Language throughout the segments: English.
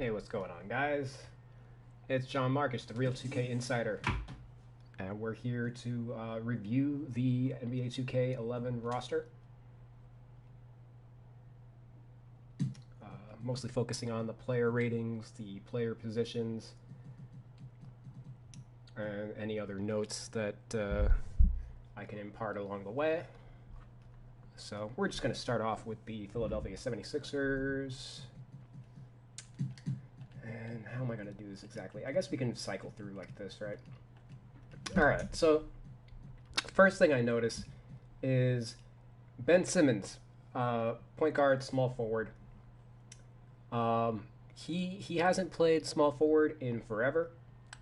Hey, what's going on, guys? It's John Marcus, the Real 2K Insider, and we're here to review the NBA 2K11 roster. Mostly focusing on the player ratings, the player positions, and any other notes that I can impart along the way. So we're just going to start off with the Philadelphia 76ers. And how am I going to do this exactly? I guess we can cycle through like this, right? All right, so first thing I notice is Ben Simmons, point guard, small forward. He hasn't played small forward in forever.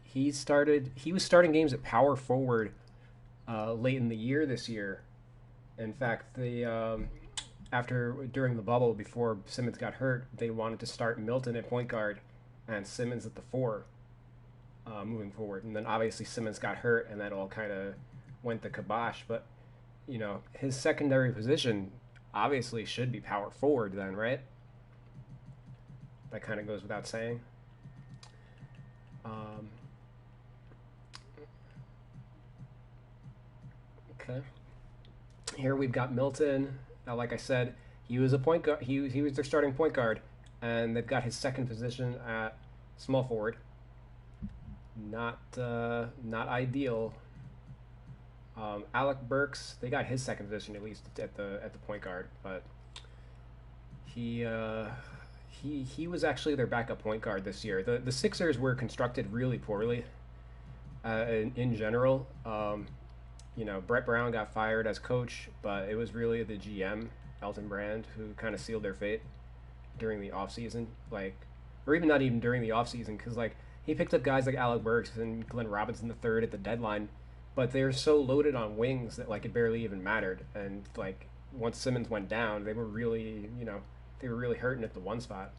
He was starting games at power forward late in the year this year. In fact, during the bubble before Simmons got hurt, they wanted to start Milton at point guard and Simmons at the 4 moving forward. And then obviously Simmons got hurt, and that all kind of went the kibosh. But, you know, his secondary position obviously should be power forward then, right? That kind of goes without saying. Okay. Here we've got Milton. Like I said, he was a point guard. He was their starting point guard, and they've got his second position at small forward. Not ideal. Alec Burks, they got his second position at least at the point guard, but he was actually their backup point guard this year. The Sixers were constructed really poorly in general. You know, Brett Brown got fired as coach, but it was really the GM, Elton Brand, who kind of sealed their fate during the offseason. Or even not even during the offseason, because, he picked up guys like Alec Burks and Glenn Robinson III at the deadline, but they're so loaded on wings that, it barely even mattered. And, once Simmons went down, they were really hurting at the one spot.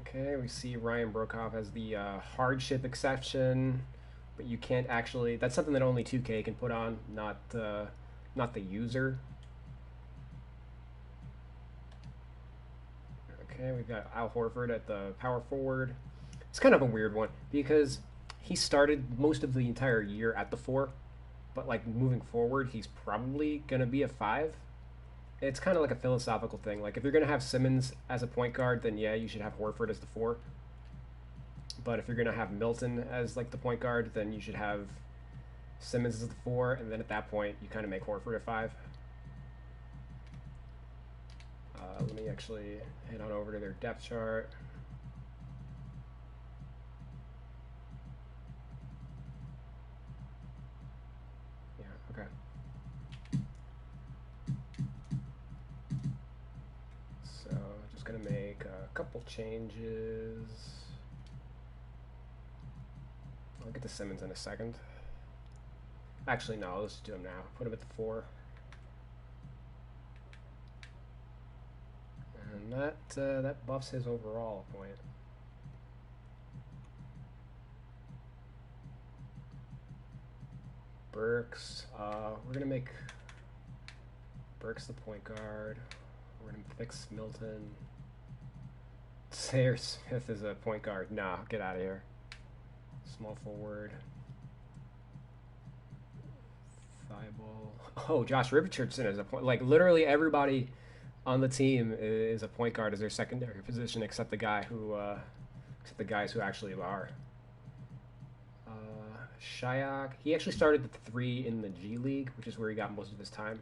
Okay, we see Ryan Broekhoff as the hardship exception, but you can't actually. That's something that only 2K can put on, not the user. Okay, we've got Al Horford at the power forward. It's kind of a weird one because he started most of the entire year at the 4, but moving forward, he's probably gonna be a 5. It's kind of like a philosophical thing. If you're going to have Simmons as a point guard, then yeah, you should have Horford as the 4. But if you're going to have Milton as the point guard, then you should have Simmons as the 4, and then at that point, you kind of make Horford a 5. Let me actually head on over to their depth chart. Yeah, okay. Going to make a couple changes. I'll get to Simmons in a second. Actually, no, let's do him now. Put him at the 4. And that buffs his overall point. Burks. We're going to make Burks the point guard. We're going to fix Milton. Sayer Smith is a point guard. Nah, get out of here. Small forward. Thibault. Oh, Josh Richardson is a point. Literally everybody on the team is a point guard as their secondary position, except the guys who actually are. Shayak. He actually started the 3 in the G League, which is where he got most of his time.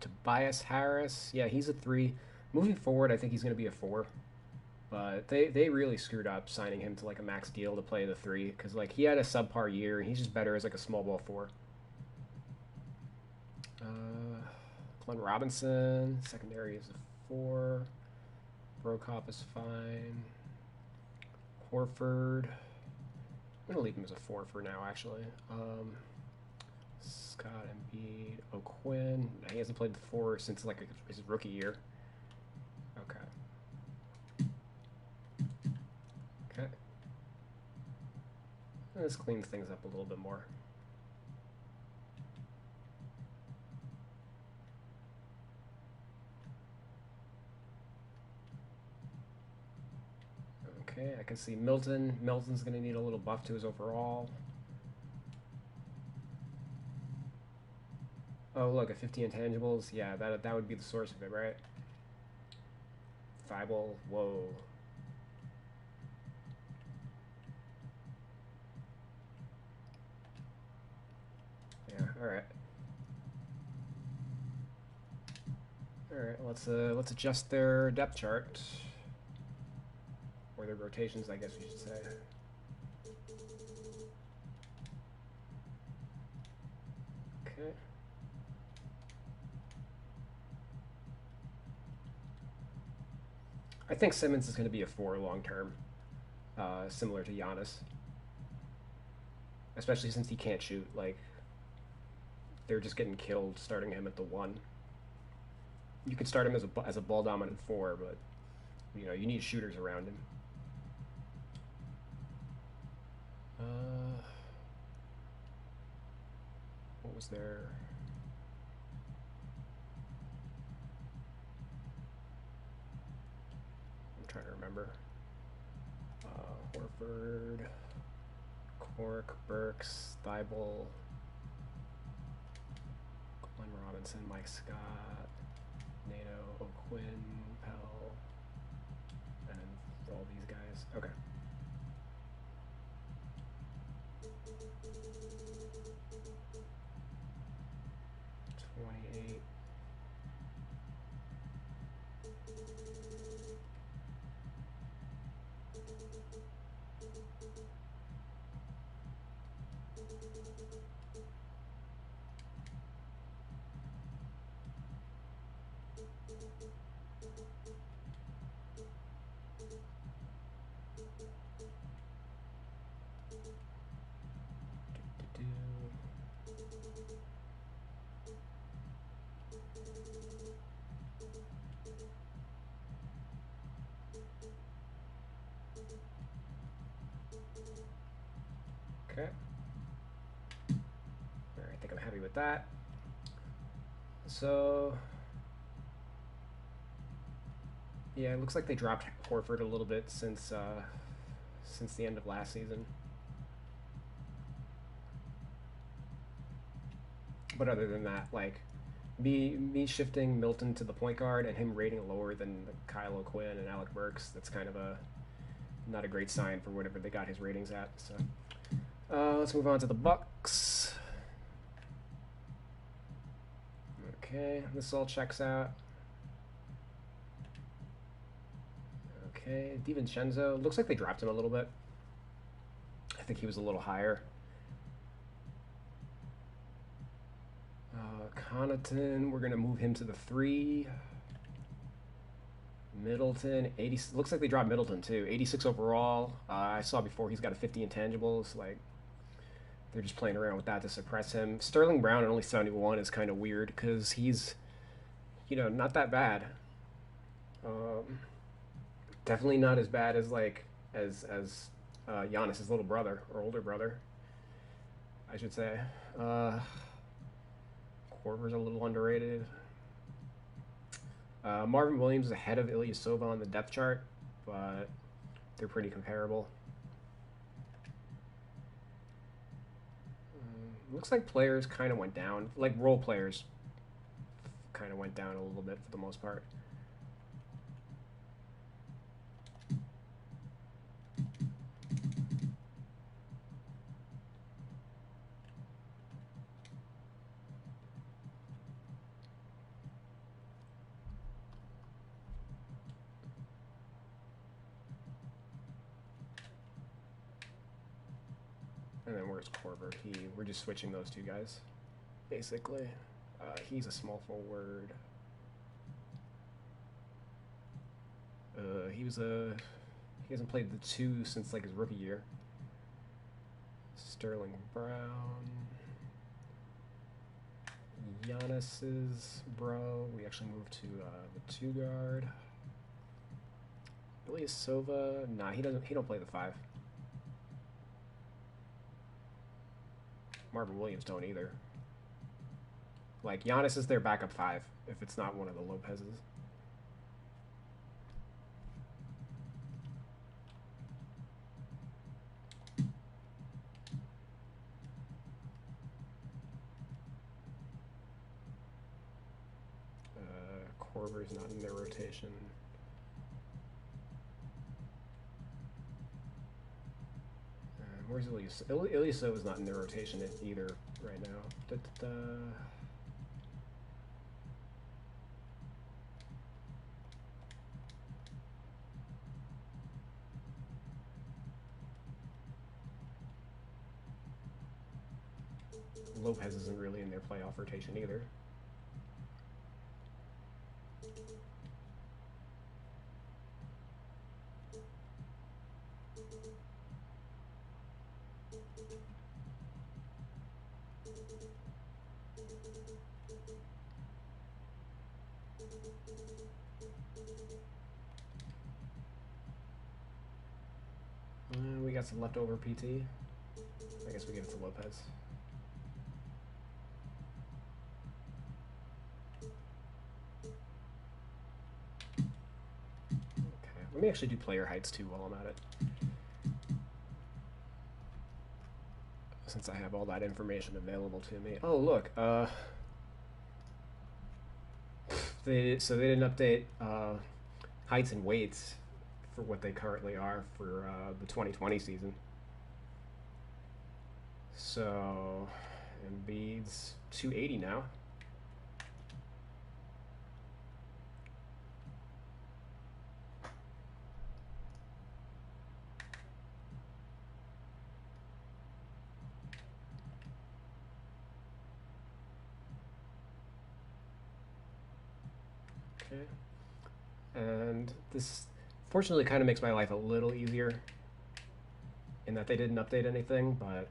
Tobias Harris, yeah, he's a 3. Moving forward, I think he's going to be a 4. But they really screwed up signing him to a max deal to play the 3 because he had a subpar year and he's just better as a small ball 4. Glenn Robinson, secondary is a 4. Broekhoff is fine. Horford, I'm going to leave him as a 4 for now, actually. Scott Embiid, O'Quinn. He hasn't played the 4 since his rookie year. Okay. This cleans things up a little bit more. Okay, I can see Milton. Milton's going to need a little buff to his overall. Oh, look, at 50 intangibles. Yeah, that would be the source of it, right? Thibault. Whoa. Yeah, alright. Alright, let's adjust their depth chart. Or their rotations, I guess we should say. Okay. I think Simmons is going to be a 4 long term, similar to Giannis. Especially since he can't shoot. Like, they're just getting killed starting him at the 1. You could start him as a ball dominant 4, but you know you need shooters around him. What was there? I'm trying to remember. Horford, Cork, Burks, Thibault, Glenn Robinson, Mike Scott, Nato, O'Quinn, Pell, and all these guys. Okay. Okay. Alright, I think I'm happy with that. So, yeah, it looks like they dropped Horford a little bit since the end of last season. But other than that, like, me shifting Milton to the point guard and him rating lower than Kyle O'Quinn and Alec Burks, that's kind of not a great sign for whatever they got his ratings at. So let's move on to the Bucks. Okay, this all checks out. Okay, DiVincenzo, looks like they dropped him a little bit. I think he was a little higher. Connaughton, we're going to move him to the 3. Middleton, 80. Looks like they dropped Middleton too. 86 overall. I saw before he's got a 50 intangibles. Like, they're just playing around with that to suppress him. Sterling Brown at only 71 is kind of weird because he's, you know, not that bad. Definitely not as bad as Giannis's little brother or older brother, I should say. Corver's a little underrated. Marvin Williams is ahead of Ilyasova on the depth chart, but they're pretty comparable. Looks like players kind of went down. Like, role players kind of went down a little bit for the most part. And then where's Horford? We're just switching those two guys, basically. He's a small forward. He hasn't played the 2 since like his rookie year. Sterling Brown. Giannis's bro. We actually moved to the 2 guard. Ilyasova. Nah, he don't play the 5. Marvin Williams don't either. Like, Giannis is their backup 5 if it's not one of the Lopez's. Horford's not in their rotation. Where's Ilyasova? Ilyasova is not in their rotation either right now. Da, da, da. Lopez isn't really in their playoff rotation either. We got some leftover PT. I guess we give it to Lopez. Okay, let me actually do player heights too while I'm at it, since I have all that information available to me. Oh look, they didn't update heights and weights for what they currently are for the 2020 season. So Embiid's 280 now. Okay. And this fortunately kind of makes my life a little easier in that they didn't update anything, but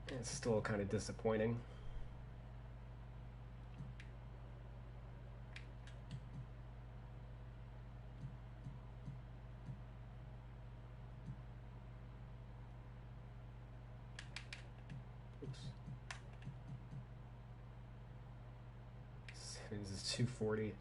it's still kind of disappointing. Oops. Simmons is 240.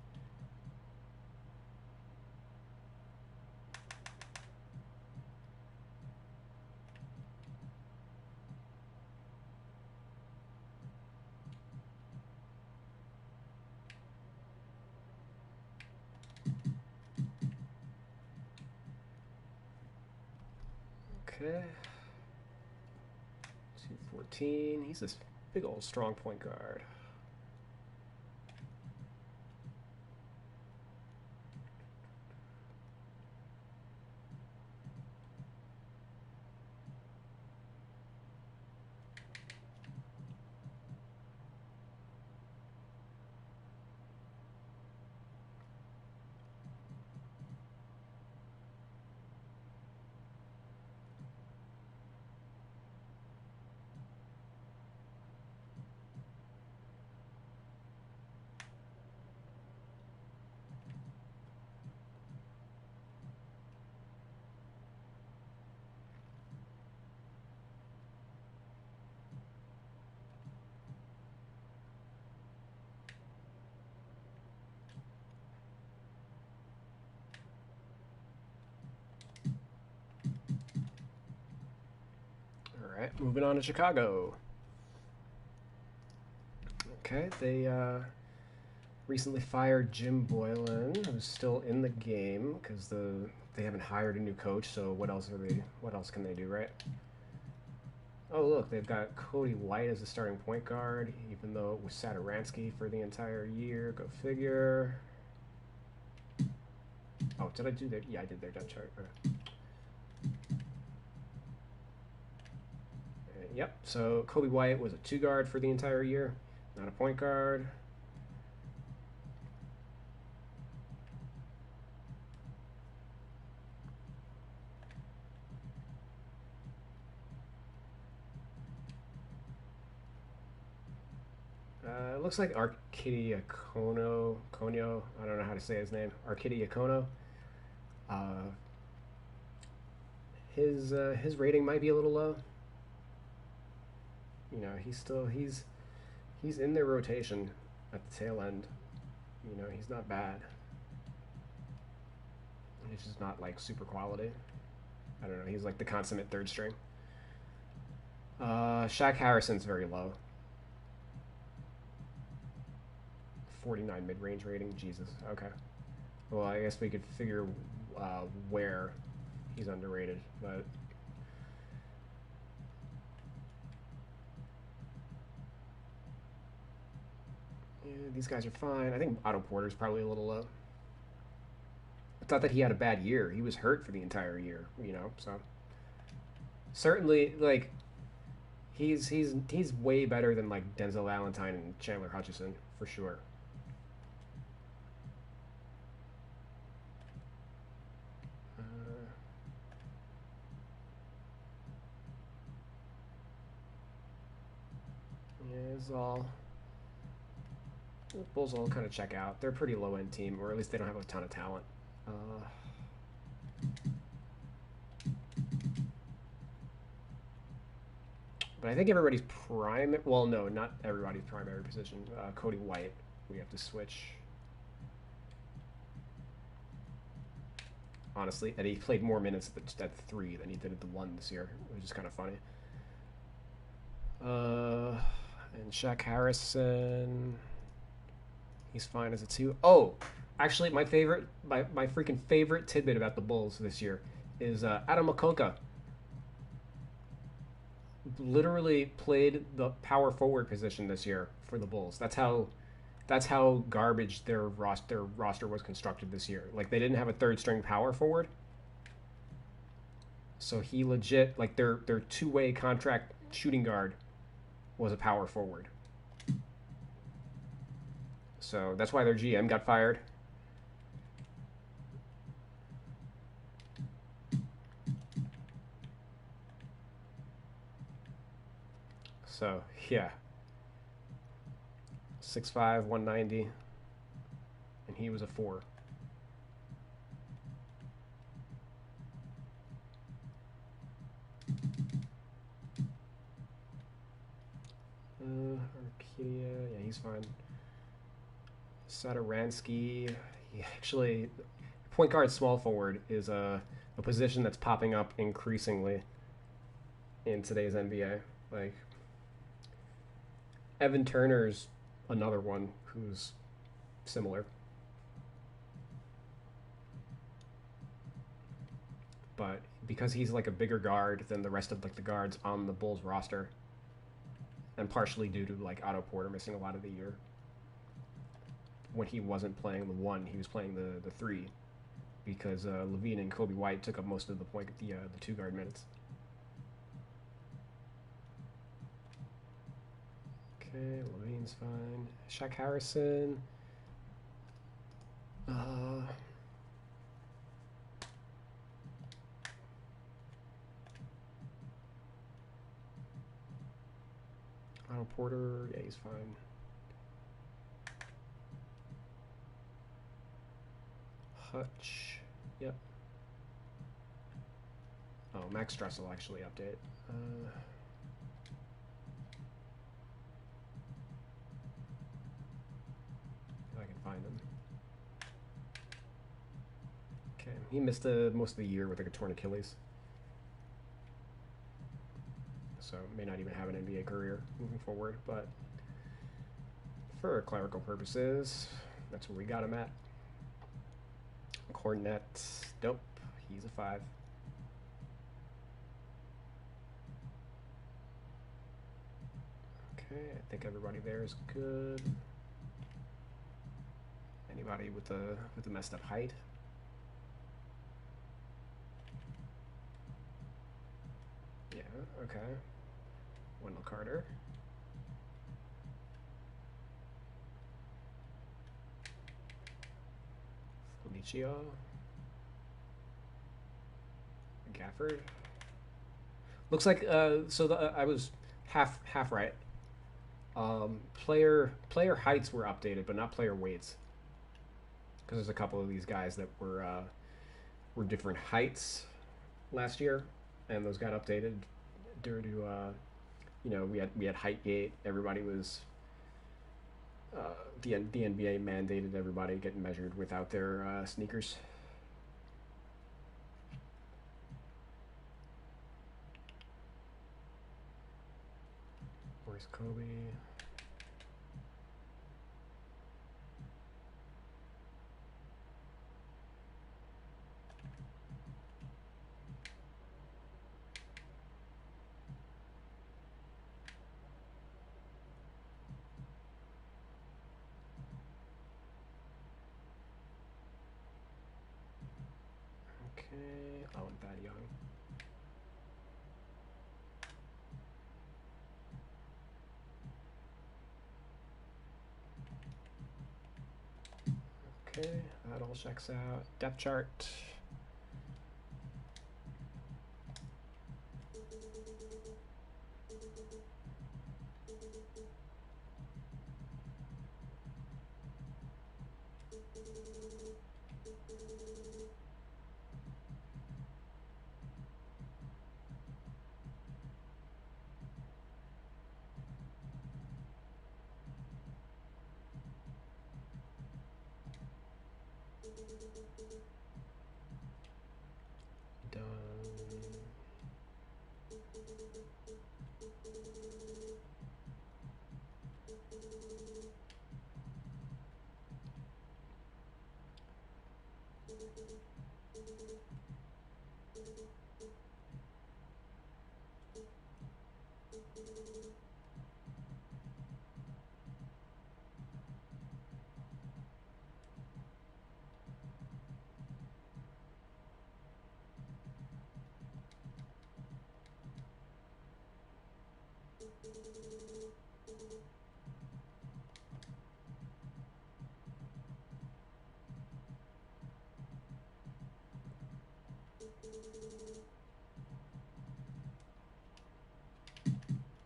Okay. 214. He's this big old strong point guard. All right, moving on to Chicago. Okay, they recently fired Jim Boylan, who's still in the game because they haven't hired a new coach. So what else can they do, right? Oh look, they've got Cody White as a starting point guard, even though it was Satoransky for the entire year. Go figure. Oh, did I do that? Yeah, I did their depth chart. Yep, so Kobe White was a 2 guard for the entire year, not a point guard. It looks like Arcidi Iacono, I don't know how to say his name, Arcidi Iacono. His rating might be a little low. You know, he's in their rotation at the tail end. You know, he's not bad. He's just not like super quality. I don't know. He's like the consummate third string. Shaq Harrison's very low. 49 mid-range rating. Jesus. Okay. Well, I guess we could figure where he's underrated, but yeah, these guys are fine. I think Otto Porter's probably a little low. It's not that he had a bad year. He was hurt for the entire year, you know. So certainly, like he's way better than like Denzel Valentine and Chandler Hutchison for sure. Yeah, it's all the Bulls all kind of check out. They're a pretty low end team, or at least they don't have a ton of talent. Uh, but I think everybody's prime. Well, no, not everybody's primary position. Cody White, we have to switch. Honestly, and he played more minutes at 3 than he did at the 1 this year, which is kind of funny. And Shaq Harrison, he's fine as a 2. Oh, actually, my freaking favorite tidbit about the Bulls this year is Adam Akonka literally played the power forward position this year for the Bulls. That's how garbage their roster was constructed this year. Like they didn't have a third string power forward. So he legit like their two-way contract shooting guard was a power forward. So that's why their GM got fired. So, yeah. 6'5", 190. And he was a 4. Arcadia, yeah, he's fine. Sadaransky, he actually, point guard, small forward is a position that's popping up increasingly in today's NBA. Like, Evan Turner's another one who's similar. But because he's like a bigger guard than the rest of like the guards on the Bulls roster, and partially due to like Otto Porter missing a lot of the year, when he wasn't playing the 1, he was playing the 3, because Levine and Kobe White took up most of the 2 guard minutes. Okay, Levine's fine. Shaq Harrison. Otto Porter, yeah, he's fine. Hutch, yep. Oh, Max Dressel actually update. If I can find him. Okay, he missed most of the year with like a torn Achilles. So may not even have an NBA career moving forward, but for clerical purposes, that's where we got him at. Cornet, dope. He's a 5. Okay, I think everybody there is good. Anybody with the messed up height? Yeah, okay. Wendell Carter. Felicio. Gafford. Looks like I was half right. Player heights were updated, but not player weights. Because there's a couple of these guys that were different heights last year, and those got updated due to we had height gate. Everybody was the NBA mandated everybody get measured without their sneakers. Where's Kobe? Okay. Oh, and Thad Young. Okay, that all checks out. Depth chart. Done.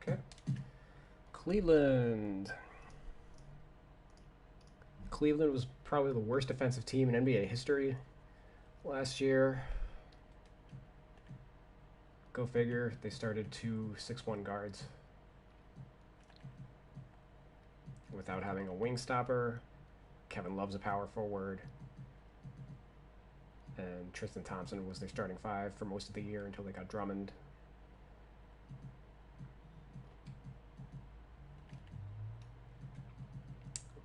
Okay. Cleveland. Cleveland was probably the worst defensive team in NBA history last year. Go figure. They started 2 6'1" guards without having a wing stopper. Kevin Love's a power forward. And Tristan Thompson was their starting 5 for most of the year until they got Drummond.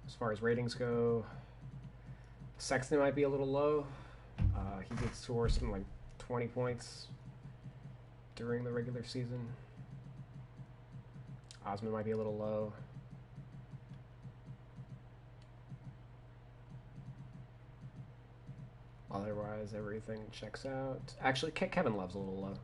As far as ratings go, Sexton might be a little low. He did score something like 20 points during the regular season. Osman might be a little low. Otherwise, everything checks out. Actually, Kevin Love's a little low.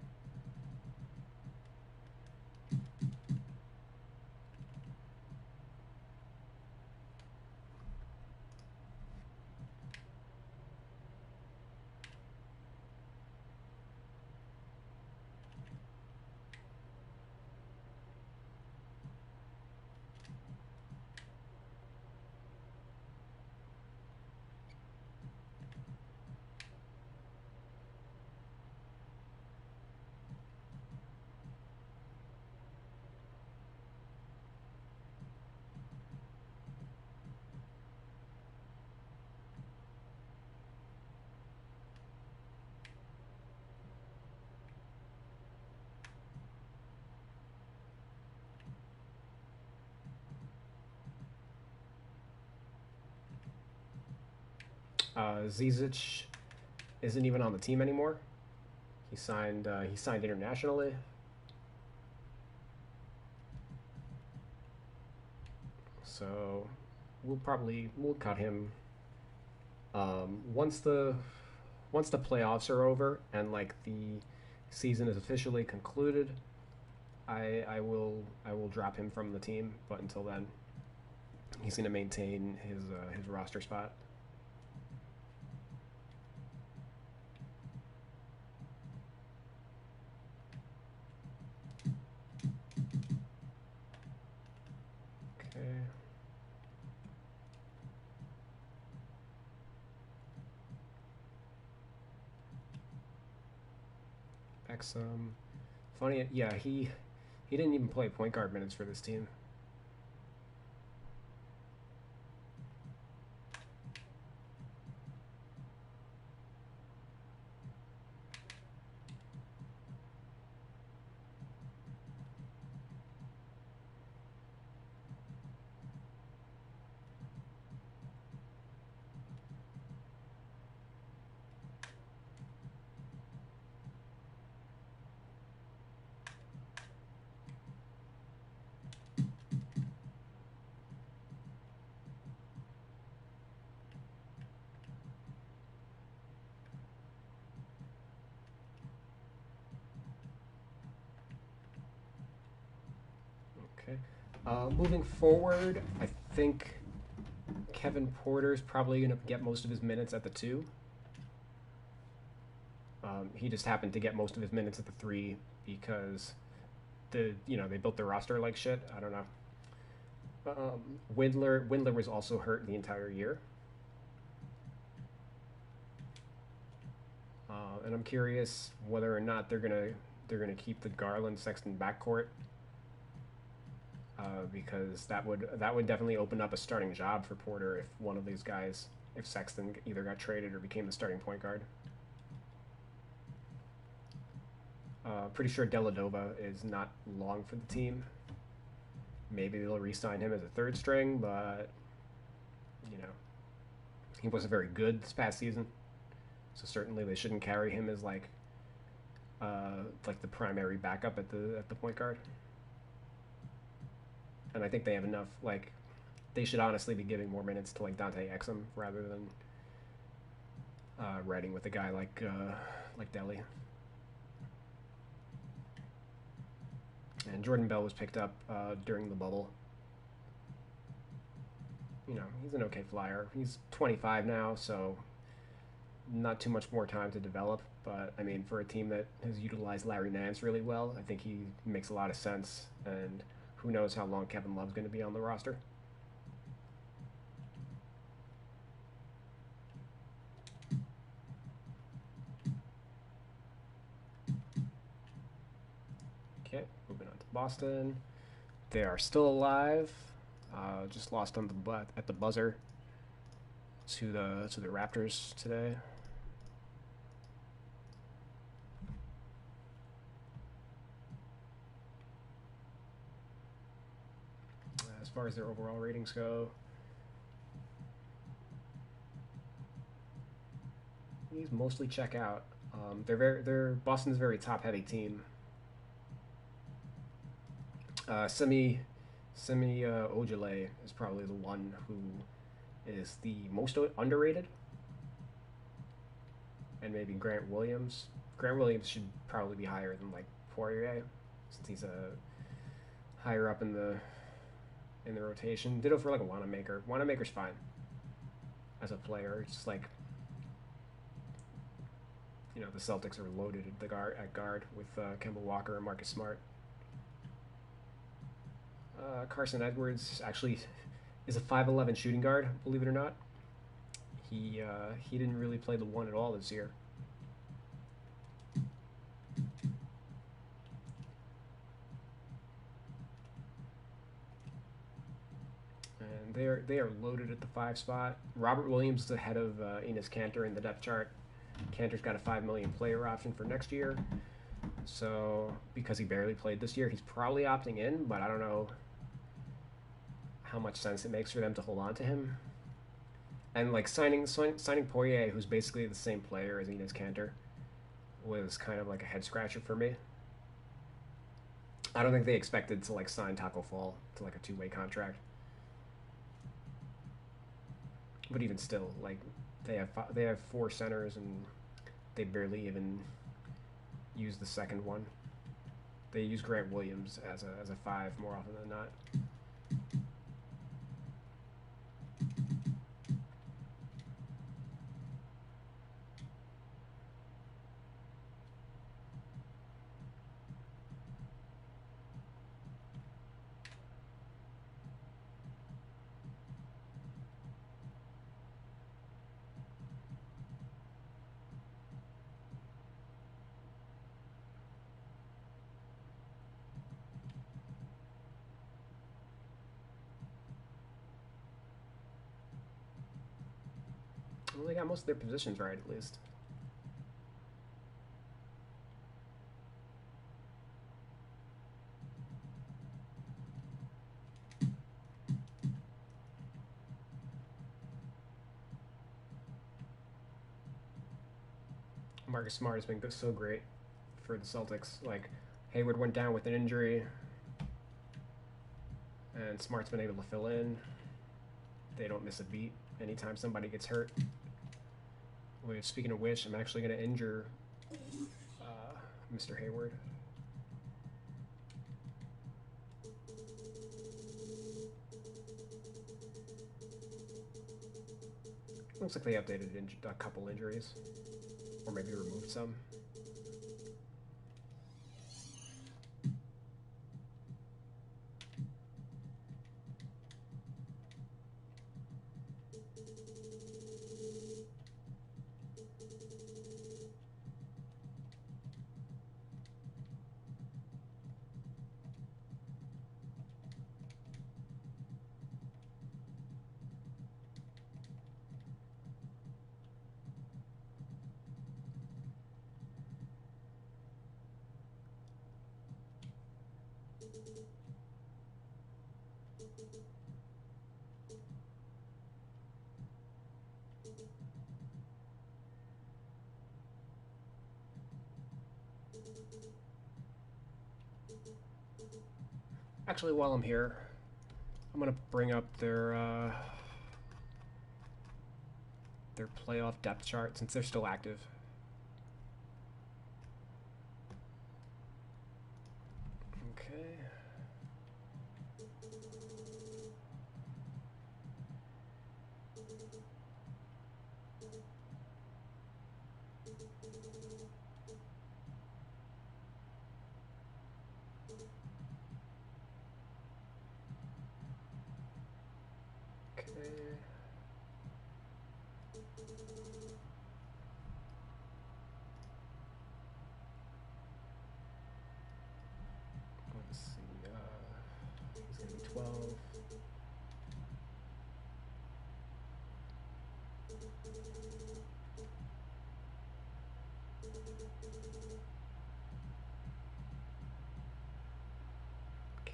Zizic isn't even on the team anymore. He signed internationally. So we'll cut him once the playoffs are over and like the season is officially concluded. I will drop him from the team, but until then, he's going to maintain his roster spot. Okay. Exum. Funny, yeah, he didn't even play point guard minutes for this team. Moving forward, I think Kevin Porter's probably going to get most of his minutes at the 2. He just happened to get most of his minutes at the 3 because they built their roster like shit. I don't know. Windler was also hurt the entire year. And I'm curious whether or not they're gonna keep the Garland Sexton backcourt, because that would definitely open up a starting job for Porter if one of these guys, if Sexton either got traded or became the starting point guard. Pretty sure Deladova is not long for the team. Maybe they'll re-sign him as a 3rd string, but he wasn't very good this past season. So certainly they shouldn't carry him as like the primary backup at the point guard. And I think they have enough. Like, they should honestly be giving more minutes to like Dante Exum rather than riding with a guy like Delly. And Jordan Bell was picked up during the bubble. He's an okay flyer. He's 25 now, so not too much more time to develop. But, I mean, for a team that has utilized Larry Nance really well, I think he makes a lot of sense. And who knows how long Kevin Love's going to be on the roster. Okay, moving on to Boston. They are still alive. Just lost on at the buzzer to the Raptors today. As far as their overall ratings go, these mostly check out. They're Boston's a very top-heavy team. Semi Ojale is probably the one who is the most underrated, and maybe Grant Williams. Grant Williams should probably be higher than like Poirier, since he's higher up in the rotation. Ditto for like a Wanamaker. Wanamaker's fine as a player. It's just like the Celtics are loaded at guard with Kemba Walker and Marcus Smart. Carson Edwards actually is a 5'11" shooting guard, believe it or not. He didn't really play the 1 at all this year. And they are loaded at the 5 spot. Robert Williams is ahead of Enes Kanter in the depth chart. Kanter's got a $5 million player option for next year. So because he barely played this year, he's probably opting in, but I don't know how much sense it makes for them to hold on to him. And like signing Poirier, who's basically the same player as Enes Kanter, was kind of like a head scratcher for me. I don't think they expected to like sign Taco Fall to like a 2-way contract. But even still, like they have 4 centers and they barely even use the second one. They use Grant Williams as a 5 more often than not. Well, they got most of their positions right, at least. Marcus Smart has been so great for the Celtics. Like, Hayward went down with an injury, and Smart's been able to fill in. They don't miss a beat anytime somebody gets hurt. Speaking of which, I'm actually going to injure Mr. Hayward. Looks like they updated a couple injuries, or maybe removed some. Actually, while I'm here, I'm gonna bring up their playoff depth chart since they're still active. Okay. Let's see, he's gonna be 12.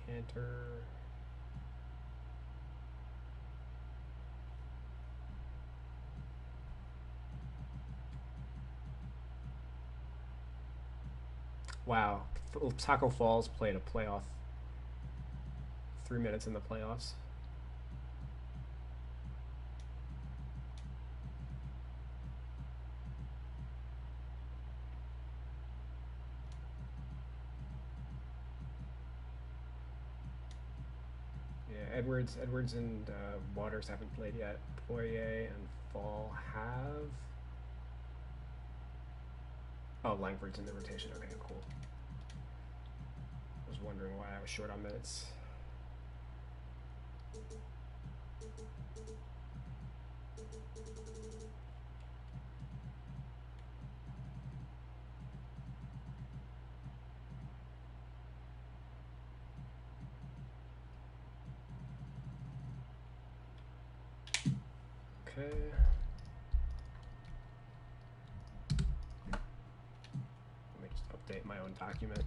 Cantor. Wow, Taco Falls played a playoff. 3 minutes in the playoffs. Yeah, Edwards and Waters haven't played yet. Poirier and Fall have. Oh, Langford's in the rotation. Okay, cool. I was wondering why I was short on minutes. Okay. Let me just update my own document.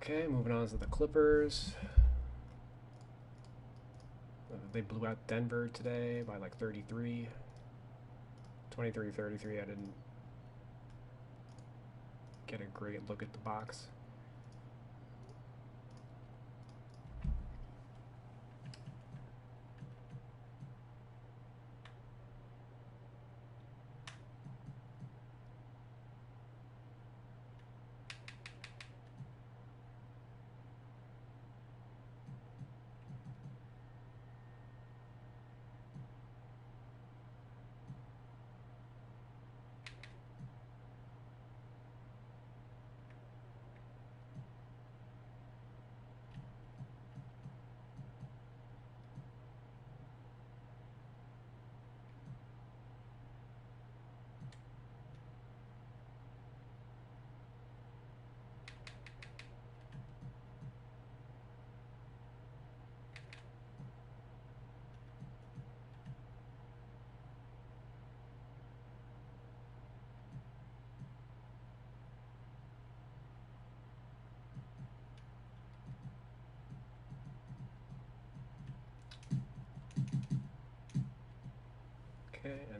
Okay, moving on to the Clippers. They blew out Denver today by like 33. 23-33. I didn't get a great look at the box.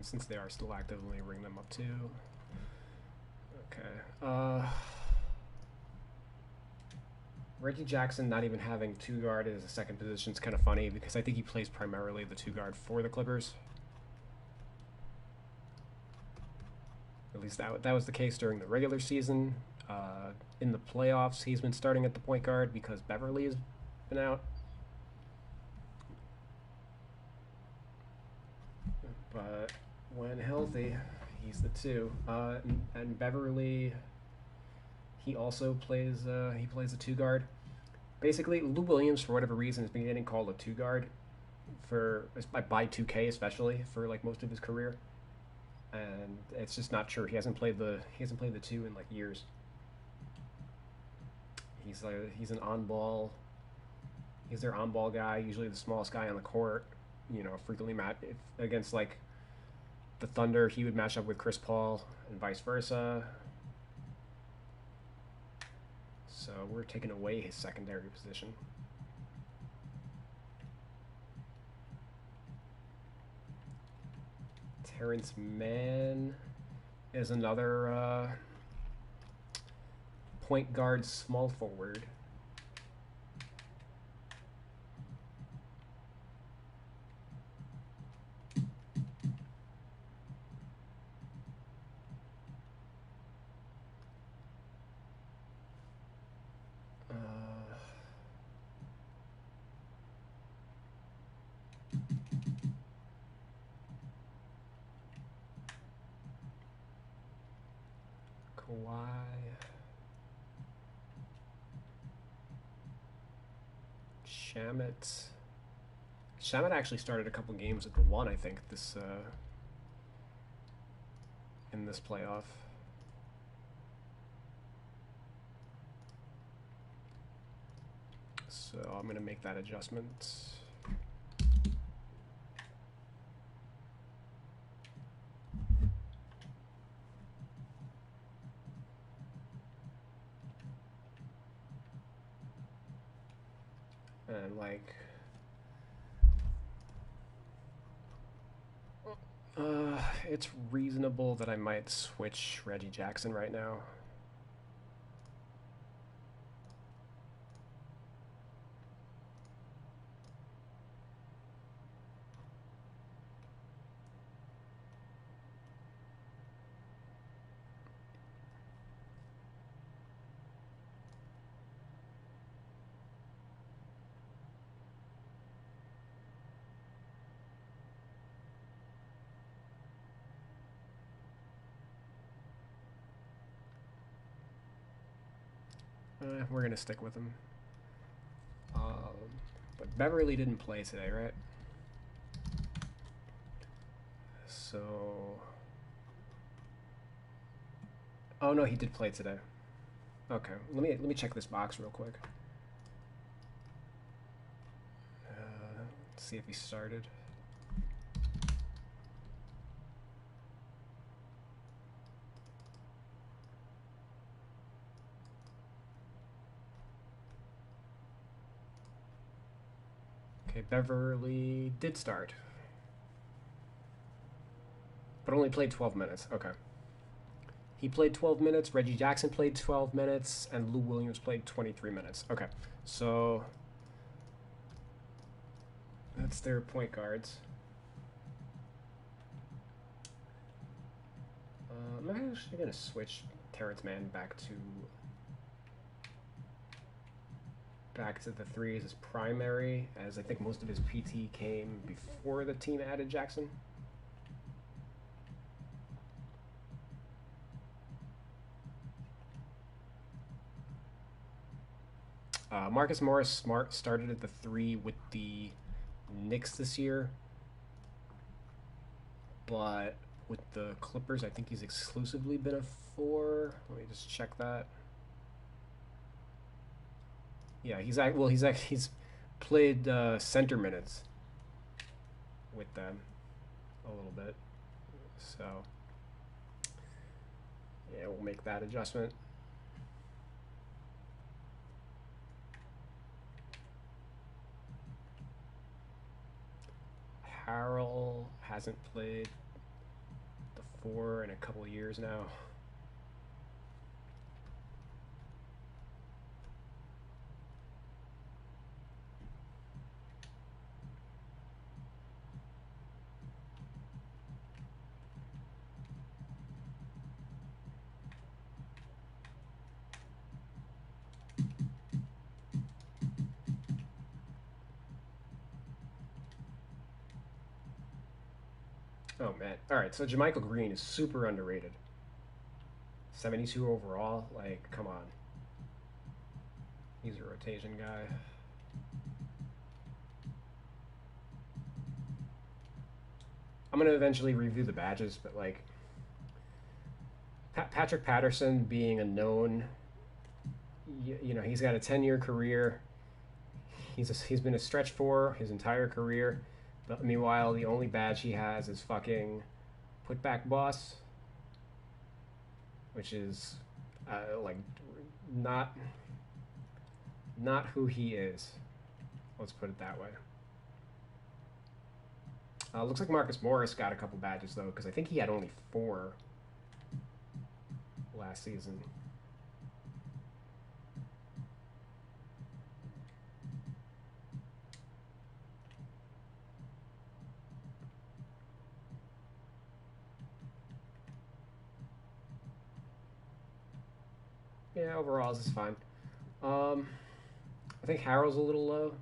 And since they are still active, let me bring them up too. Okay. Reggie Jackson not even having two guard as a second position is kind of funny because I think he plays primarily the two guard for the Clippers. At least that was the case during the regular season. In the playoffs, he's been starting at the point guard because Beverly has been out. But when healthy, he's the two. And Beverly, he also plays the two guard. Basically, Lou Williams, for whatever reason, has been getting called a two guard by 2K especially for like most of his career, and it's just not true. He hasn't played the two in like years. He's an on ball. He's their on ball guy, usually the smallest guy on the court. You know, frequently against like the Thunder, he would match up with Chris Paul and vice versa. So we're taking away his secondary position. Terrence Mann is another point guard, small forward. Shamet actually started a couple games at the one, I think, in this playoff. So I'm going to make that adjustment. And like it's reasonable that I might switch Reggie Jackson right now. We're going to stick with him. But Beverly didn't play today, right? So... Oh, no, he did play today. Okay, let me check this box real quick. Let's see if he started. Okay, Beverly did start, but only played 12 minutes. Okay. He played 12 minutes, Reggie Jackson played 12 minutes, and Lou Williams played 23 minutes. Okay, so that's their point guards. I'm actually going to switch Terrence Mann back to the three as his primary, as I think most of his PT came before the team added Jackson. Marcus Morris started at the three with the Knicks this year, but with the Clippers, I think he's exclusively been a four. Let me just check that. Yeah, he's played center minutes with them a little bit, so yeah, we'll make that adjustment. Harrell hasn't played 4 in a couple of years now. Oh man. Alright, so JaMychal Green is super underrated. 72 overall, like, come on. He's a rotation guy. I'm gonna eventually review the badges, but like Patrick Patterson being a known, you know, he's got a 10-year career. He's been a stretch four his entire career, but meanwhile the only badge he has is fucking putback boss, which is like not who he is. Let's put it that way. Looks like Marcus Morris got a couple badges though, because I think he had only 4 last season. Yeah, overall this is fine. I think Harrell's a little low.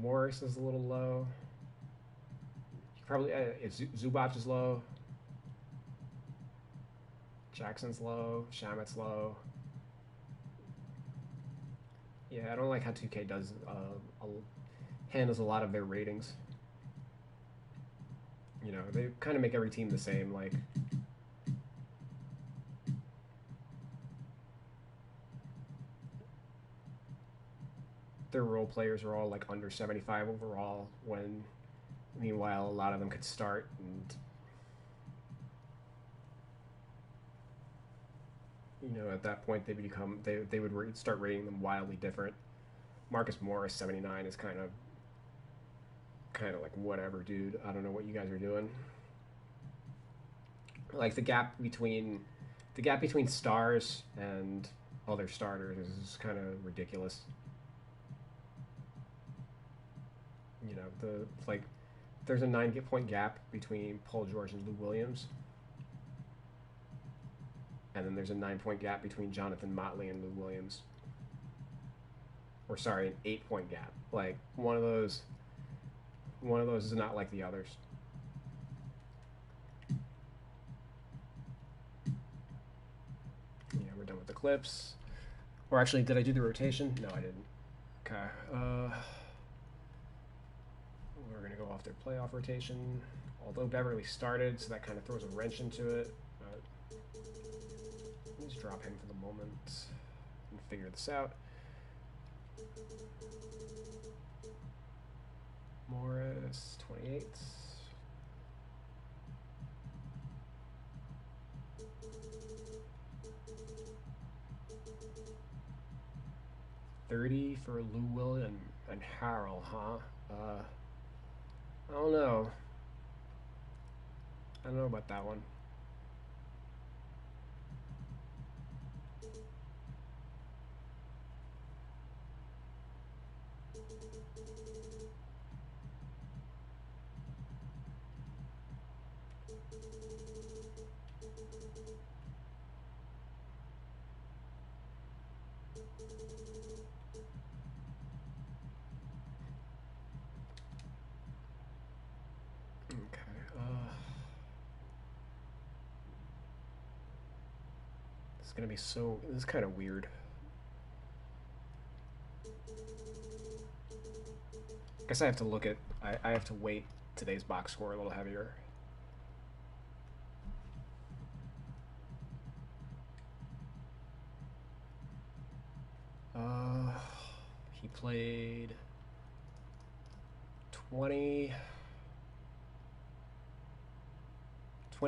Morris is a little low. Probably Zubac is low. Jackson's low. Shamet's low. Yeah, I don't like how 2K does handles a lot of their ratings. You know, they kind of make every team the same. Like, their role players are all like under 75 overall, when meanwhile a lot of them could start, and you know, at that point they would start rating them wildly different. Marcus Morris 79 is kind of like, whatever, dude. I don't know what you guys are doing. Like the gap between stars and other starters is kind of ridiculous. You know, there's a 9-point gap between Paul George and Lou Williams, and then there's a 9-point gap between Jonathan Motley and Lou Williams. Or sorry, an 8-point gap. Like, one of those is not like the others. Yeah, we're done with the clips. Or actually, did I do the rotation? No, I didn't. Okay. We're going to go off their playoff rotation. Although Beverly started, so that kind of throws a wrench into it. But let's drop him for the moment and figure this out. Morris, 28. $30 for Lou Will and Harrell, huh? I don't know. I don't know about that one. It's gonna be so. This is kind of weird. I guess I have to look at. I have to weight today's box score a little heavier. He played 20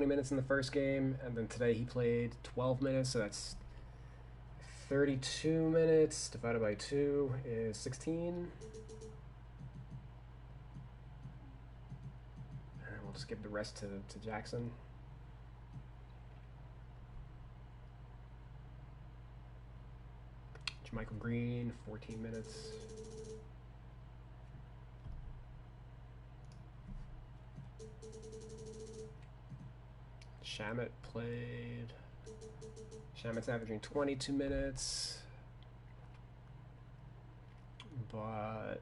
minutes in the first game, and then today he played 12 minutes, so that's 32 minutes divided by 2 is 16. I'll just give the rest to Jackson. Michael Green, 14 minutes. Shamet played. Shamet's averaging 22 minutes. But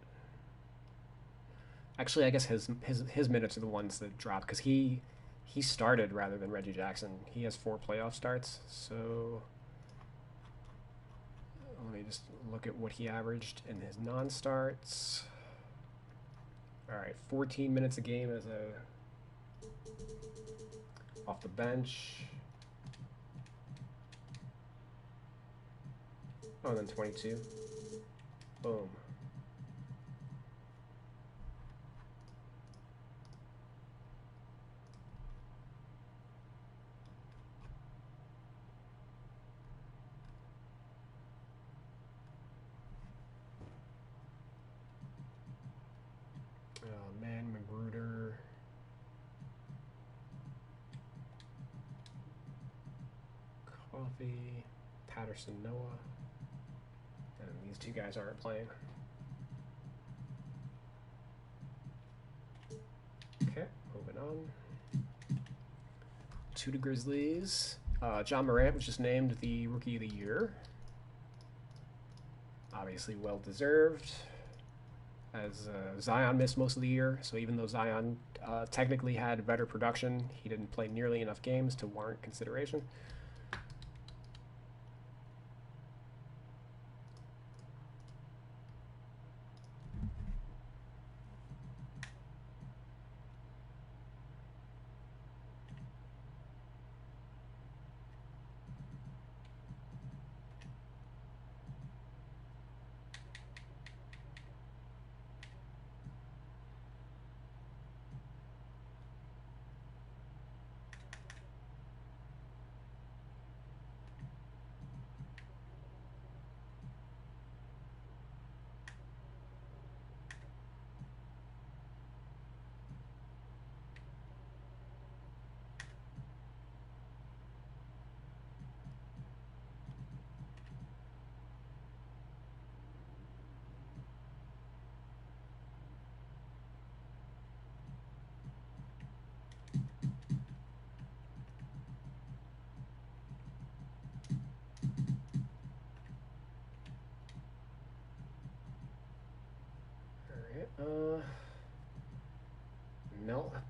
actually, I guess his minutes are the ones that dropped because he started rather than Reggie Jackson. He has 4 playoff starts, so let me just look at what he averaged in his non-starts. All right, 14 minutes a game as a off the bench. Oh, and then 22. Boom. Oh man, Magruder. Coffee. Patterson, Noah. And these 2 guys aren't playing. Okay, moving on. To the Grizzlies. John Morant was just named the Rookie of the Year. Obviously well deserved, as Zion missed most of the year, so even though Zion technically had better production, he didn't play nearly enough games to warrant consideration.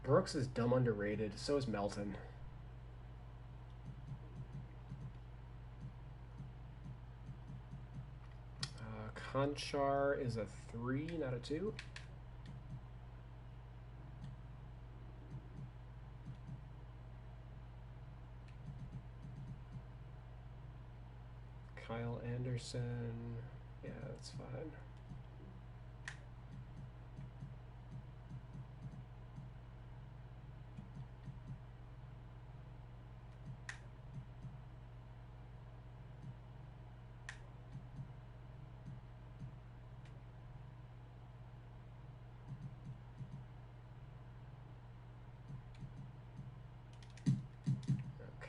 Brooks is dumb underrated. So is Melton. Conchar is a 3, not a 2. Kyle Anderson. Yeah, that's fine.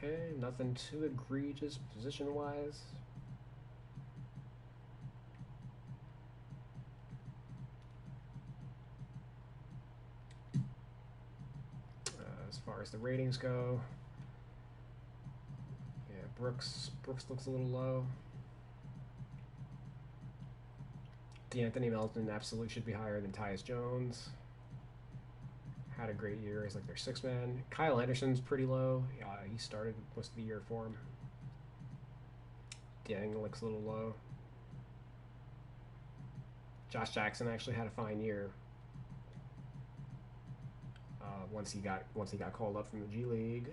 Okay, nothing too egregious position-wise. As far as the ratings go, yeah, Brooks looks a little low. D'Anthony Melton absolutely should be higher than Tyus Jones. Had a great year as like their 6th man. Kyle Anderson's pretty low. He started most of the year for him. Dang looks a little low. Josh Jackson actually had a fine year. Once he got called up from the G League.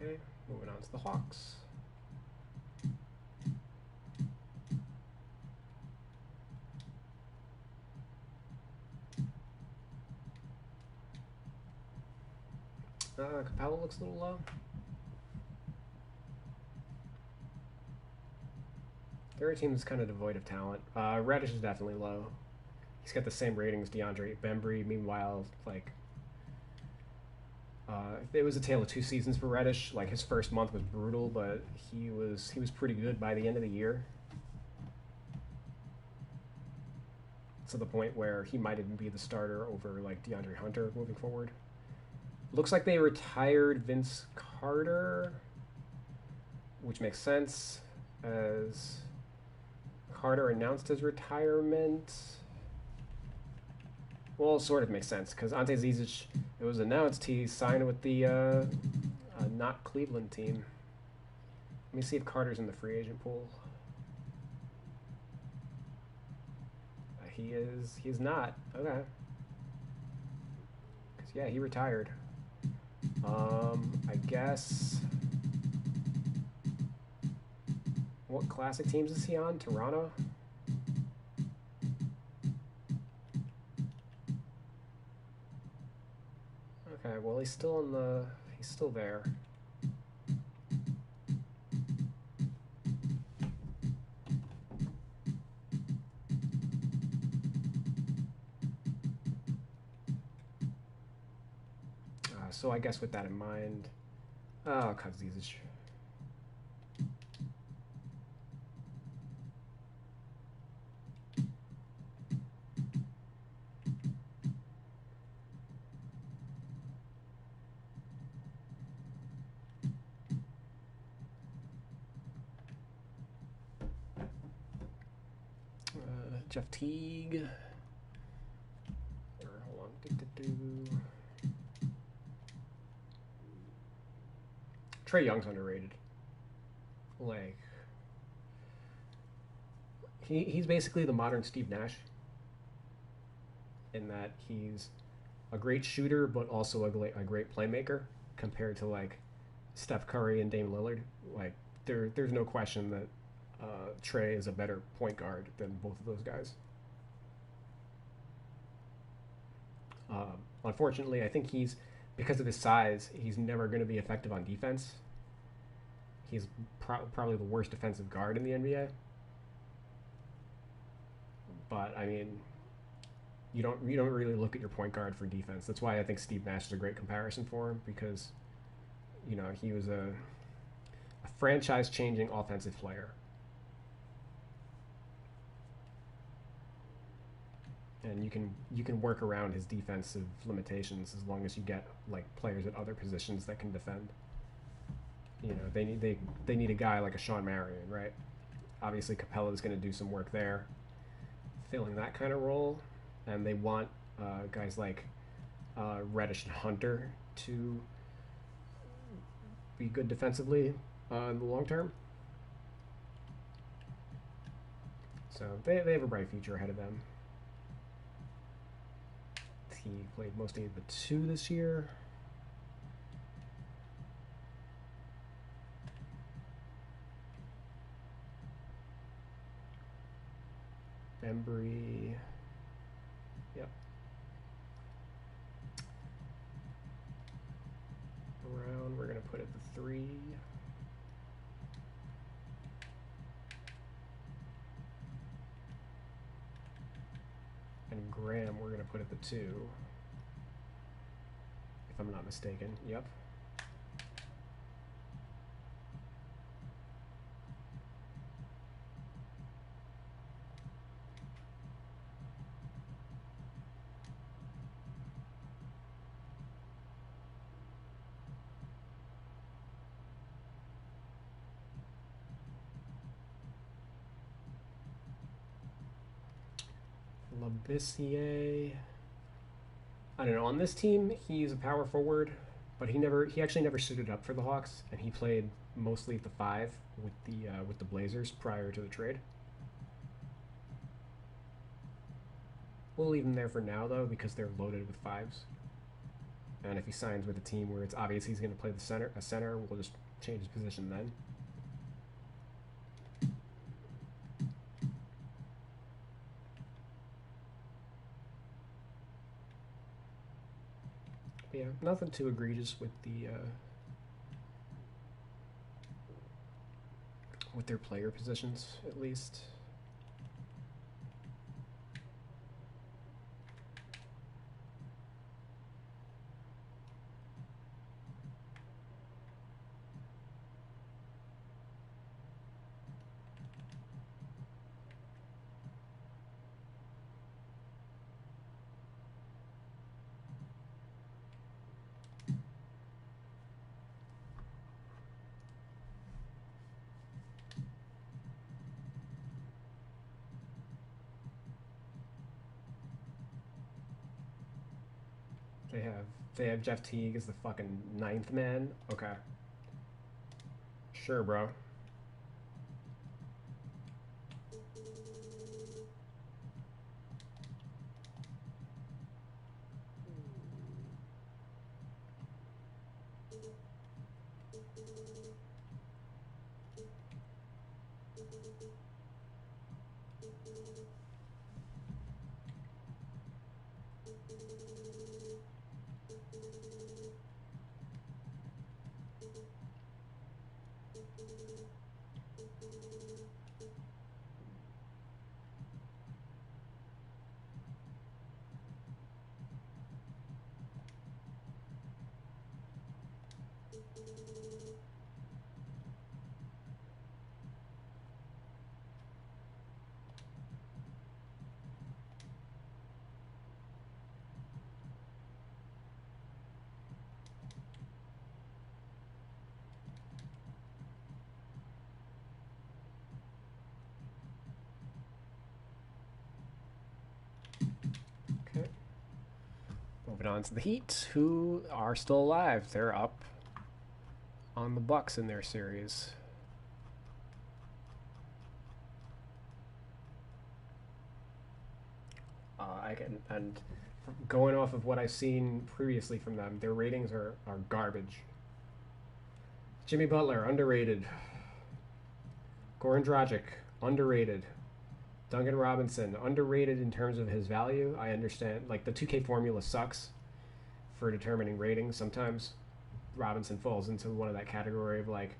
Okay, moving on to the Hawks. Capella looks a little low. Their team is kind of devoid of talent. Reddish is definitely low. He's got the same rating as DeAndre Bembry. Meanwhile, like, it was a tale of two seasons for Reddish. Like, his first month was brutal, but he was pretty good by the end of the year. To the point where he might even be the starter over like DeAndre Hunter moving forward. Looks like they retired Vince Carter, which makes sense, as Carter announced his retirement. Well, it sort of makes sense, because Ante Zizic, it was announced he signed with the not Cleveland team. Let me see if Carter's in the free agent pool. He is. He's not. Okay. Because, yeah, he retired. I guess... What classic teams is he on? Toronto? Okay, well, he's still in the... He's still there. So I guess with that in mind, I'll cut Zizic. Jeff Teague. Hold on. Trae Young's underrated. Like, he's basically the modern Steve Nash, in that he's a great shooter but also a great playmaker compared to like Steph Curry and Dame Lillard. Like, there's no question that Trae is a better point guard than both of those guys. Unfortunately, I think because of his size, he's never going to be effective on defense. He's probably the worst defensive guard in the NBA. But I mean, you don't really look at your point guard for defense. That's why I think Steve Nash is a great comparison for him, because he was a franchise-changing offensive player. And you can work around his defensive limitations as long as you get like players at other positions that can defend. They need a guy like a Sean Marion, right? Obviously, Capella is going to do some work there, filling that kind of role, and they want guys like Reddish and Hunter to be good defensively in the long term. So they have a bright future ahead of them. He played mostly the 2 this year. Bembry. Yep. Brown, we're going to put at the 3. And Graham, we're going to put at the 2. If I'm not mistaken. Yep. Labissiere. I don't know. On this team, he's a power forward, but he actually never suited up for the Hawks, and he played mostly at the 5 with the Blazers prior to the trade. We'll leave him there for now though, because they're loaded with 5s. And if he signs with a team where it's obvious he's going to play a center, we'll just change his position then. But yeah, nothing too egregious with their player positions, at least. They have Jeff Teague as the fucking 9th man. Okay. Sure, bro. Okay. Moving on to the Heat, who are still alive. They're up on the Bucks in their series. And going off of what I've seen previously from them, their ratings are garbage. Jimmy Butler, underrated. Goran Dragic, underrated. Duncan Robinson, underrated in terms of his value. I understand, like, the 2K formula sucks for determining ratings. Sometimes Robinson falls into one of that category of, like,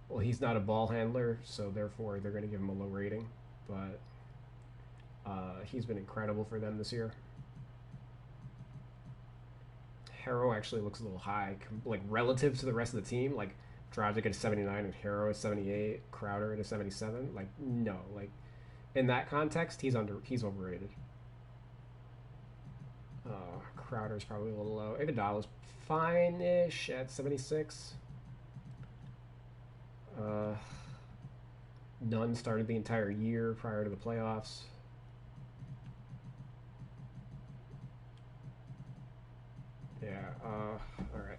well, he's not a ball handler, so therefore they're going to give him a low rating. But he's been incredible for them this year. Harrow actually looks a little high, like, relative to the rest of the team. Like, Dragic at a 79 and Harrow at 78, Crowder at a 77. Like, no, like, in that context, he's overrated. Crowder's probably a little low. Iguodala's fine-ish at 76. Nunn started the entire year prior to the playoffs. Yeah, all right.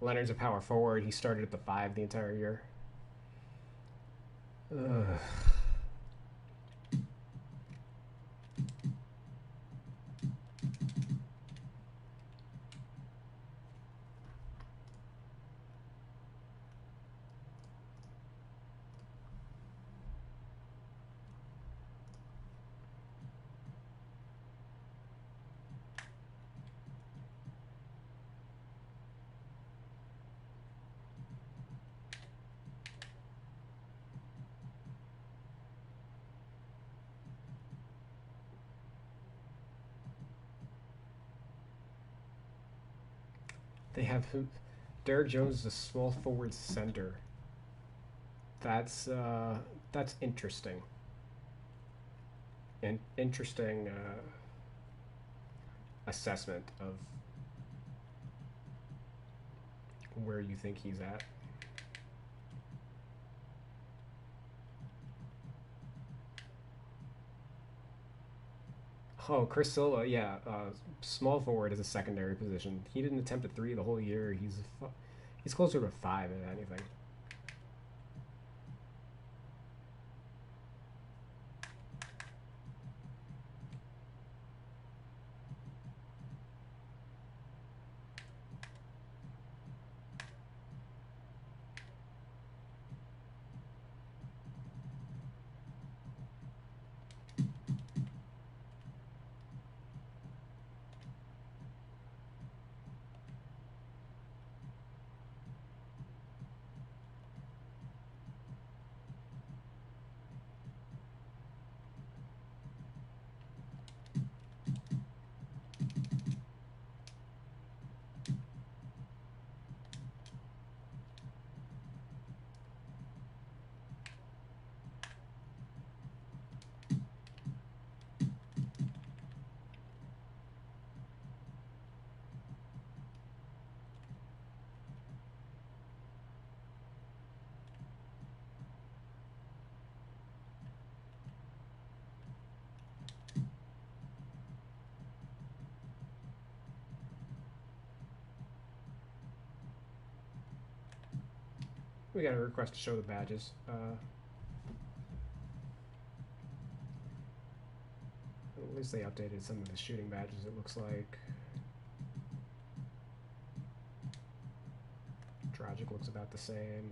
Leonard's a power forward. He started at the 5 the entire year. Ugh. They have him. Derek Jones is a small forward center. That's interesting. An interesting assessment of where you think he's at. Oh, Chris Silva, yeah, small forward is a secondary position. He didn't attempt a 3 the whole year. He's closer to a 5 than anything. We got a request to show the badges. At least they updated some of the shooting badges, it looks like. Tragic looks about the same.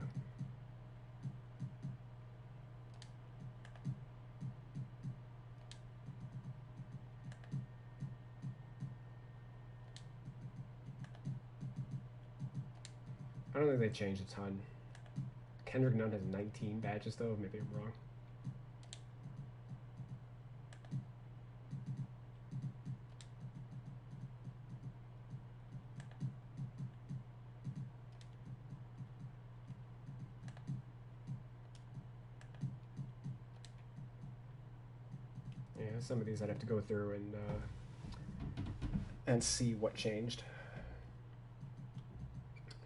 I don't think they changed a ton. Kendrick Nunn has 19 badges, though. Maybe I'm wrong. Yeah, some of these I'd have to go through and see what changed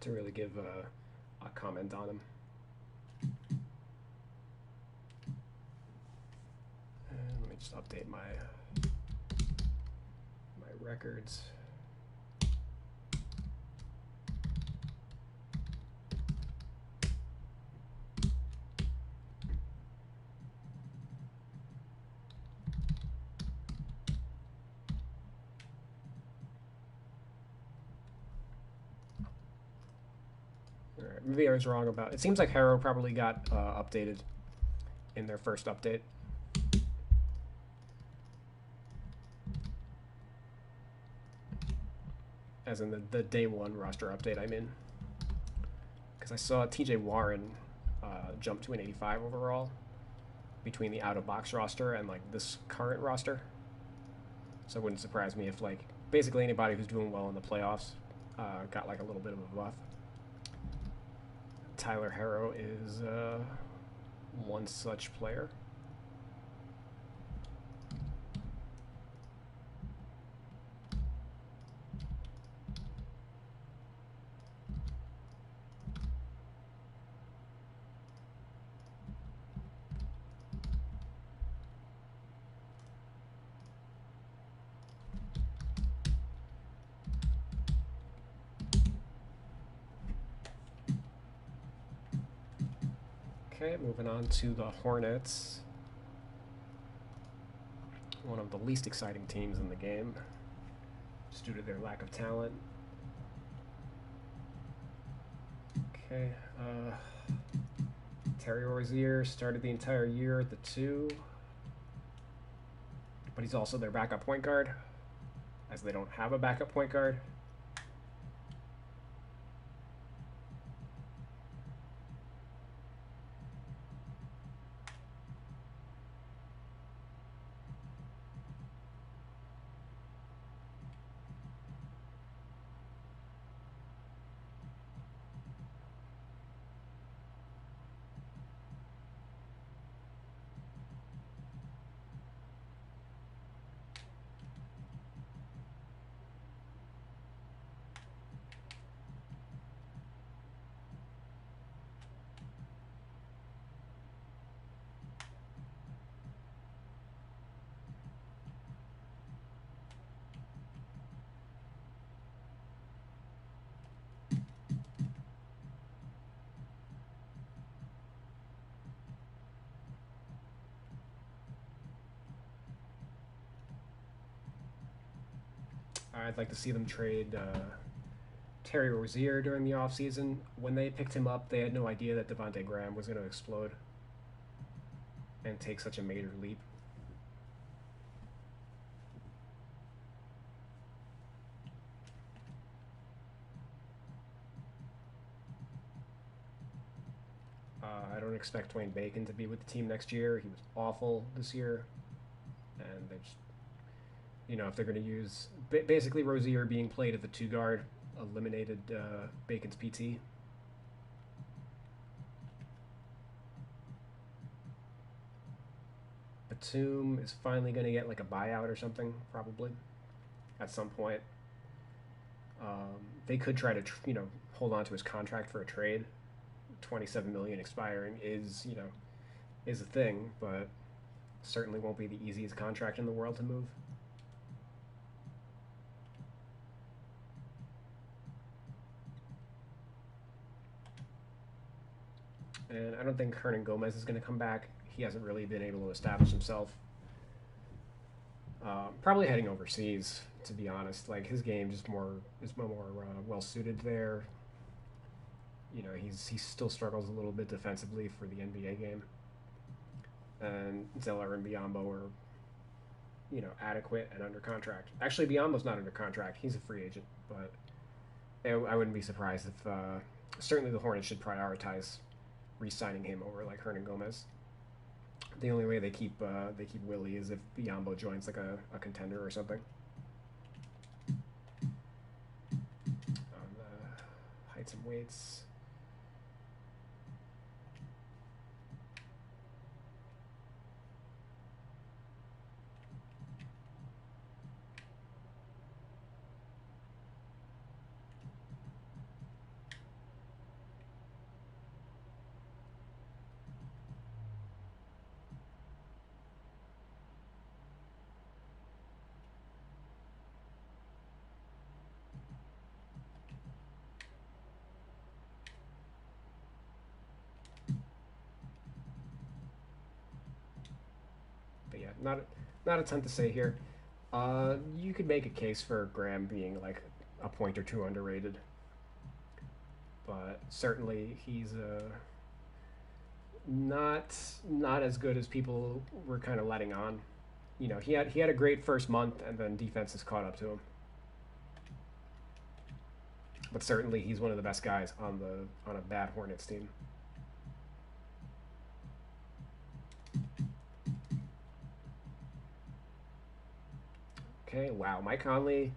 to really give a comment on them. Let me just update my records. All right, maybe I was wrong about it. Seems like Harrow probably got updated in their first update. As in the day one roster update I'm in. Because I saw TJ Warren jump to an 85 overall between the out-of-box roster and like this current roster. So it wouldn't surprise me if like basically anybody who's doing well in the playoffs got like a little bit of a buff. Tyler Harrow is one such player. Okay, moving on to the Hornets. One of the least exciting teams in the game, just due to their lack of talent. Okay, Terry Rozier started the entire year at the 2, but he's also their backup point guard, as they don't have a backup point guard. I'd like to see them trade Terry Rozier during the offseason. When they picked him up, they had no idea that Devontae Graham was going to explode and take such a major leap. I don't expect Dwayne Bacon to be with the team next year. He was awful this year. And they just, if they're going to use basically Rozier being played at the 2 guard eliminated Bacon's PT. Batum is finally going to get like a buyout or something, probably, at some point. They could try to, hold on to his contract for a trade. $27 million expiring is a thing, but certainly won't be the easiest contract in the world to move. And I don't think Hernan Gomez is going to come back. He hasn't really been able to establish himself. Probably heading overseas, to be honest. Like, his game is more well suited there. He still struggles a little bit defensively for the NBA game. And Zeller and Biyombo are, adequate and under contract. Actually, Biyombo's not under contract. He's a free agent, but I wouldn't be surprised if certainly the Hornets should prioritize re-signing him over like Hernan Gomez. The only way they keep Willie is if Biyombo joins like a contender or something. Heights and weights. Not a ton to say here. You could make a case for Graham being like a point or 2 underrated, but certainly he's not as good as people were kind of letting on. He had a great first month, and then defense has caught up to him. But certainly he's one of the best guys on a bad Hornets team. Okay, wow, Mike Conley,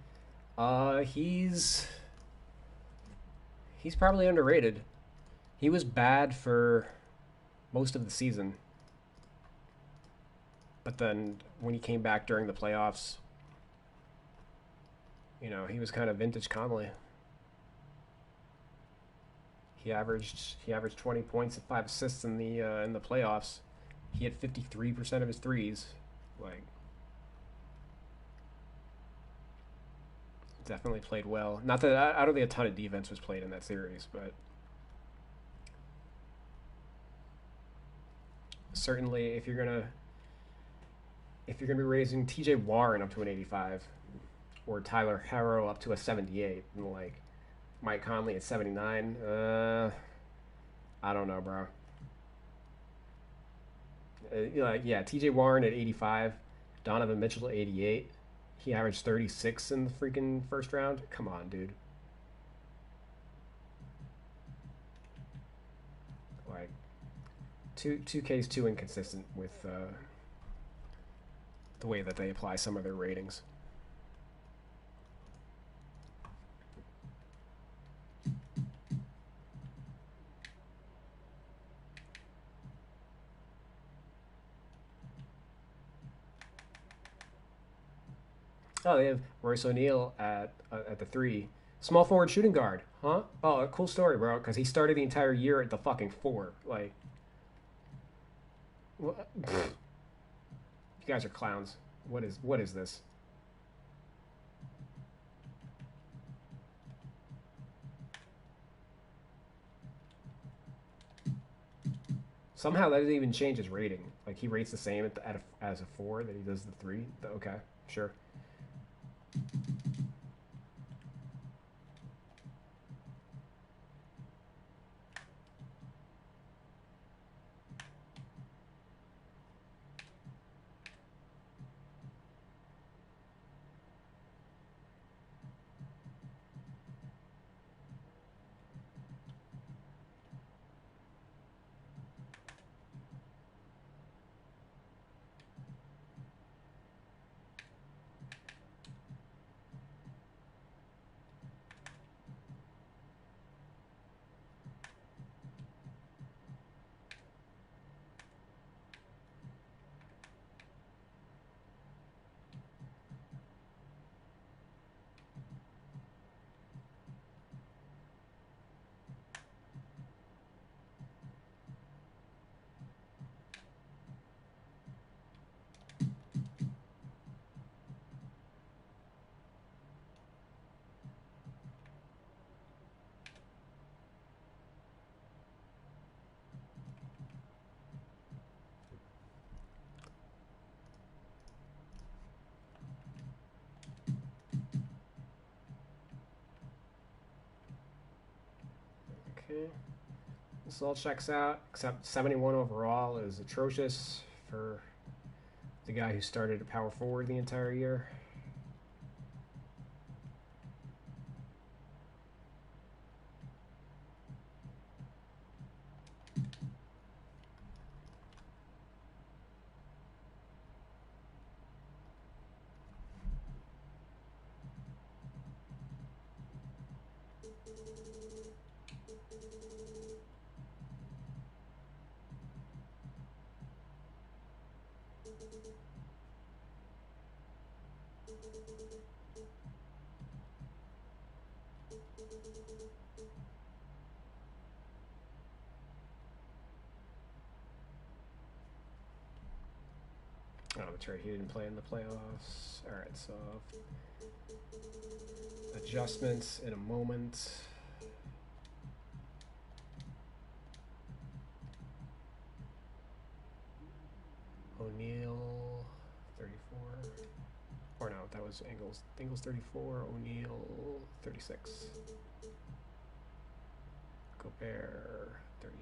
he's probably underrated. He was bad for most of the season, but then when he came back during the playoffs, he was kind of vintage Conley. He averaged 20 points and 5 assists in the playoffs. He hit 53% of his threes. Like, definitely played well. Not that I don't think a ton of defense was played in that series, but certainly if you're gonna be raising T.J. Warren up to an 85, or Tyler Harrow up to a 78, and like Mike Conley at 79, I don't know, bro. Yeah, T.J. Warren at 85, Donovan Mitchell at 88. He averaged 36 in the freaking first round. Come on, dude. Like, 2K's too inconsistent with the way that they apply some of their ratings. Oh, they have Royce O'Neal at the 3. Small forward shooting guard, huh? Oh, a cool story, bro. Because he started the entire year at the fucking 4. Like, what? You guys are clowns. What is this? Somehow that doesn't even change his rating. Like, he rates the same as a 4 that he does the 3. Okay, sure. Okay. This all checks out, except 71 overall is atrocious for the guy who started at power forward the entire year. Oh, that's right. He didn't play in the playoffs. All right, so adjustments in a moment. O'Neal, 34. Or no, that was Ingles. Ingles 34, O'Neal 36. Gobert 38.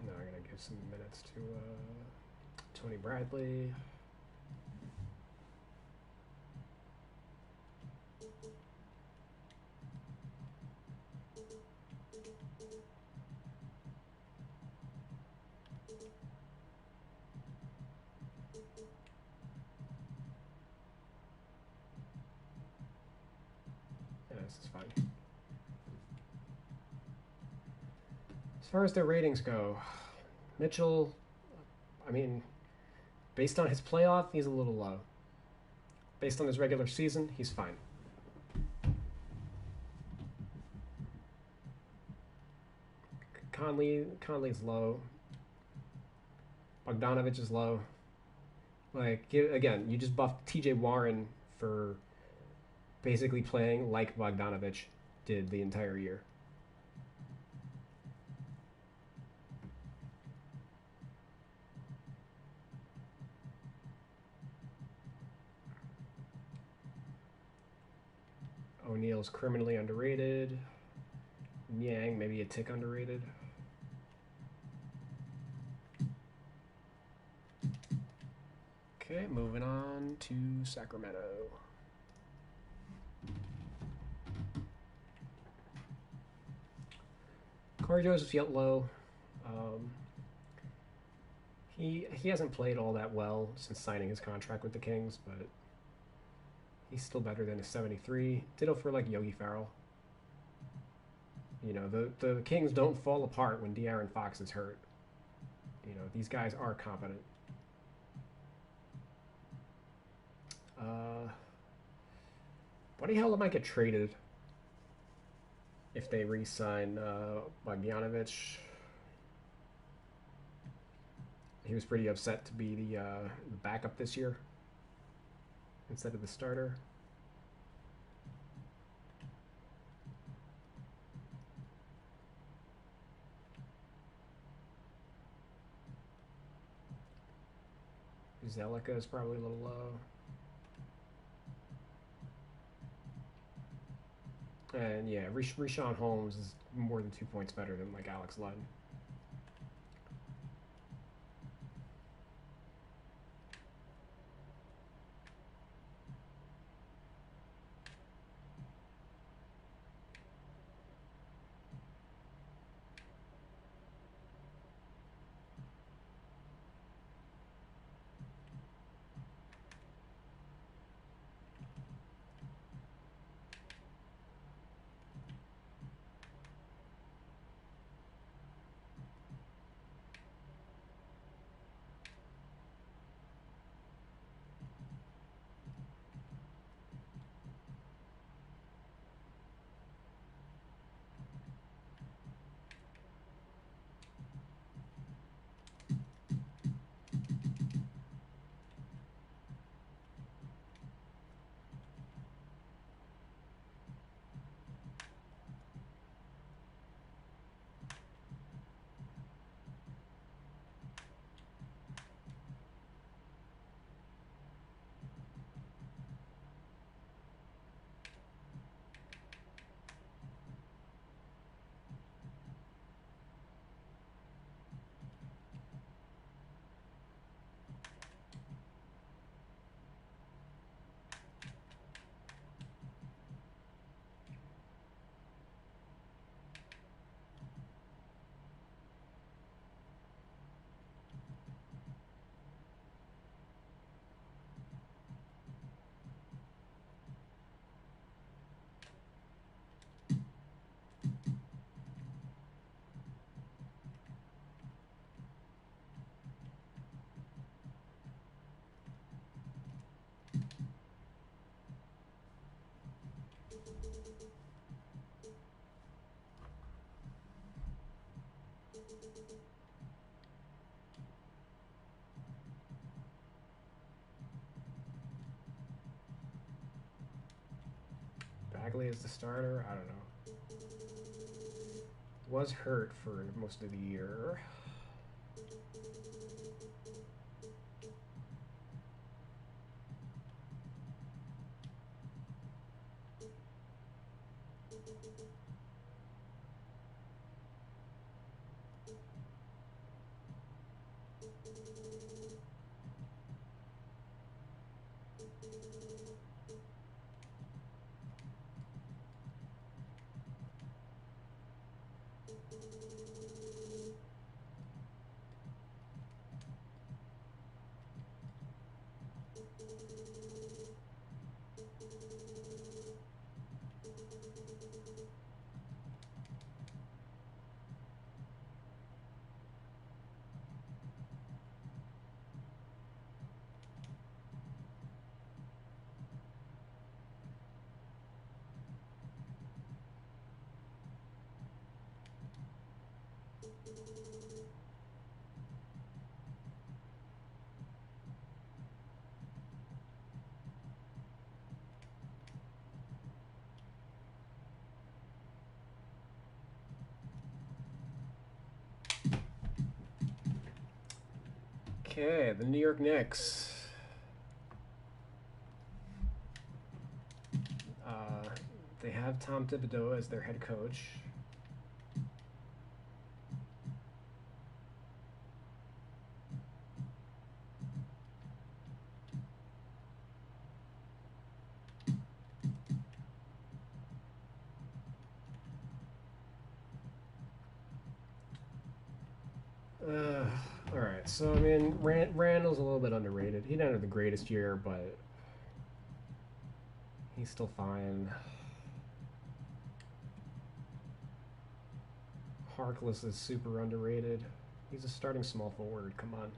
Now I'm going to give some minutes to Tony Bradley. Yeah, this is fine. As far as their ratings go, Mitchell, I mean, based on his playoff, he's a little low. Based on his regular season, he's fine. Conley's low. Bogdanovich is low. Like, again, you just buffed TJ Warren for basically playing like Bogdanovich did the entire year. O'Neal's criminally underrated. Niang, maybe a tick underrated. Okay, moving on to Sacramento. Corey Joseph yet low. He hasn't played all that well since signing his contract with the Kings, but he's still better than a 73. Ditto for like Yogi Ferrell. You know, the Kings don't fall apart when De'Aaron Fox is hurt. You know, these guys are competent. Buddy Hield might get traded if they re-sign Bogdanovich. He was pretty upset to be the backup this year instead of the starter. Zelica is probably a little low. And yeah, Richaun Holmes is more than 2 points better than like Alex Len. play as the starter. I don't know. Was hurt for most of the year. Okay, the New York Knicks. They have Tom Thibodeau as their head coach. All right, so I mean, Randall's a little bit underrated. He didn't have the greatest year, but he's still fine. Harkless is super underrated. He's a starting small forward. Come on.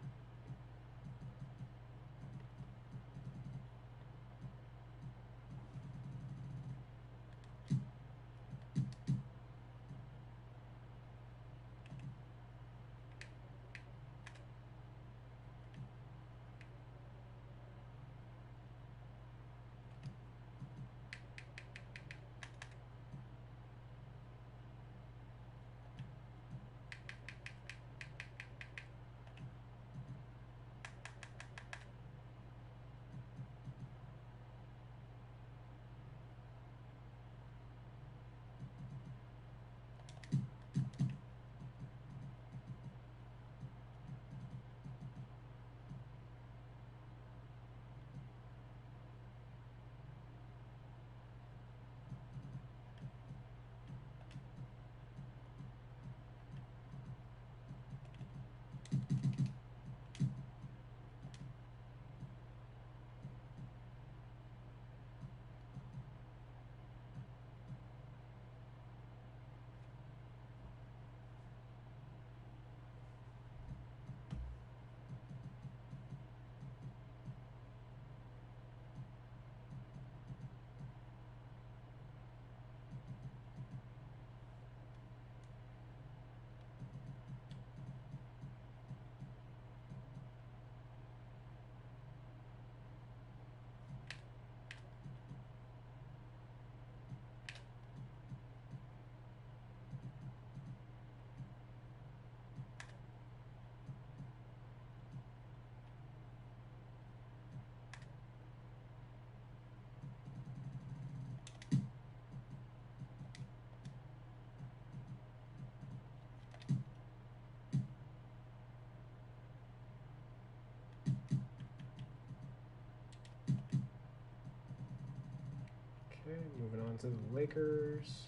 Okay, moving on to the Lakers.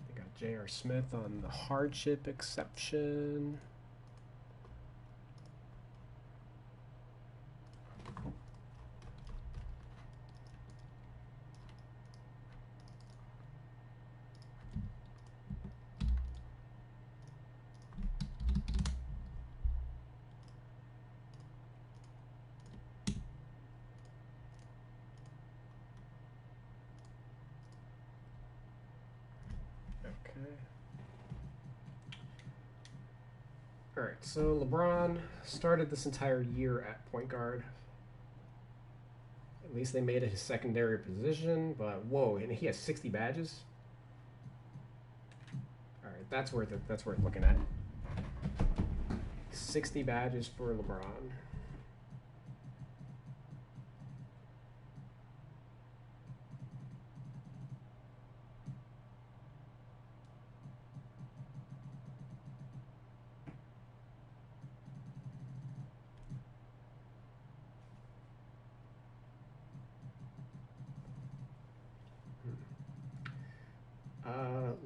They got J.R. Smith on the hardship exception. All right, so LeBron started this entire year at point guard. At least they made it his secondary position, but whoa, and he has 60 badges? Alright, that's worth it. That's worth looking at. 60 badges for LeBron.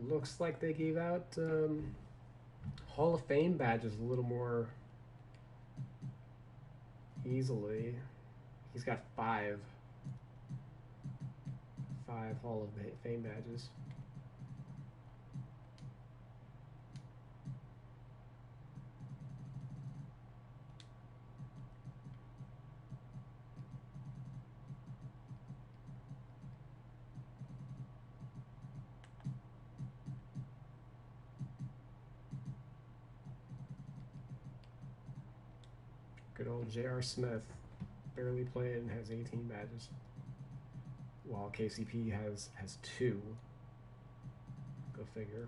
Looks like they gave out Hall of Fame badges a little more easily. He's got five Hall of Fame badges. Good old J.R. Smith barely played and has 18 badges, while KCP has 2. Go figure.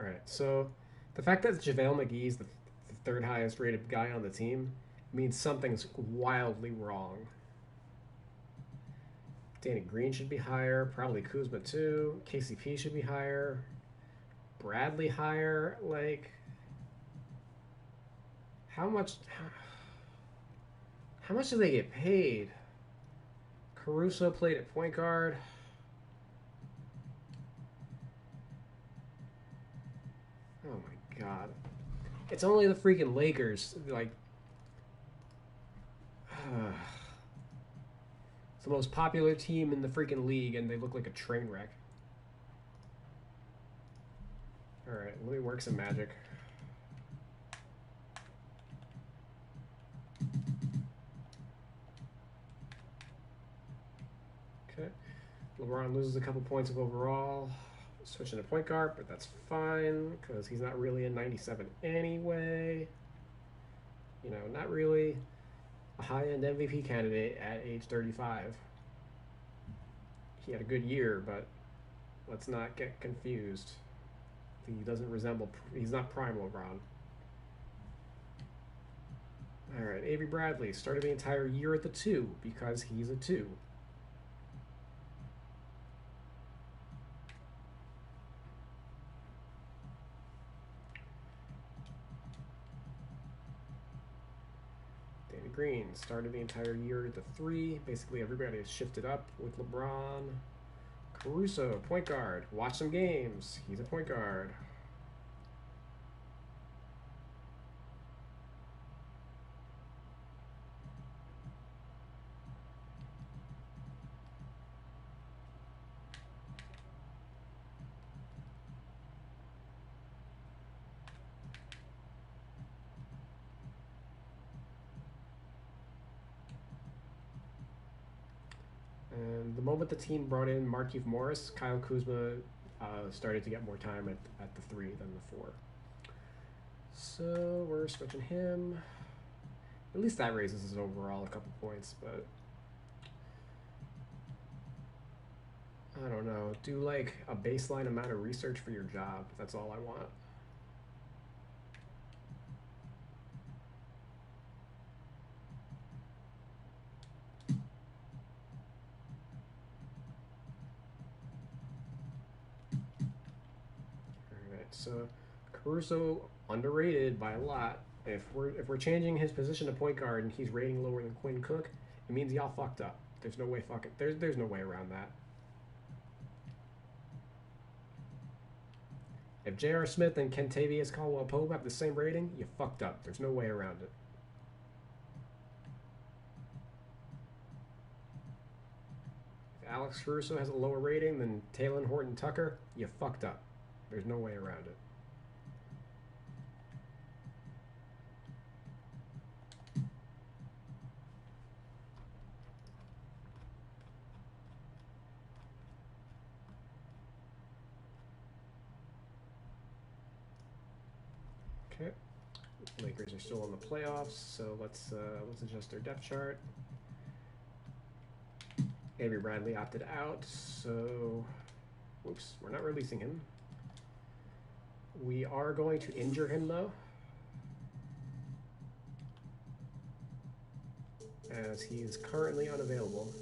All right, so the fact that JaVale McGee is the third highest rated guy on the team means something's wildly wrong. Danny Green should be higher, probably Kuzma too. KCP should be higher. Bradley higher. Like, how much do they get paid? Caruso played at point guard. Oh my god. It's only the freaking Lakers. Like, it's the most popular team in the freaking league, and they look like a train wreck. Alright, let me work some magic. Okay. LeBron loses a couple points of overall. Switching to point guard, but that's fine, because he's not really in 97 anyway. You know, not really a high-end MVP candidate at age 35. He had a good year, but let's not get confused. He doesn't resemble, he's not prime LeBron. All right, Avery Bradley started the entire year at the 2 because he's a 2. Danny Green started the entire year at the 3. Basically, everybody has shifted up with LeBron. Caruso, point guard. Watch some games. He's a point guard. And the moment the team brought in Markieff Morris, Kyle Kuzma started to get more time at the 3 than the 4. So we're switching him. At least that raises his overall a couple points, but I don't know. Do like a baseline amount of research for your job. That's all I want. So Caruso underrated by a lot. If we're changing his position to point guard and he's rating lower than Quinn Cook, it means y'all fucked up. There's no way there's no way around that. If J.R. Smith and Kentavious Caldwell-Pope have the same rating, you fucked up. There's no way around it. If Alex Caruso has a lower rating than Talen Horton-Tucker, you fucked up. There's no way around it. Okay. Lakers are still in the playoffs, so let's adjust their depth chart. Avery Bradley opted out, so whoops, we're not releasing him. We are going to injure him though, as he is currently unavailable.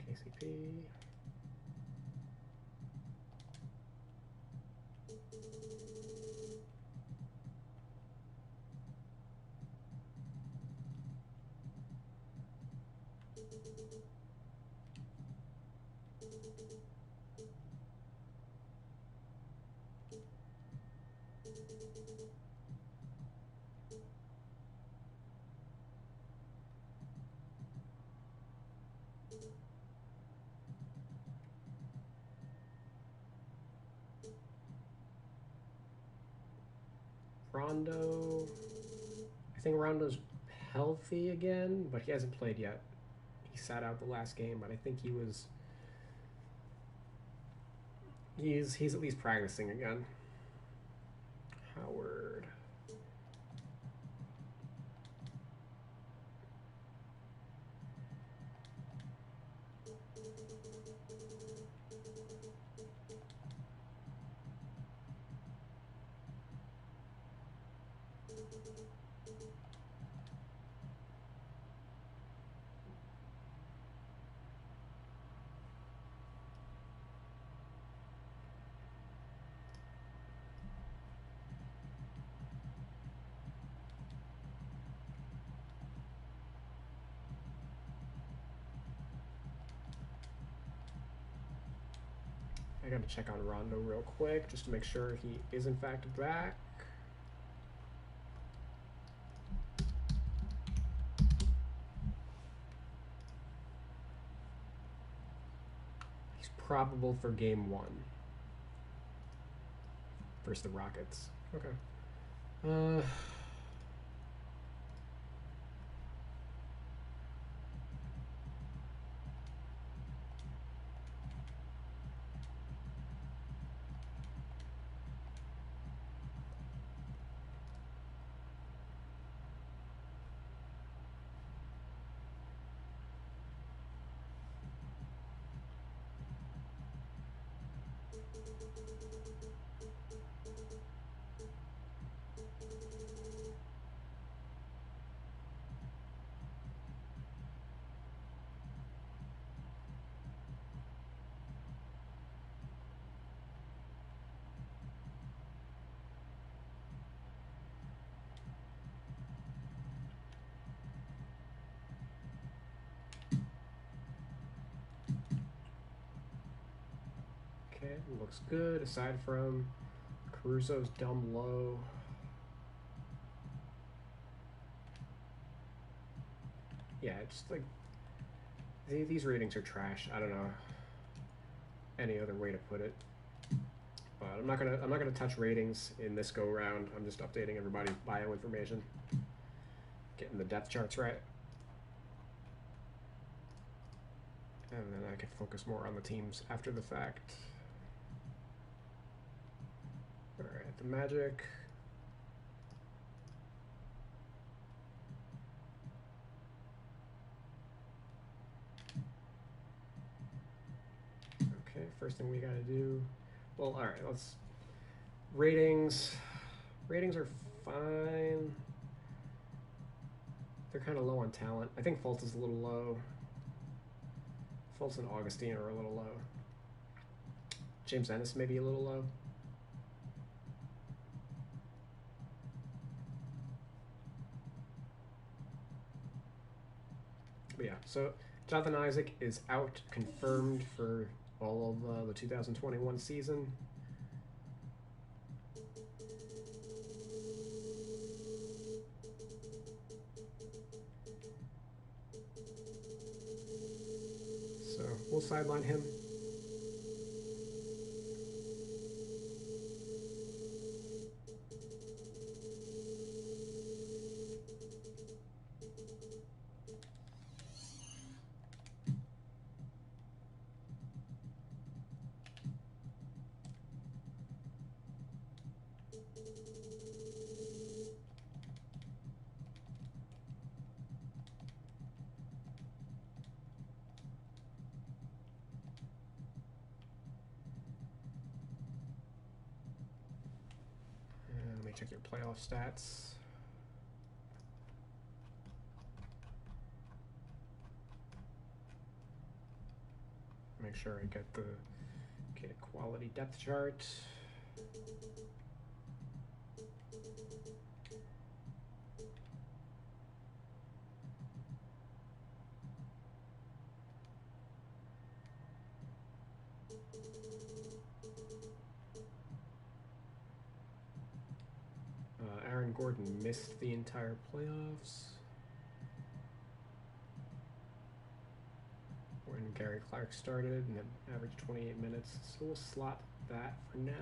KCP. Rondo. I think Rondo's healthy again, but he hasn't played yet. He sat out the last game, but I think he's at least practicing again. Howard. I gotta check on Rondo real quick just to make sure he is in fact back. He's probable for game 1 versus the Rockets. Okay. Okay, looks good aside from Caruso's dumb low. Yeah, just like these ratings are trash. I don't know any other way to put it. But I'm not gonna touch ratings in this go round. I'm just updating everybody's bio information, getting the depth charts right, and then I can focus more on the teams after the fact. All right, the Magic. Okay, first thing we gotta do. Well, all right, let's ratings. Ratings are fine. They're kind of low on talent. I think Fultz is a little low. Fultz and Augustine are a little low. James Ennis maybe a little low. But yeah, so Jonathan Isaac is out, confirmed for all of the 2021 season. So we'll sideline him. Let me check your playoff stats. Make sure I get the quality depth chart. Aaron Gordon missed the entire playoffs when Gary Clark started and averaged 28 minutes, so we'll slot that for now.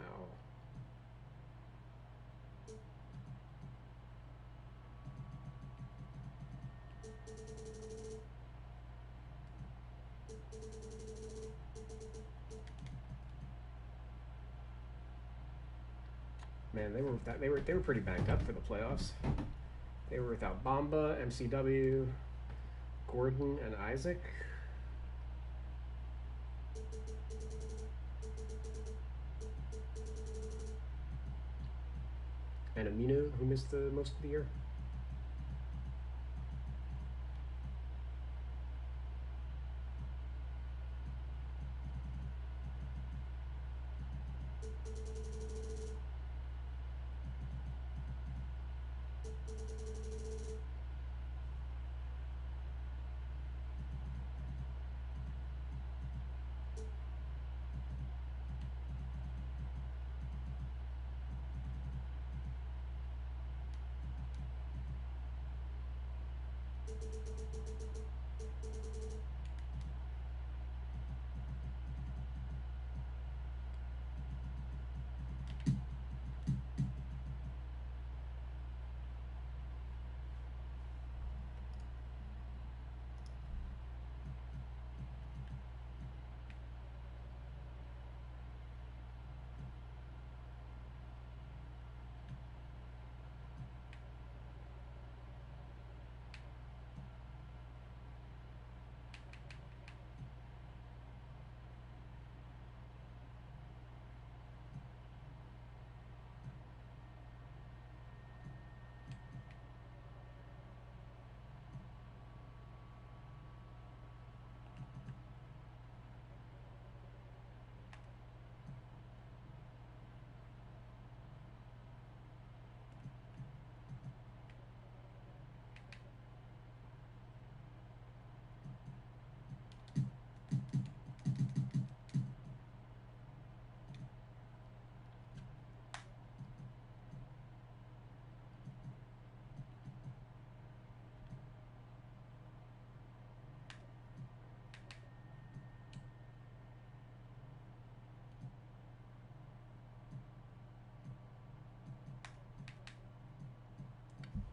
Man, they were pretty banged up for the playoffs. They were without Bamba, MCW, Gordon, and Isaac. And Aminu, who missed the most of the year.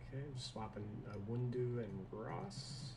Okay, I'm swapping Wundu and Ross.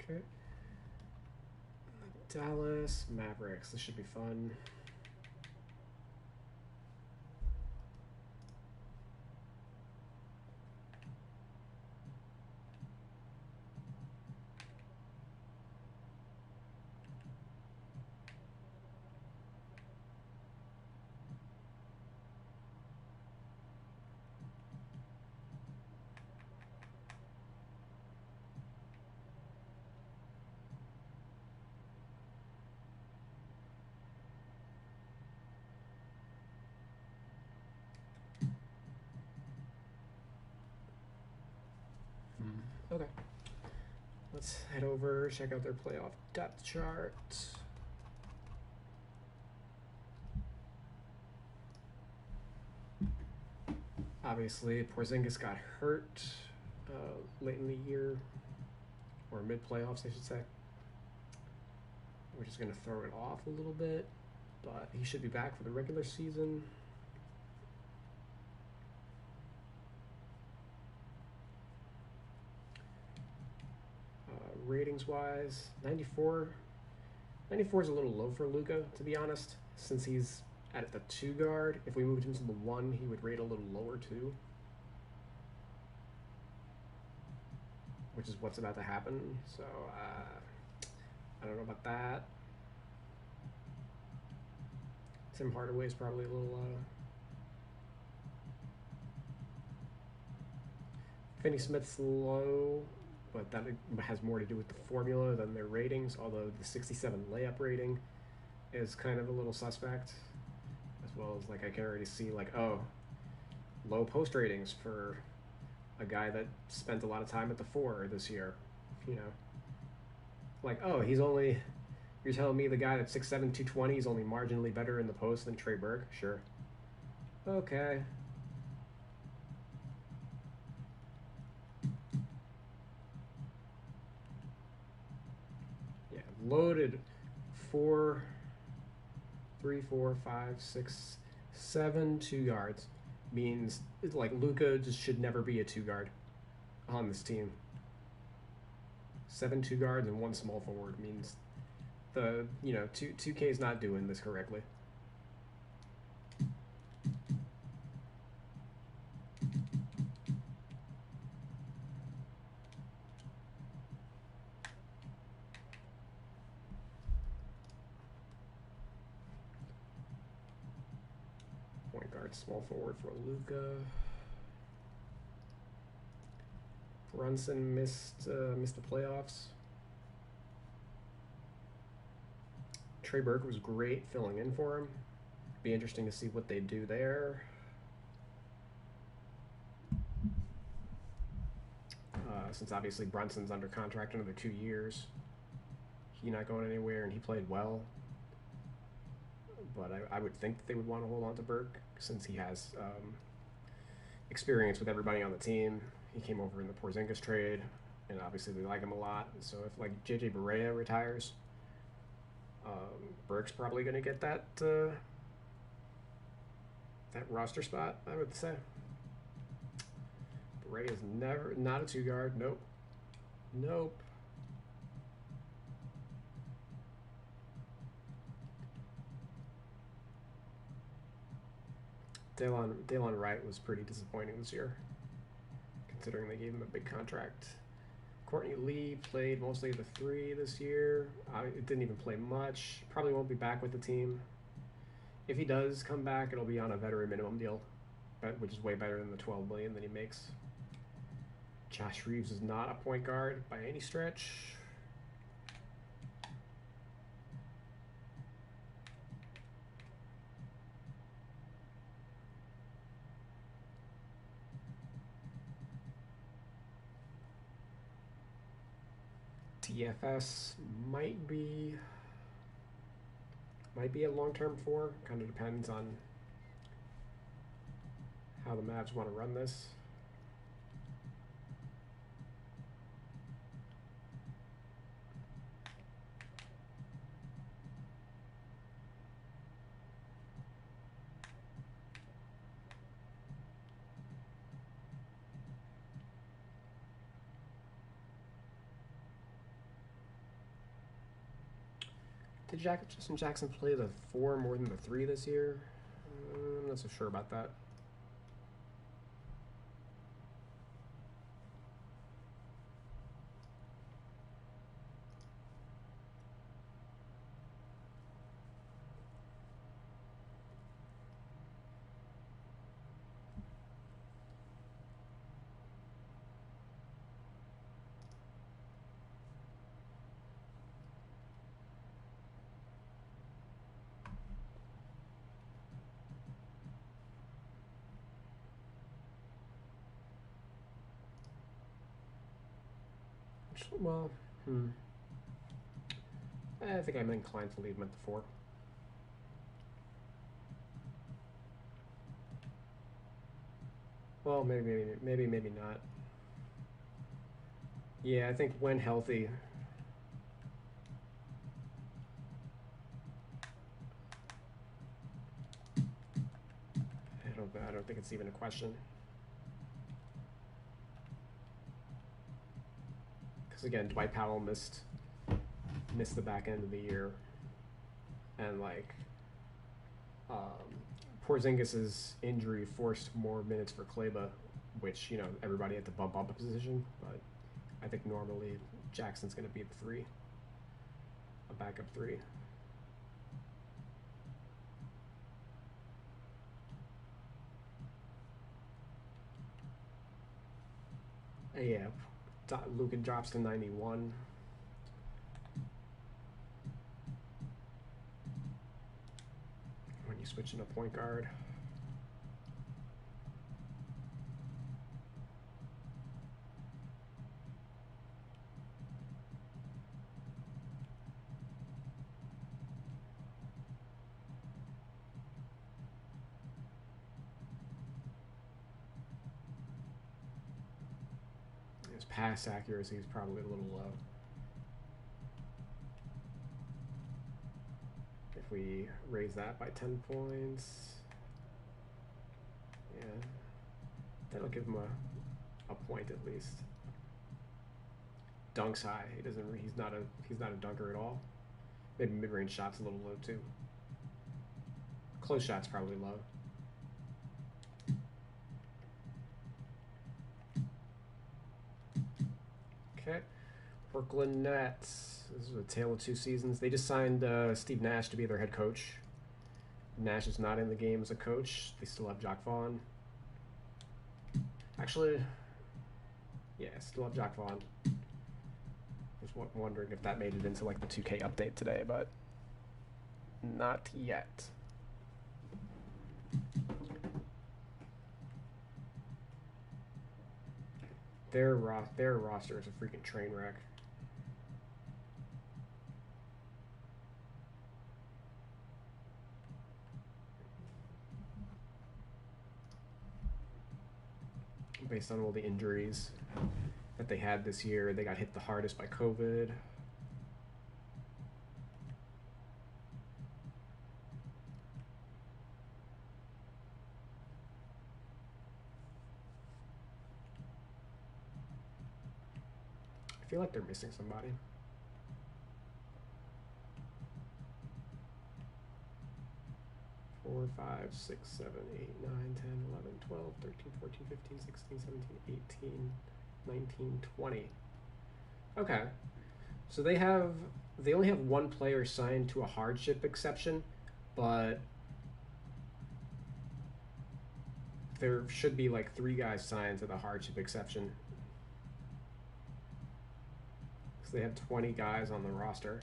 Okay. Dallas Mavericks. This should be fun. Okay. Let's head over, check out their playoff depth chart. Obviously, Porzingis got hurt late in the year, or mid-playoffs, I should say. Which is going to throw it off a little bit, but he should be back for the regular season. Ratings-wise, 94. 94 is a little low for Luka, to be honest, since he's at the 2 guard. If we moved him to the 1, he would rate a little lower too, which is what's about to happen. So I don't know about that. Tim Hardaway is probably a little Finney Smith's low, but that has more to do with the formula than their ratings, although the 67 layup rating is kind of a little suspect, as well as, like, I can already see, like, oh, low post ratings for a guy that spent a lot of time at the 4 this year, you know. Like, oh, you're telling me the guy that's 6'7", 220 is only marginally better in the post than Trey Burke? Sure. Okay. Yeah, loaded 4, 3, 4, 5, 6, 7 2 guards means, like, Luka just should never be a 2 guard on this team. 7 2 guards and 1 small forward means 2K is not doing this correctly. Point guard, small forward for Luka. Brunson missed the playoffs. Trey Burke was great filling in for him. Be interesting to see what they do there. Since obviously Brunson's under contract another 2 years, he's not going anywhere, and he played well. But I would think that they would want to hold on to Burke since he has experience with everybody on the team. He came over in the Porzingis trade, and obviously they like him a lot. So if, like, JJ Barea retires, Burke's probably going to get that roster spot, I would say. Barea is not a 2 guard. Nope. Delon Wright was pretty disappointing this year, considering they gave him a big contract. Courtney Lee played mostly the 3 this year. It didn't even play much. Probably won't be back with the team. If he does come back, it'll be on a veteran minimum deal, which is way better than the $12 million that he makes. Josh Reeves is not a point guard by any stretch. TFS might be a long-term 4. Kind of depends on how the Mavs want to run this. Did Justin Jackson play the 4 more than the 3 this year? I'm not so sure about that. Actually, well, I think I'm inclined to leave him at the 4. Well, maybe not. Yeah, I think when healthy. I don't think it's even a question. Because again, Dwight Powell missed the back end of the year, and like Porzingis's injury forced more minutes for Kleba, which everybody had to bump up a position. But I think normally Jackson's going to be the 3, a backup 3. Yeah, Luka drops to 91. When you switch in a point guard. His pass accuracy is probably a little low. If we raise that by 10 points, yeah, that'll give him a point at least. Dunks high. He's not a dunker at all. Maybe mid-range shots a little low too. Close shots probably low. Okay, Brooklyn Nets. This is a tale of 2 seasons. They just signed Steve Nash to be their head coach. Nash is not in the game as a coach. They still have Jacque Vaughn. Actually, yeah, still have Jacque Vaughn. Was wondering if that made it into like the 2K update today, but not yet. Their roster is a freaking train wreck. Based on all the injuries that they had this year, they got hit the hardest by COVID. I feel like they're missing somebody. Four, 5, 6, 7, 8, 9, 10, 11, 12, 13, 14, 15, 16, 17, 18, 19, 20. Okay. So they only have one player signed to a hardship exception, but there should be like 3 guys signed to the hardship exception. Because they have 20 guys on the roster.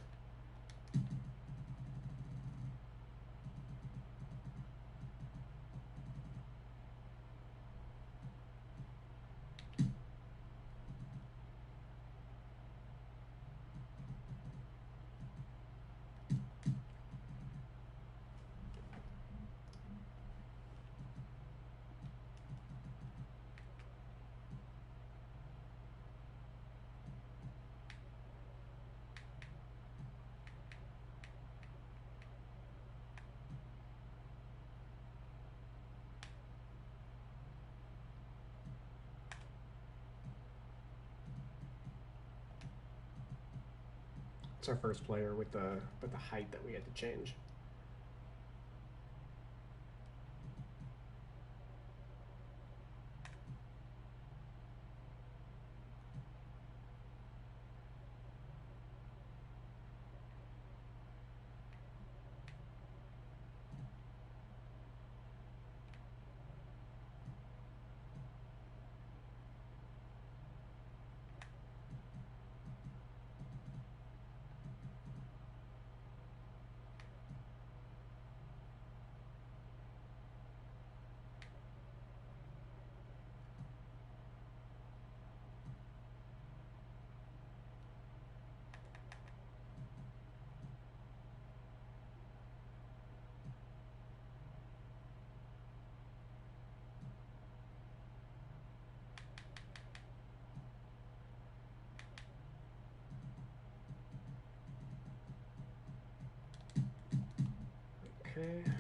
It's our first player with the height that we had to change. Okay.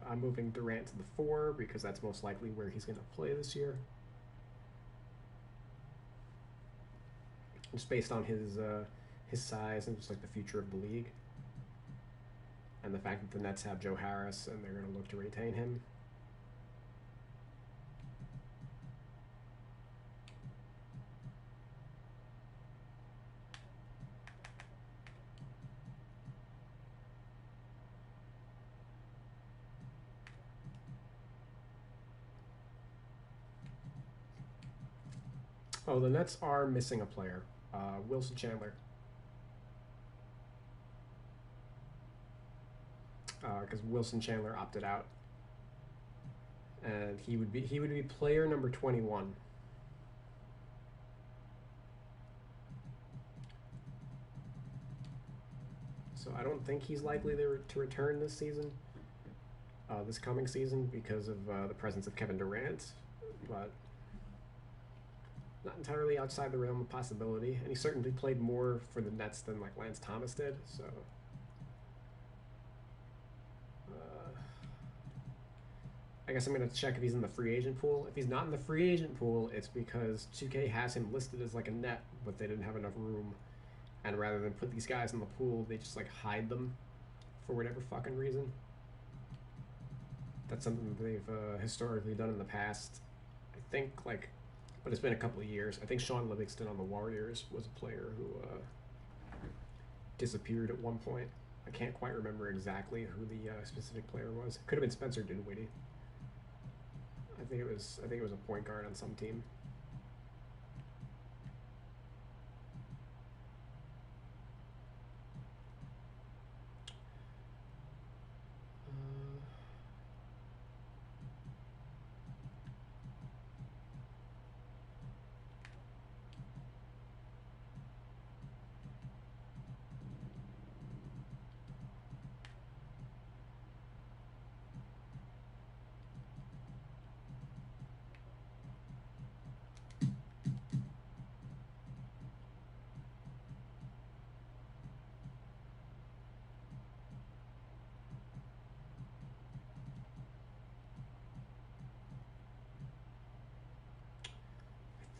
I'm moving Durant to the 4 because that's most likely where he's going to play this year. Just based on his size and just like the future of the league. And the fact that the Nets have Joe Harris and they're going to look to retain him. Oh, the Nets are missing a player. Wilson Chandler. Because Wilson Chandler opted out. And he would be player number 21. So I don't think he's likely to return this season, this coming season, because of the presence of Kevin Durant. But not entirely outside the realm of possibility. And he certainly played more for the Nets than like Lance Thomas did. So I guess I'm going to check if he's in the free agent pool. If he's not in the free agent pool, it's because 2K has him listed as like a net, but they didn't have enough room. And rather than put these guys in the pool, they just like hide them for whatever fucking reason. That's something that they've historically done in the past. I think like, but it's been a couple of years. I think Sean Livingston on the Warriors was a player who disappeared at one point. I can't quite remember exactly who the specific player was. It could have been Spencer Dinwiddie. I think it was a point guard on some team.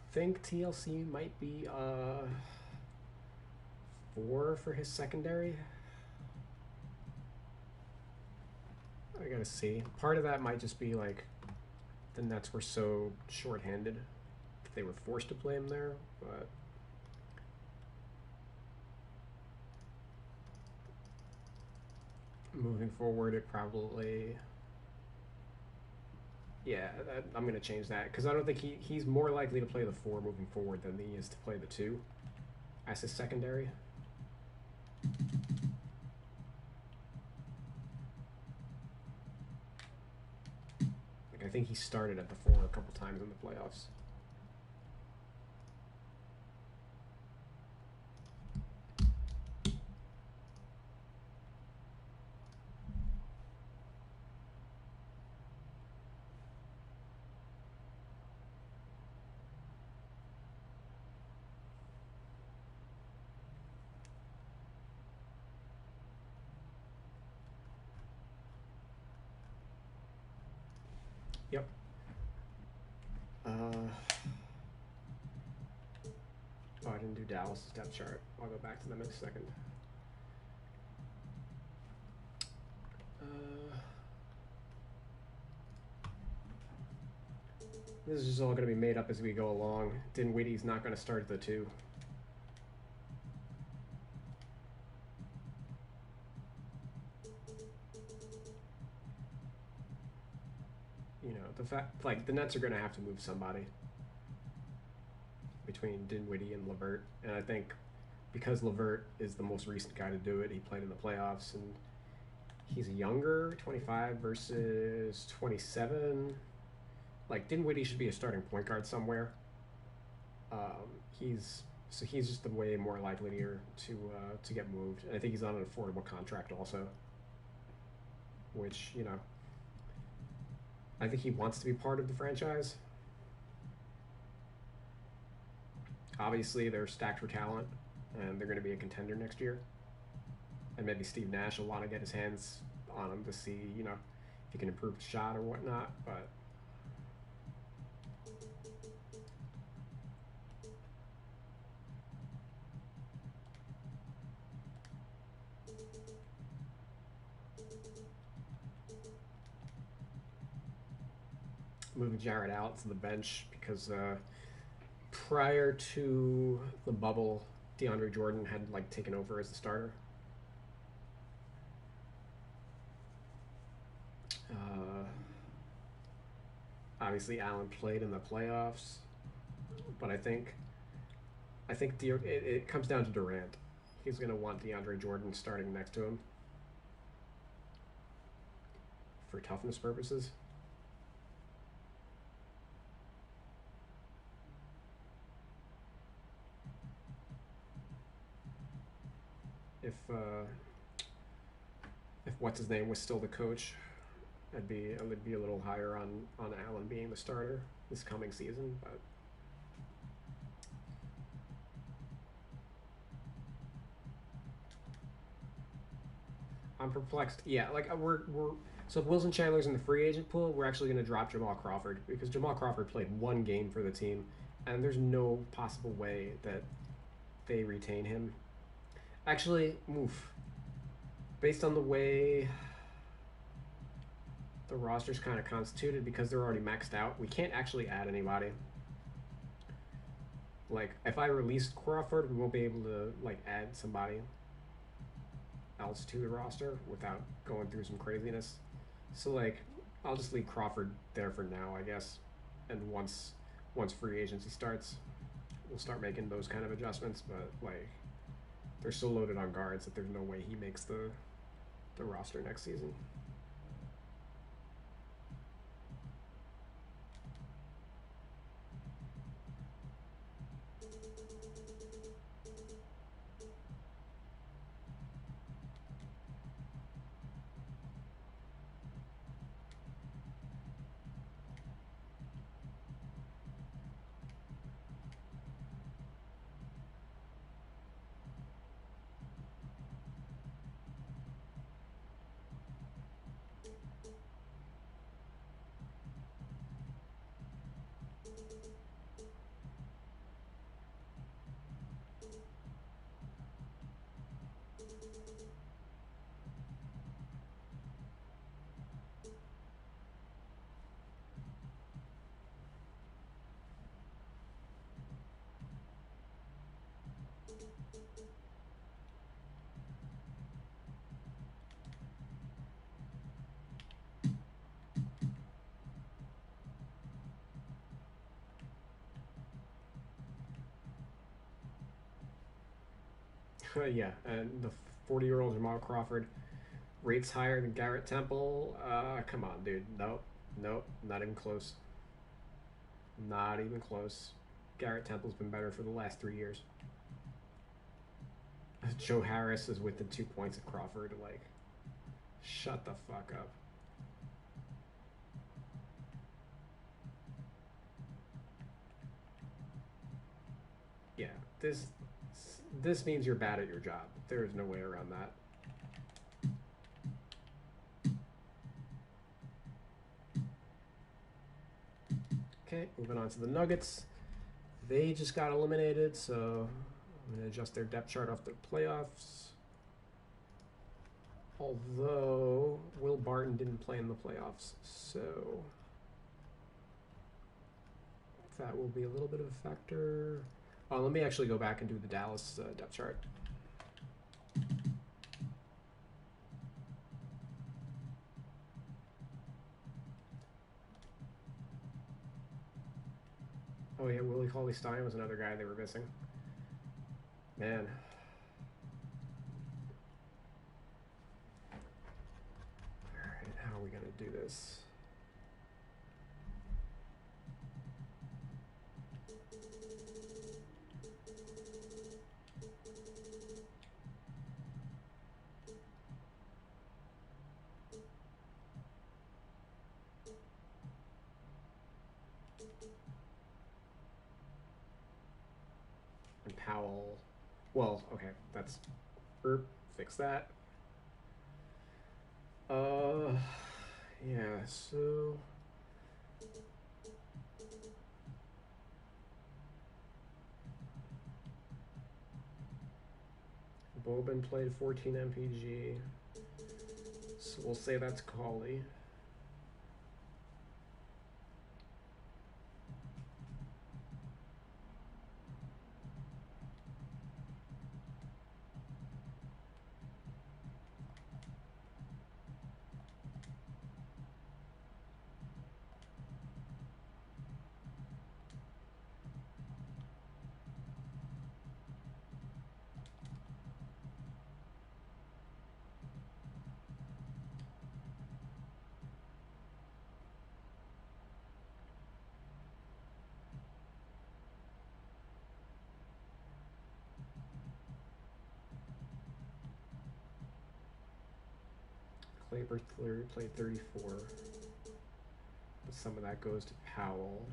I think TLC might be 4 for his secondary. I gotta see. Part of that might just be like the Nets were so shorthanded that they were forced to play him there, but moving forward, it probably... Yeah, I'm going to change that because I don't think he's more likely to play the 4 moving forward than he is to play the 2 as his secondary. Like I think he started at the 4 a couple times in the playoffs. Yep. Oh, I didn't do Dallas' depth chart. I'll go back to them in a second. This is just all going to be made up as we go along. Dinwiddie's not going to start at the 2. You know, the fact, like, the Nets are going to have to move somebody between Dinwiddie and LeVert. And I think because LeVert is the most recent guy to do it, he played in the playoffs, and He's younger, 25 versus 27. Like, Dinwiddie should be a starting point guard somewhere. He's just way more likely to get moved. And I think he's on an affordable contract also, which I think he wants to be part of the franchise. Obviously, they're stacked for talent, and they're going to be a contender next year. And maybe Steve Nash will want to get his hands on him to see, if he can improve the shot or whatnot. But moving Jarrett out to the bench because prior to the bubble, DeAndre Jordan had taken over as the starter. Obviously, Allen played in the playoffs, but I think it comes down to Durant. He's going to want DeAndre Jordan starting next to him for toughness purposes. If what's his name was still the coach, I would be a little higher on Allen being the starter this coming season, but I'm perplexed. Yeah, we're so if Wilson Chandler's in the free agent pool, we're actually going to drop Jamal Crawford because Jamal Crawford played one game for the team, and there's no possible way that they retain him. Actually, based on the way the roster's kind of constituted, because they're already maxed out, we can't actually add anybody. If I released Crawford, we won't be able to add somebody else to the roster without going through some craziness. So I'll just leave Crawford there for now, I guess. And once free agency starts, we'll start making those kind of adjustments. But they're so loaded on guards that there's no way he makes the roster next season. Yeah, and the 40-year-old Jamal Crawford rates higher than Garrett Temple. Come on, dude. Nope, not even close. Not even close. Garrett Temple's been better for the last 3 years. Joe Harris is within 2 points of Crawford. Shut the fuck up. Yeah, this means you're bad at your job. There is no way around that. Okay, moving on to the Nuggets. They just got eliminated, so I'm going to adjust their depth chart off the playoffs. Although Will Barton didn't play in the playoffs, so that will be a little bit of a factor. Let me actually go back and do the Dallas depth chart. Oh yeah, Willie Cauley-Stein was another guy they were missing. Man. do this. And Powell, well, okay, that's, fix that. Yeah, so Bobin played 14 MPG, so we'll say that's Cauley. Kleber played 34, but some of that goes to Powell.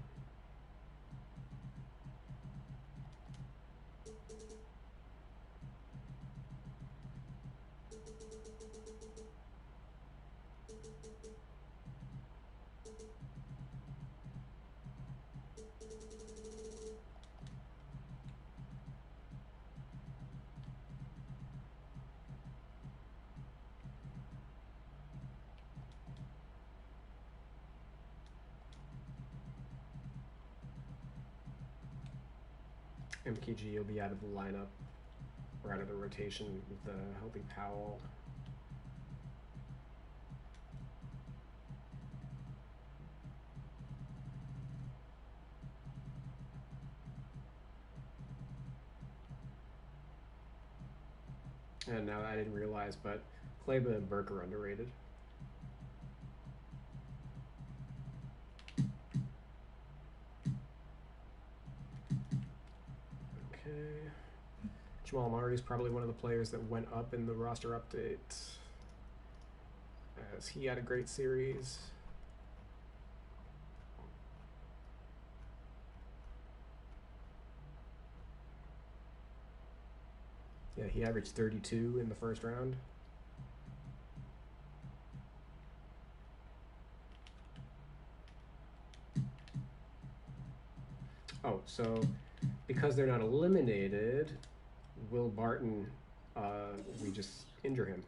MKG will be out of the lineup, or out of the rotation with the healthy Powell. And now I didn't realize, but Kleba and Burke are underrated. Okay. Jamal Murray is probably one of the players that went up in the roster update, as he had a great series. Yeah, he averaged 32 in the first round. Oh, so because they're not eliminated, Will Barton, we just injure him.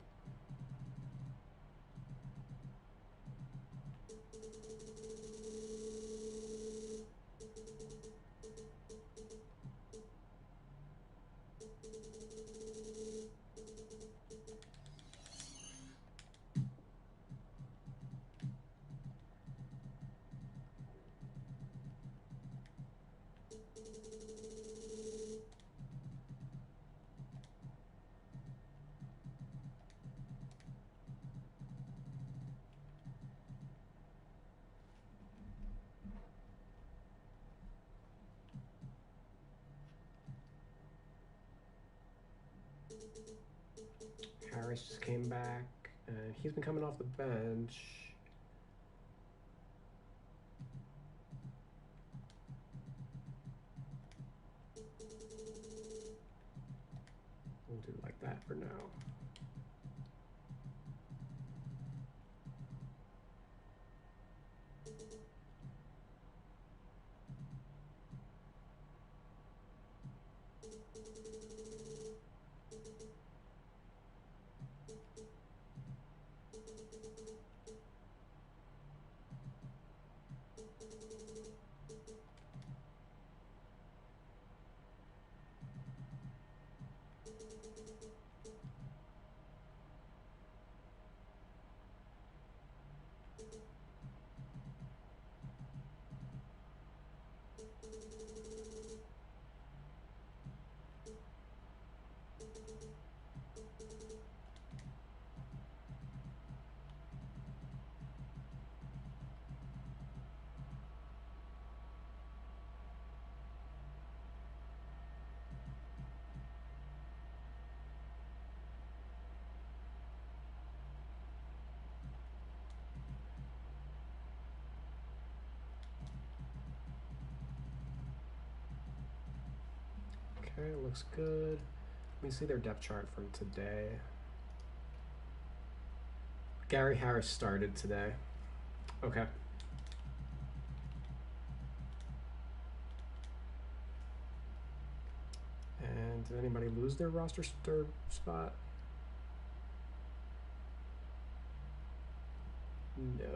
Harris just came back, and he's been coming off the bench. We'll do like that for now. Alright, looks good. Let me see their depth chart from today. Gary Harris started today. Okay. And did anybody lose their roster spot? No.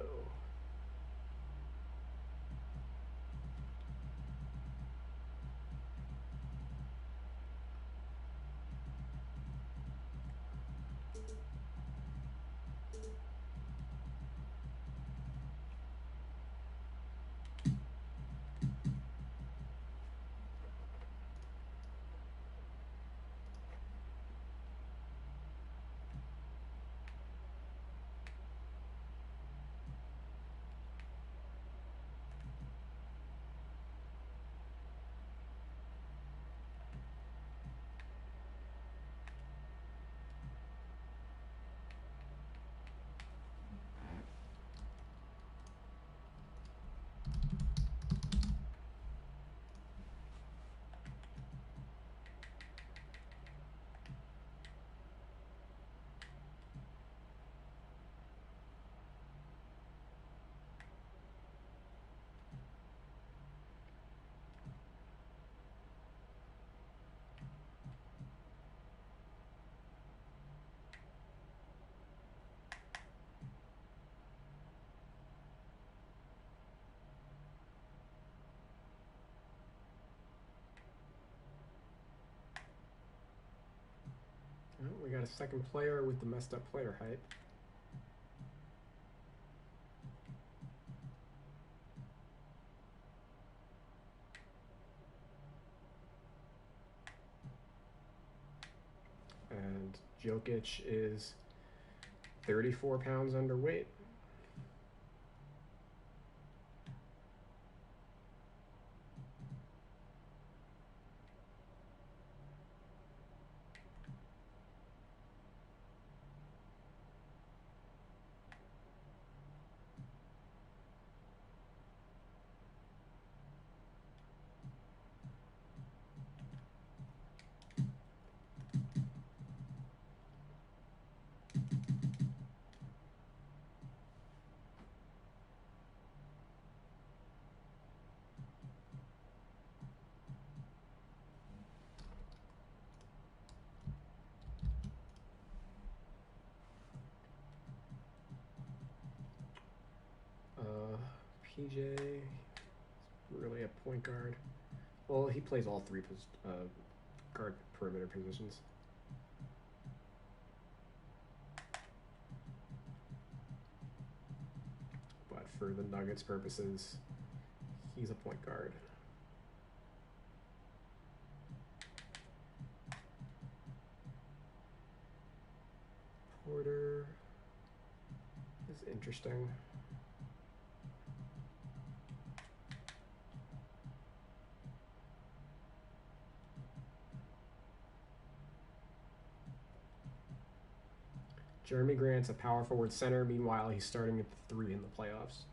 Oh, we got a second player with the messed up player hype. And Jokic is 34 pounds underweight. PJ, really a point guard. Well, he plays all three guard perimeter positions. But for the Nuggets purposes, he's a point guard. Porter is interesting. Jeremy Grant's a power forward center. Meanwhile, he's starting at the 3 in the playoffs.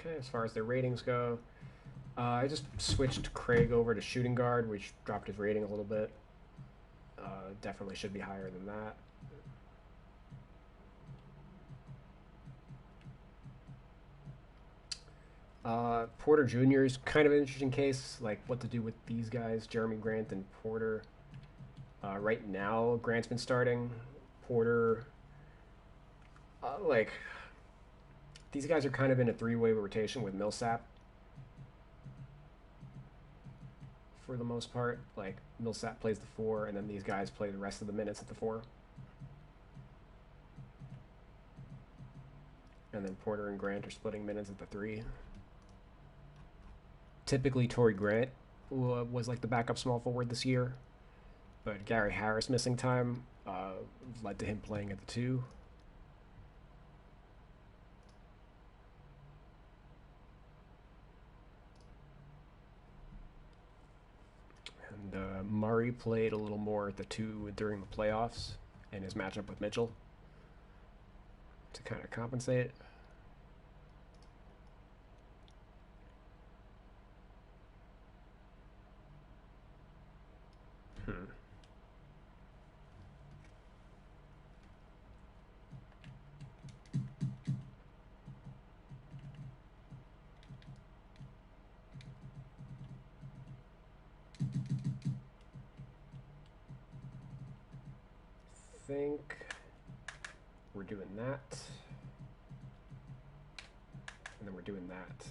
Okay, as far as their ratings go, I just switched Craig over to shooting guard, which dropped his rating a little bit. Definitely should be higher than that. Porter Jr. is kind of an interesting case, like what to do with these guys, Jeremy Grant and Porter. Right now, Grant's been starting. Porter, these guys are kind of in a 3-way rotation with Millsap. For the most part, like Millsap plays the 4, and then these guys play the rest of the minutes at the 4. And then Porter and Grant are splitting minutes at the 3. Typically, Torrey Grant was like the backup small forward this year, but Gary Harris missing time led to him playing at the 2. And Murray played a little more at the 2 during the playoffs in his matchup with Mitchell to kind of compensate. Think we're doing that, and then we're doing that.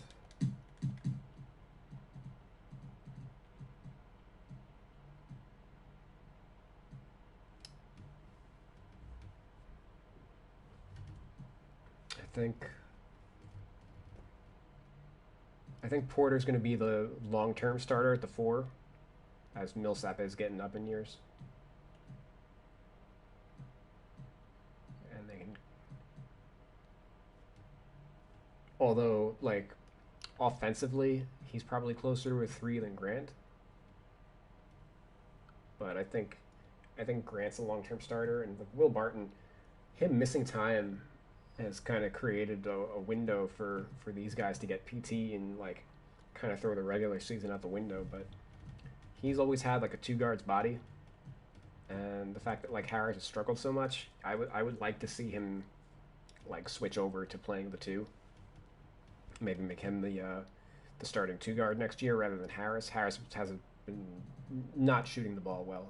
I think Porter's going to be the long-term starter at the 4, as Millsap is getting up in years. Although, like, offensively, he's probably closer to a 3 than Grant. But I think Grant's a long-term starter, and like Will Barton, him missing time has kind of created a window for these guys to get PT and like kind of throw the regular season out the window. But he's always had like a 2 guards body, and the fact that like Harris has struggled so much, I would like to see him like switch over to playing the 2. Maybe make him the starting 2 guard next year rather than Harris. Harris hasn't been not shooting the ball well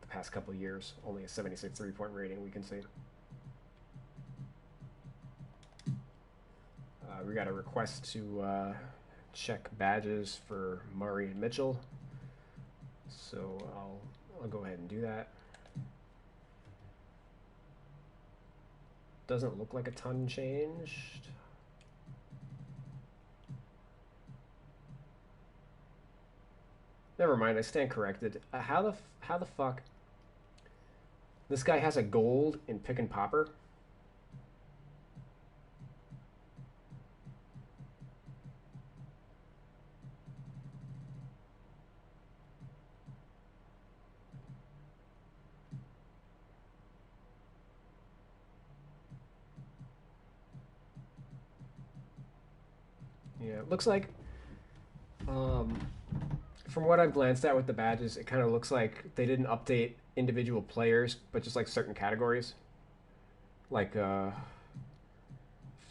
the past couple of years. Only a 76 3-point rating we can see. We got a request to check badges for Murray and Mitchell, so I'll go ahead and do that. Doesn't look like a ton changed. Never mind, I stand corrected. How the fuck? This guy has a gold in pick and popper. Yeah, it looks like from what I've glanced at with the badges, it kind of looks like they didn't update individual players, but just like certain categories. Like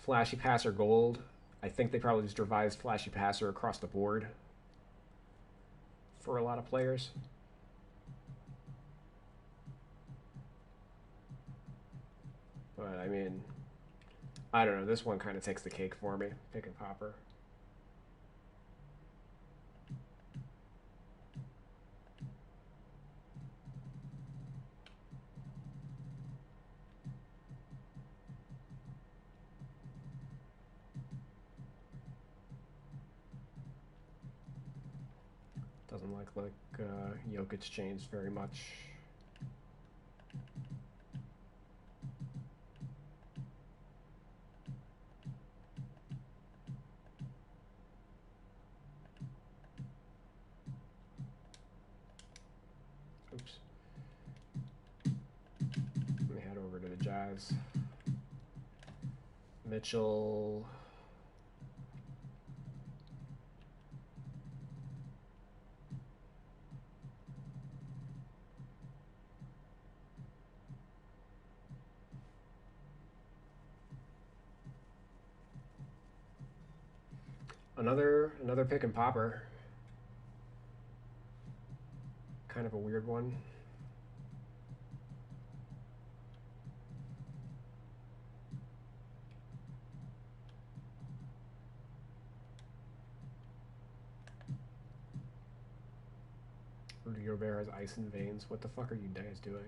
Flashy Passer Gold. I think they probably just revised Flashy Passer across the board for a lot of players. But I mean, I don't know. This one kind of takes the cake for me. Pick and popper. Doesn't look like Jokic changed very much. Oops. Let me head over to the Jazz. Mitchell. Another pick and popper. Kind of a weird one. Rudy Gobert has ice in veins. What the fuck are you guys doing?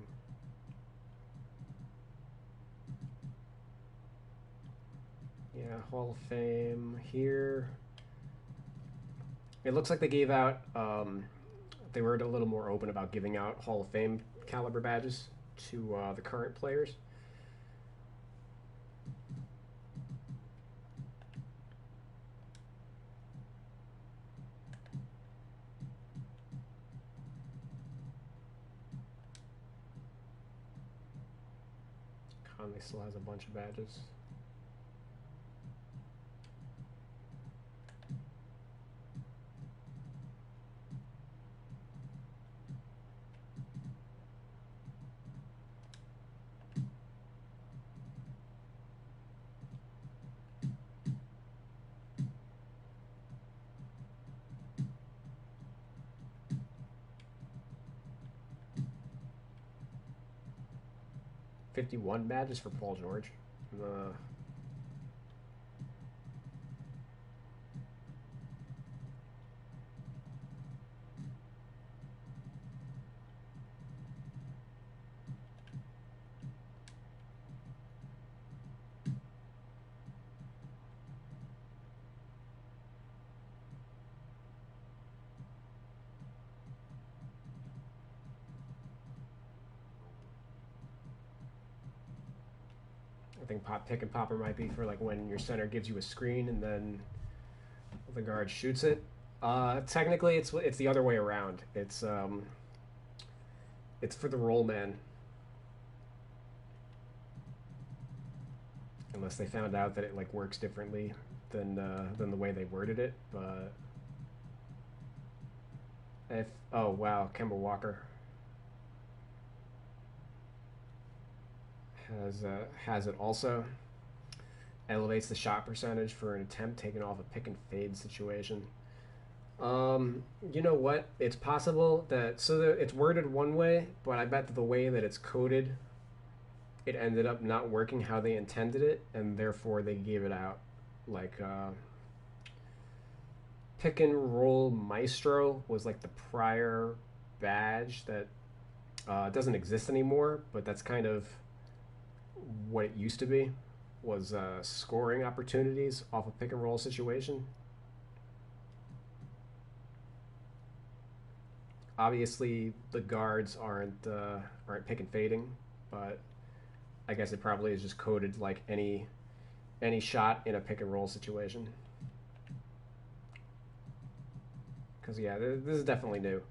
Yeah, Hall of Fame here. It looks like they gave out, they were a little more open about giving out Hall of Fame caliber badges to the current players. Conley still has a bunch of badges. $51 badges for Paul George. I think pick and popper might be for like when your center gives you a screen and then the guard shoots it. Technically, it's the other way around. It's for the roll man, unless they found out that it like works differently than the way they worded it. But if oh wow, Kemba Walker has it also. Elevates the shot percentage for an attempt taken off a pick and fade situation. You know what? It's possible that it's worded one way, but I bet that the way that it's coded, it ended up not working how they intended it, and therefore they gave it out like pick and roll maestro was like the prior badge that doesn't exist anymore, but that's kind of what it used to be, was scoring opportunities off a pick and roll situation. Obviously, the guards aren't pick and fading, but I guess it probably is just coded like any shot in a pick and roll situation. Because yeah, this is definitely new.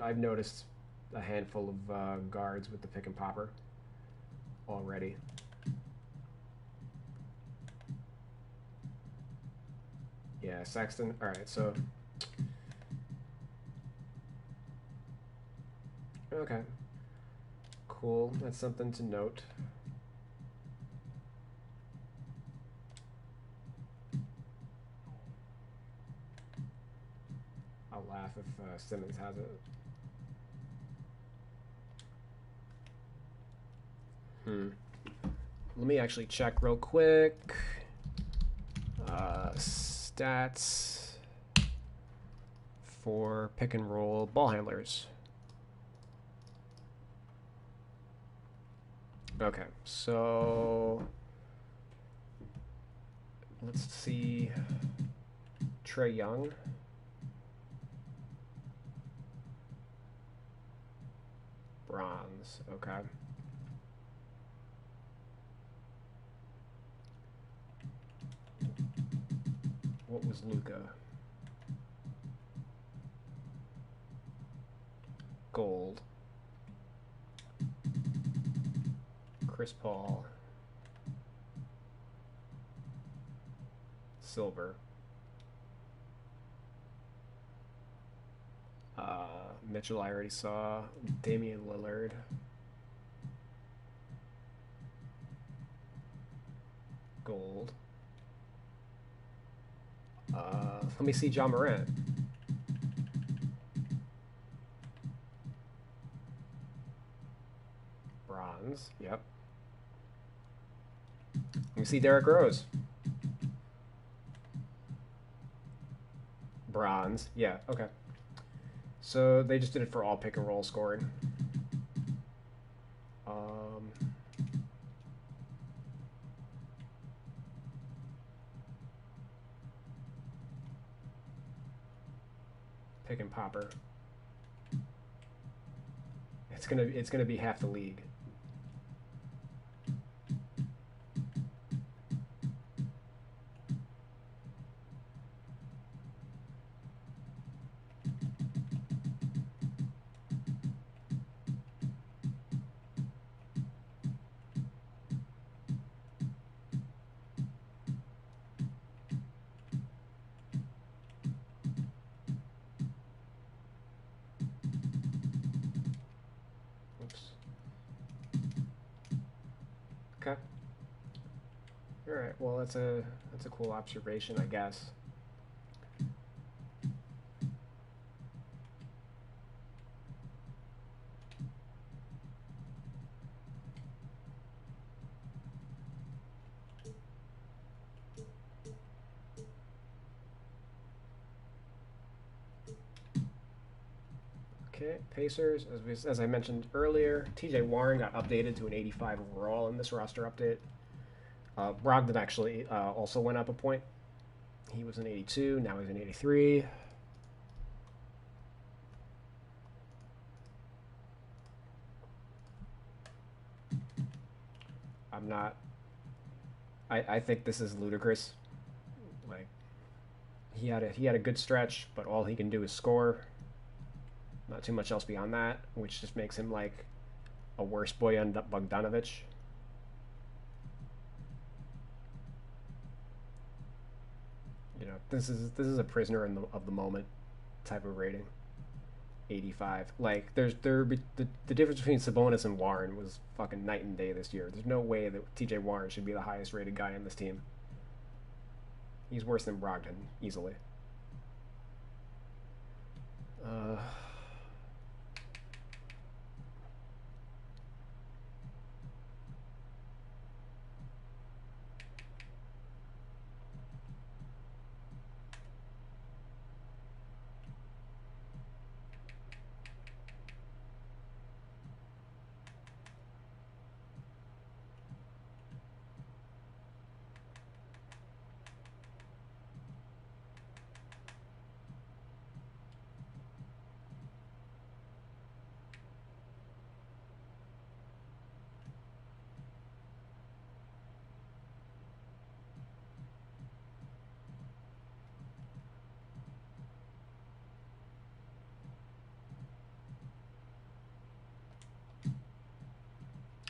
I've noticed a handful of guards with the pick and popper already. Yeah, Sexton. All right, so okay, cool. That's something to note. I'll laugh if Simmons has it. Let me actually check real quick. Stats for pick and roll ball handlers. Okay, so let's see. Trae Young. Bronze, okay. What was Luka? Gold. Chris Paul. Silver. Mitchell I already saw. Damian Lillard. Gold. Let me see John Morant. Bronze, yep. Let me see Derrick Rose. Bronze, yeah, okay. So they just did it for all pick and roll scoring. pick and popper. It's gonna be half the league. Okay. All right. Well, that's a cool observation, I guess. Okay, Pacers, as I mentioned earlier, TJ Warren got updated to an 85 overall in this roster update. Brogdon actually also went up a point. He was an 82, now he's an 83. I'm not. I think this is ludicrous. Like, he had a good stretch, but all he can do is score. Not too much else beyond that, which just makes him like a worse Bojan Bogdanovic. You know, this is a prisoner of the moment type of rating. 85. Like, the difference between Sabonis and Warren was fucking night and day this year. There's no way that TJ Warren should be the highest rated guy on this team. He's worse than Brogdon easily.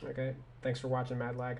Okay, thanks for watching, Mad Lag.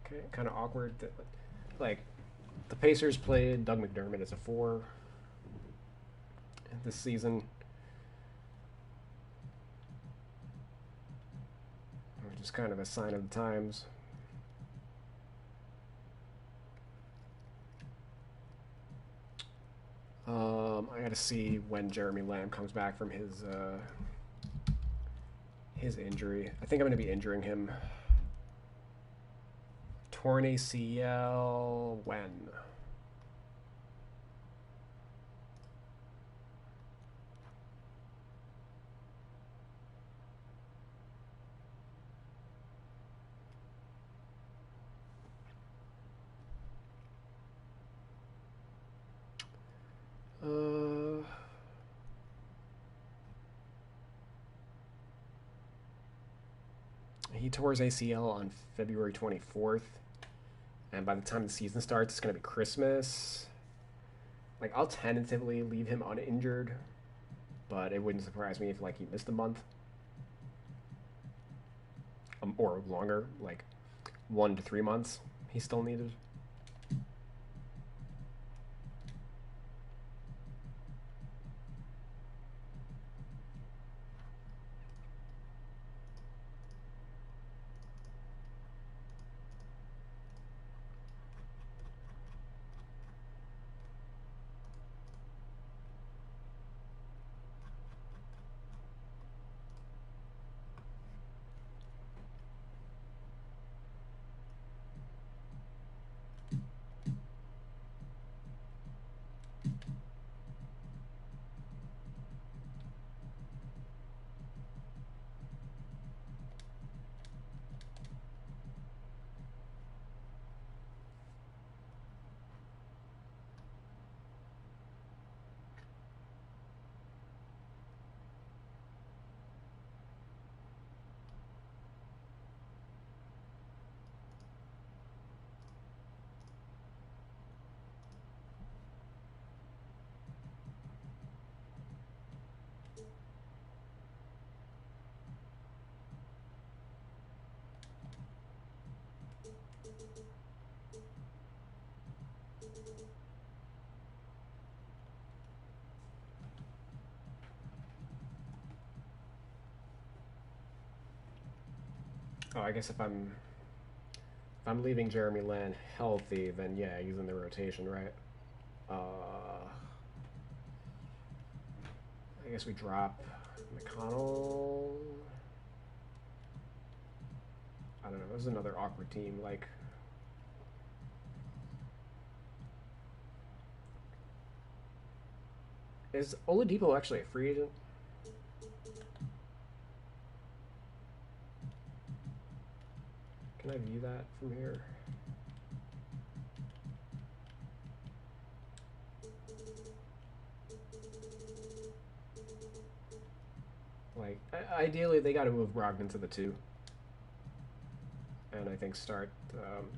Okay, kind of awkward that, like, the Pacers played Doug McDermott as a 4 this season. Which is kind of a sign of the times. I got to see when Jeremy Lamb comes back from his injury. I think I'm going to be injuring him. Torn ACL when? he tore his ACL on February 24th, and by the time the season starts, it's going to be Christmas. Like, I'll tentatively leave him uninjured, but it wouldn't surprise me if, like, he missed a month. Or longer, like 1 to 3 months he still needed. Oh, I guess if I'm leaving Jeremy Lin healthy, then yeah, he's in the rotation, right? I guess we drop McConnell. I don't know. This is another awkward team. Like, is Oladipo actually a free agent? Can I view that from here? Like, ideally, they got to move Brogdon to the 2. And I think start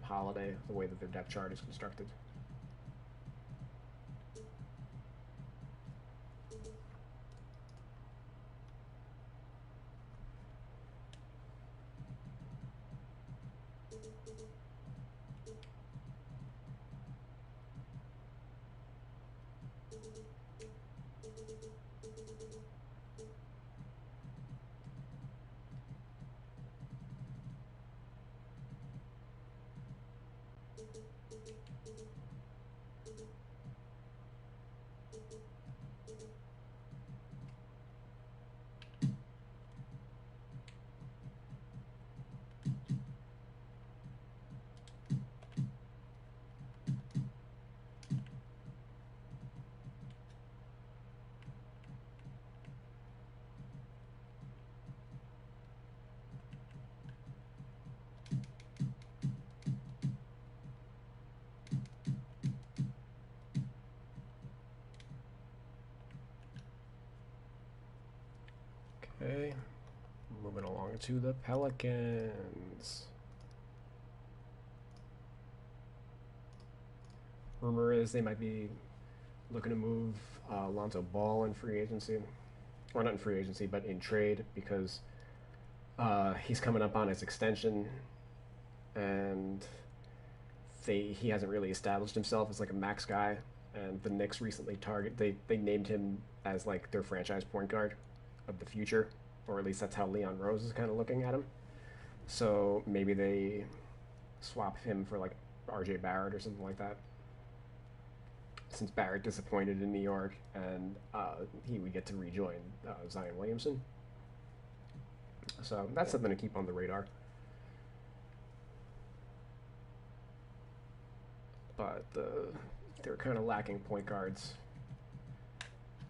Holiday the way that their depth chart is constructed. Okay, moving along to the Pelicans. Rumor is they might be looking to move Lonzo Ball in free agency. Or not in free agency, but in trade, because he's coming up on his extension, and he hasn't really established himself as like a max guy. And the Knicks recently they named him as like their franchise point guard of the future, or at least that's how Leon Rose is kind of looking at him. So maybe they swap him for like RJ Barrett or something like that, since Barrett disappointed in New York, and he would get to rejoin Zion Williamson. So that's something to keep on the radar. But they're kind of lacking point guards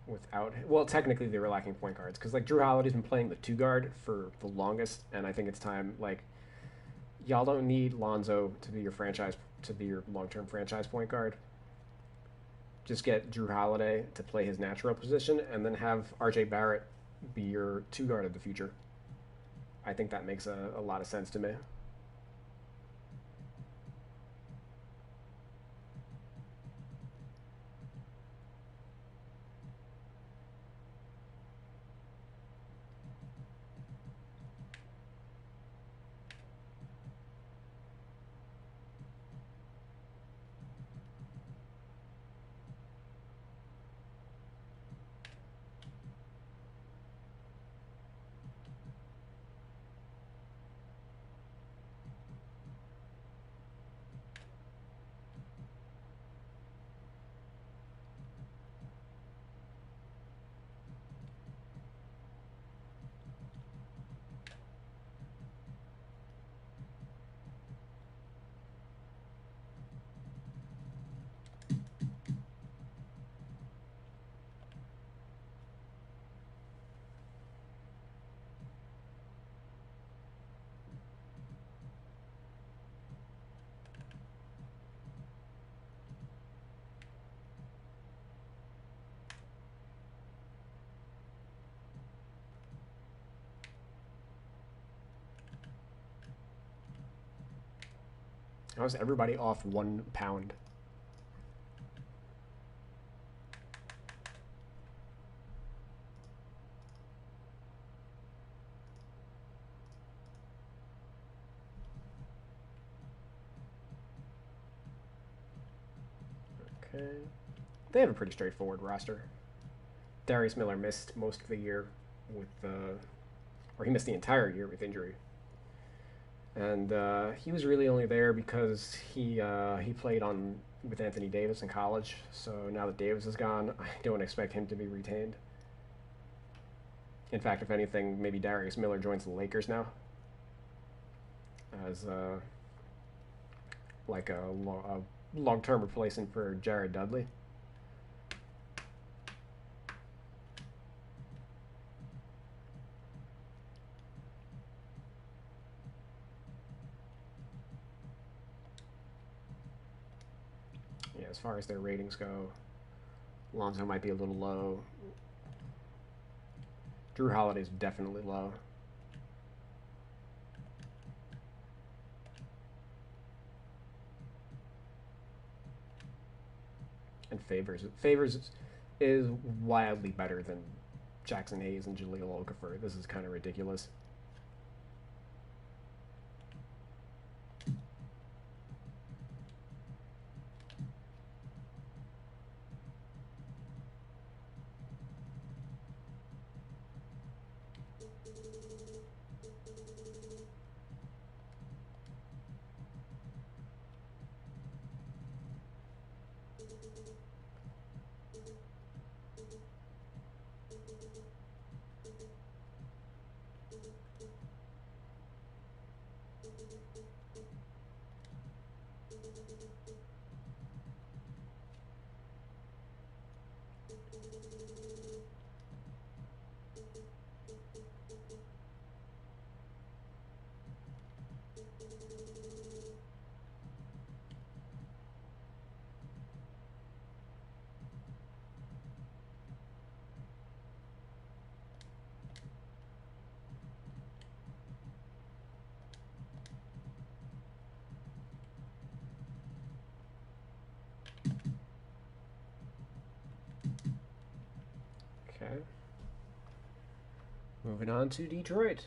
without. Well, technically they were lacking point guards because like Drew Holiday's been playing the 2 guard for the longest, and I think it's time. Like, y'all don't need Lonzo to be your long-term franchise point guard. Just get Drew Holiday to play his natural position, and then have RJ Barrett be your 2 guard of the future. I think that makes a lot of sense to me. How's everybody off 1 pound? Okay. They have a pretty straightforward roster. Darius Miller missed most of the year with, or he missed the entire year with injury. And he was really only there because he played with Anthony Davis in college. So now that Davis is gone, I don't expect him to be retained. In fact, if anything, maybe Darius Miller joins the Lakers now as like a long-term replacement for Jared Dudley. Yeah, as far as their ratings go, Lonzo might be a little low. Drew Holiday's definitely low. And Favors is wildly better than Jackson Hayes and Jahlil Okafor. This is kind of ridiculous. Okay. Moving on to Detroit.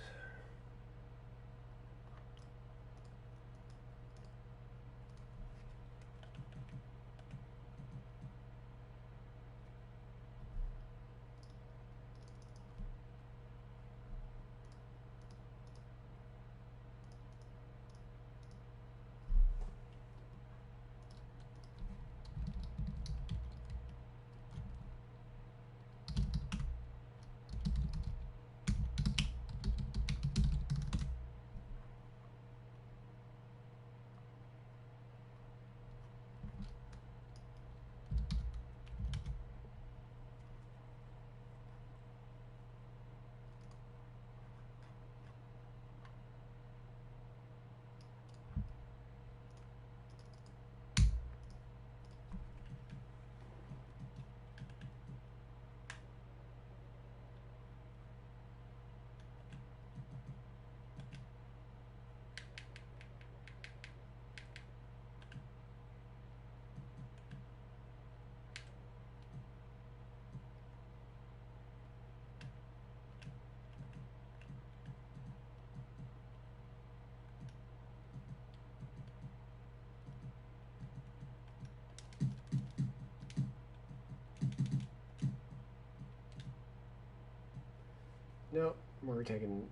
We're taking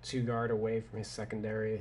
2 guard away from his secondary.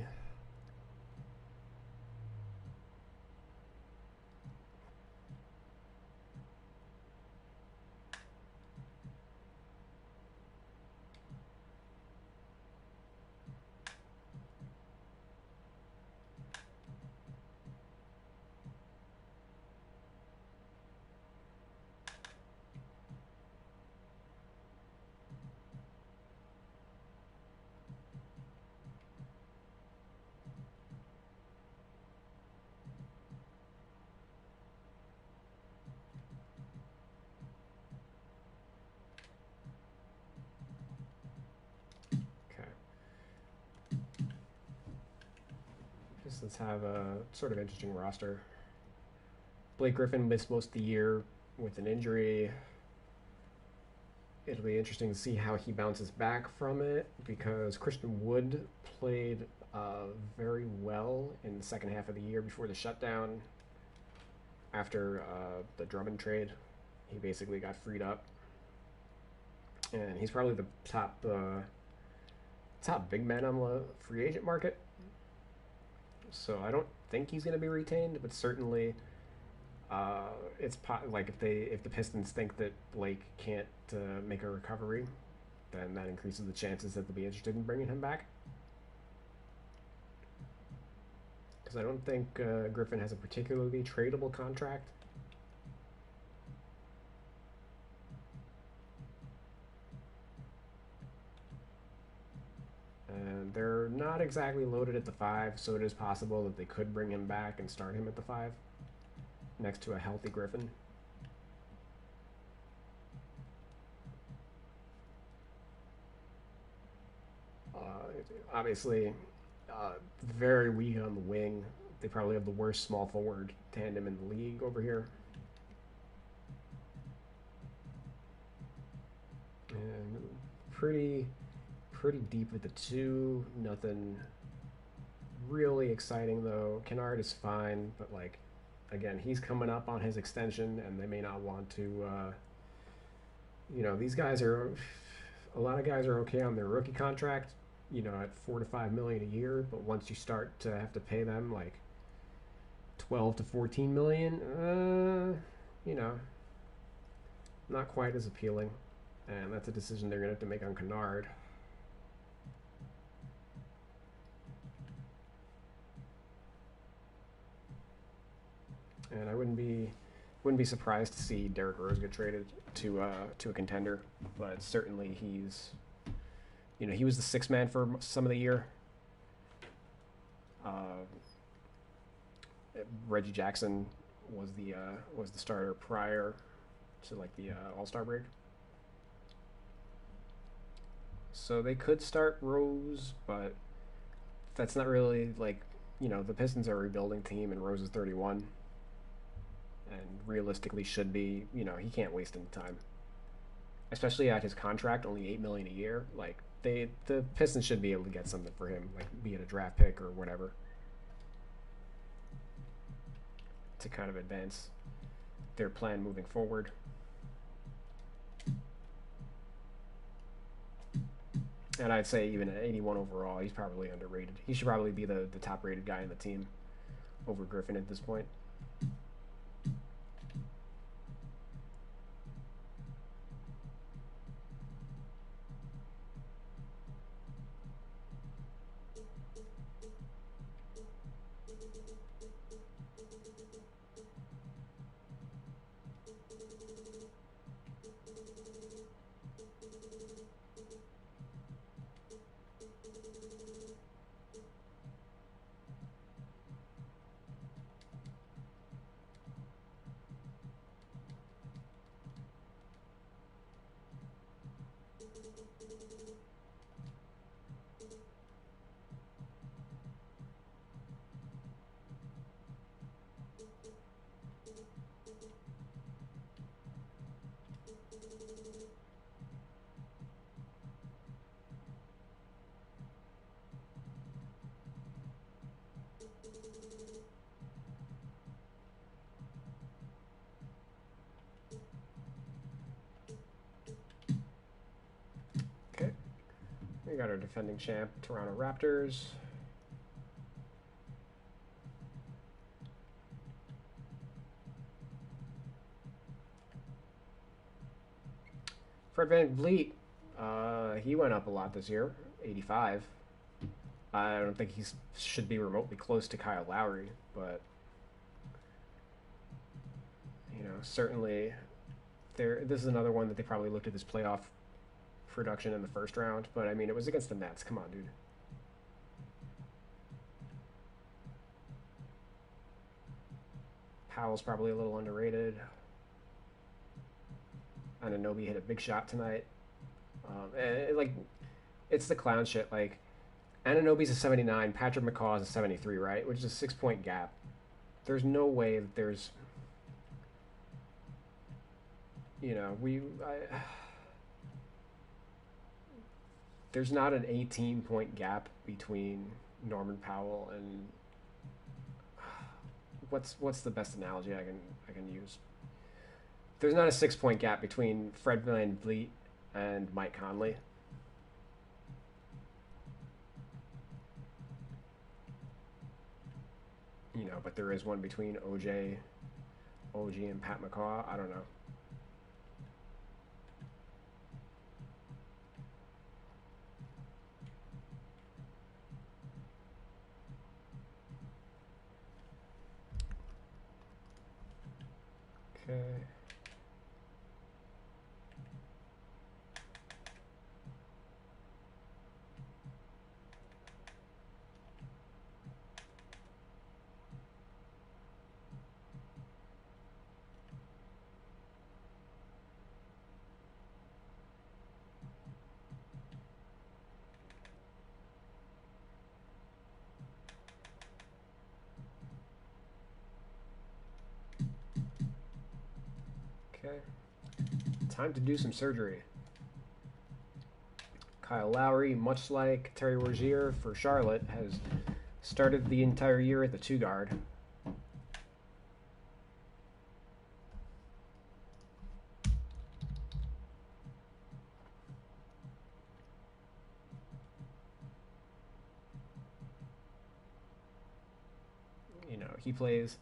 Let's have a sort of interesting roster. Blake Griffin missed most of the year with an injury. It'll be interesting to see how he bounces back from it because Christian Wood played very well in the second half of the year before the shutdown. After the Drummond trade, he basically got freed up, and he's probably the top big man on the free agent market. So I don't think he's going to be retained, but certainly it's like if the Pistons think that Blake can't make a recovery, then that increases the chances that they'll be interested in bringing him back. Because I don't think Griffin has a particularly tradable contract. And they're not exactly loaded at the 5, so it is possible that they could bring him back and start him at the 5 next to a healthy Griffin. Obviously, very weak on the wing. They probably have the worst small forward tandem in the league over here. And pretty deep with the 2. Nothing really exciting though. Kennard is fine, but like again, he's coming up on his extension, and they may not want to. These guys are. A lot of guys are okay on their rookie contract, at $4 to $5 million a year. But once you start to have to pay them like 12 to 14 million, not quite as appealing. And that's a decision they're gonna have to make on Kennard. And I wouldn't be surprised to see Derrick Rose get traded to a contender, but certainly he's, he was the 6th man for some of the year. Reggie Jackson was the starter prior to like the All-Star break, so they could start Rose, but that's not really like the Pistons are a rebuilding team, and Rose is 31. And realistically should be, he can't waste any time. Especially at his contract, only $8 million a year. Like the Pistons should be able to get something for him, like be it a draft pick or whatever, to kind of advance their plan moving forward. And I'd say even at 81 overall, he's probably underrated. He should probably be the top rated guy in the team over Griffin at this point. We got our defending champ, Toronto Raptors. Fred VanVleet, he went up a lot this year, 85. I don't think he should be remotely close to Kyle Lowry, but you know, certainly this is another one that they probably looked at this playoff production in the first round, but I mean, it was against the Nets. Come on, dude. Powell's probably a little underrated. Anunoby hit a big shot tonight. It's the clown shit. Like, Anunoby's a 79, Patrick McCaw is a 73, right? Which is a 6-point gap. There's no way that there's, you know, there's not an 18-point gap between Norman Powell and what's the best analogy I can use? There's not a 6-point gap between Fred VanVleet and Mike Conley. You know, but there is one between OG and Pat McCaw. I don't know. Okay. Okay. Time to do some surgery. Kyle Lowry, much like Terry Rozier for Charlotte, has started the entire year at the 2 guard. You know, he plays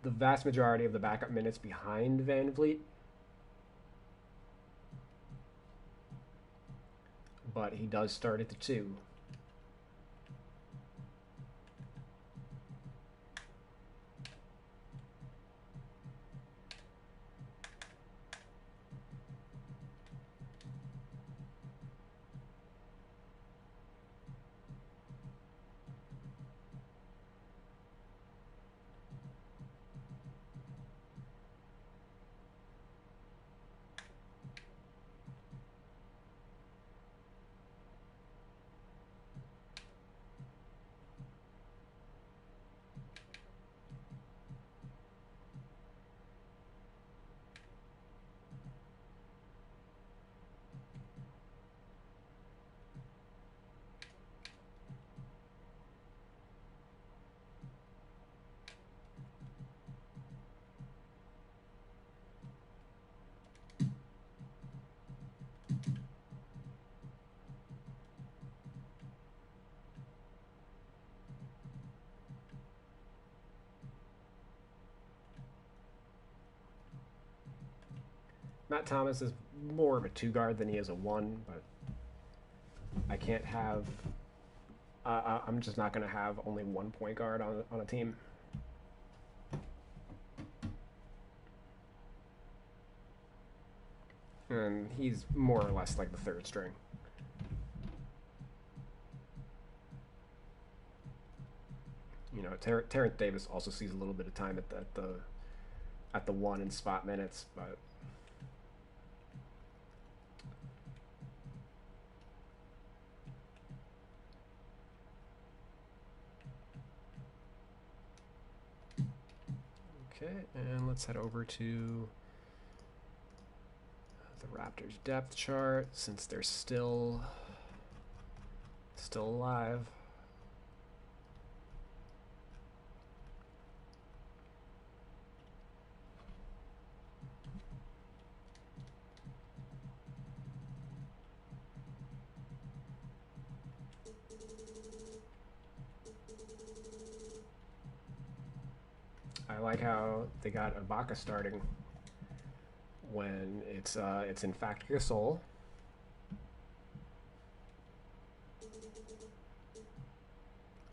the vast majority of the backup minutes behind VanVleet. But he does start at the 2. Matt Thomas is more of a 2 guard than he is a 1, but I can't have. I'm just not going to have only 1 point guard on a team. And he's more or less like the 3rd string. You know, Terrence Davis also sees a little bit of time at the 1 in spot minutes, but. Okay, and let's head over to the Raptors depth chart since they're still alive. I like how they got Ibaka starting when it's in fact Gasol.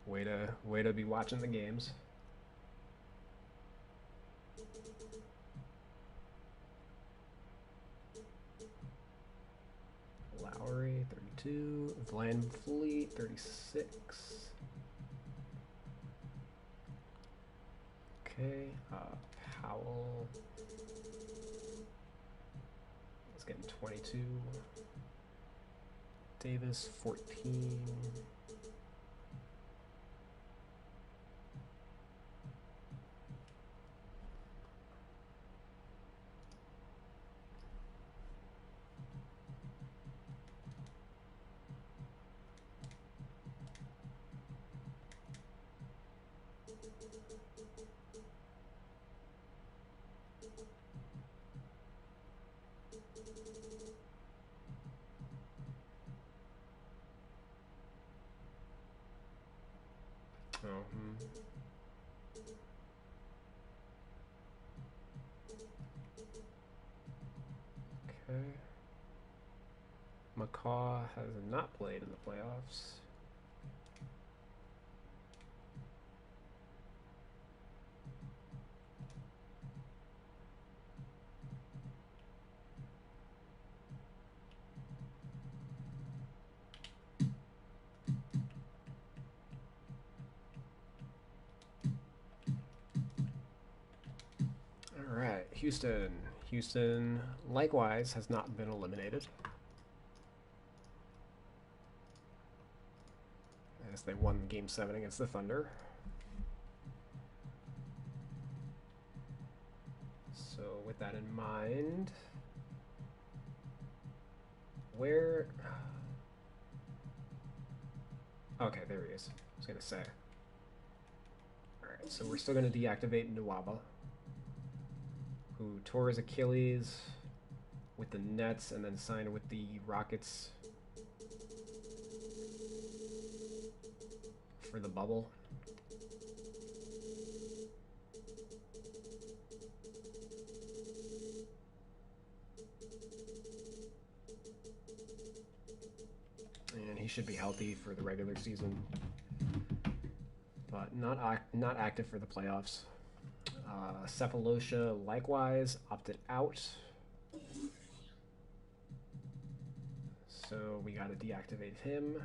Way to be watching the games. Lowry, 32. Van Vliet, 36. Okay, Powell is getting 22. Davis, 14. Okay. McCaw has not played in the playoffs. All right, Houston. Houston, likewise, has not been eliminated. As they won Game 7 against the Thunder. So with that in mind, where... Okay, there he is. I was going to say. Alright, so we're still going to deactivate Nwaba, who tore his Achilles with the Nets and then signed with the Rockets for the bubble. And he should be healthy for the regular season, but not active for the playoffs. Cephalosha likewise opted out, so we got to deactivate him.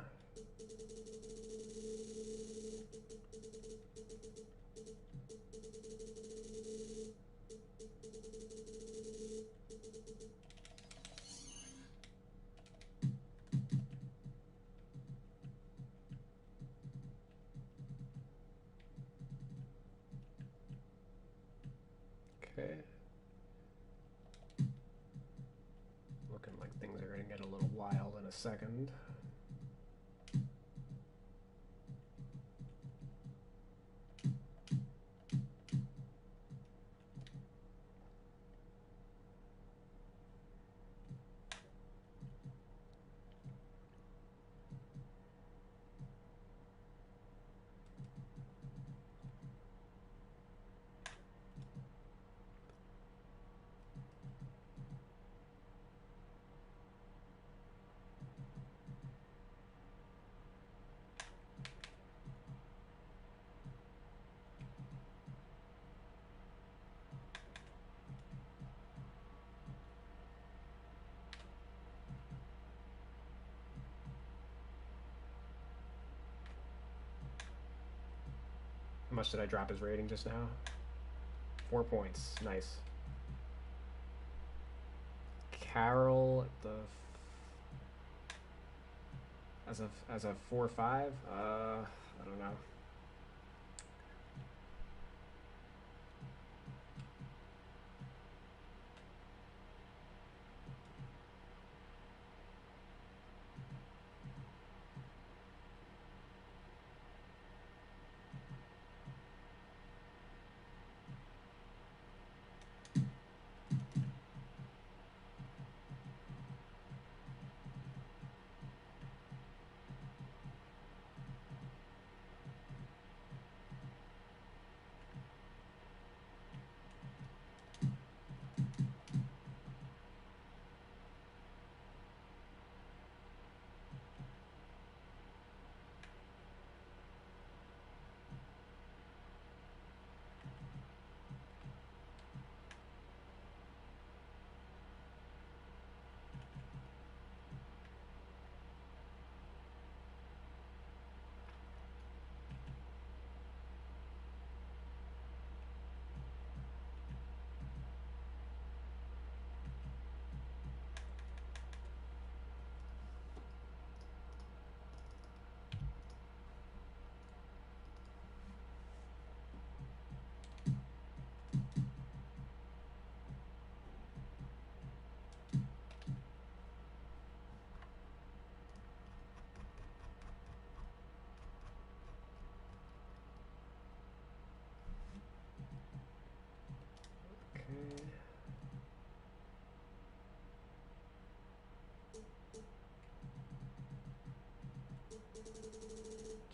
Okay. Looking like things are going to get a little wild in a second. How much did I drop his rating just now? 4 points. Nice. Carroll, as a 4-5. I don't know.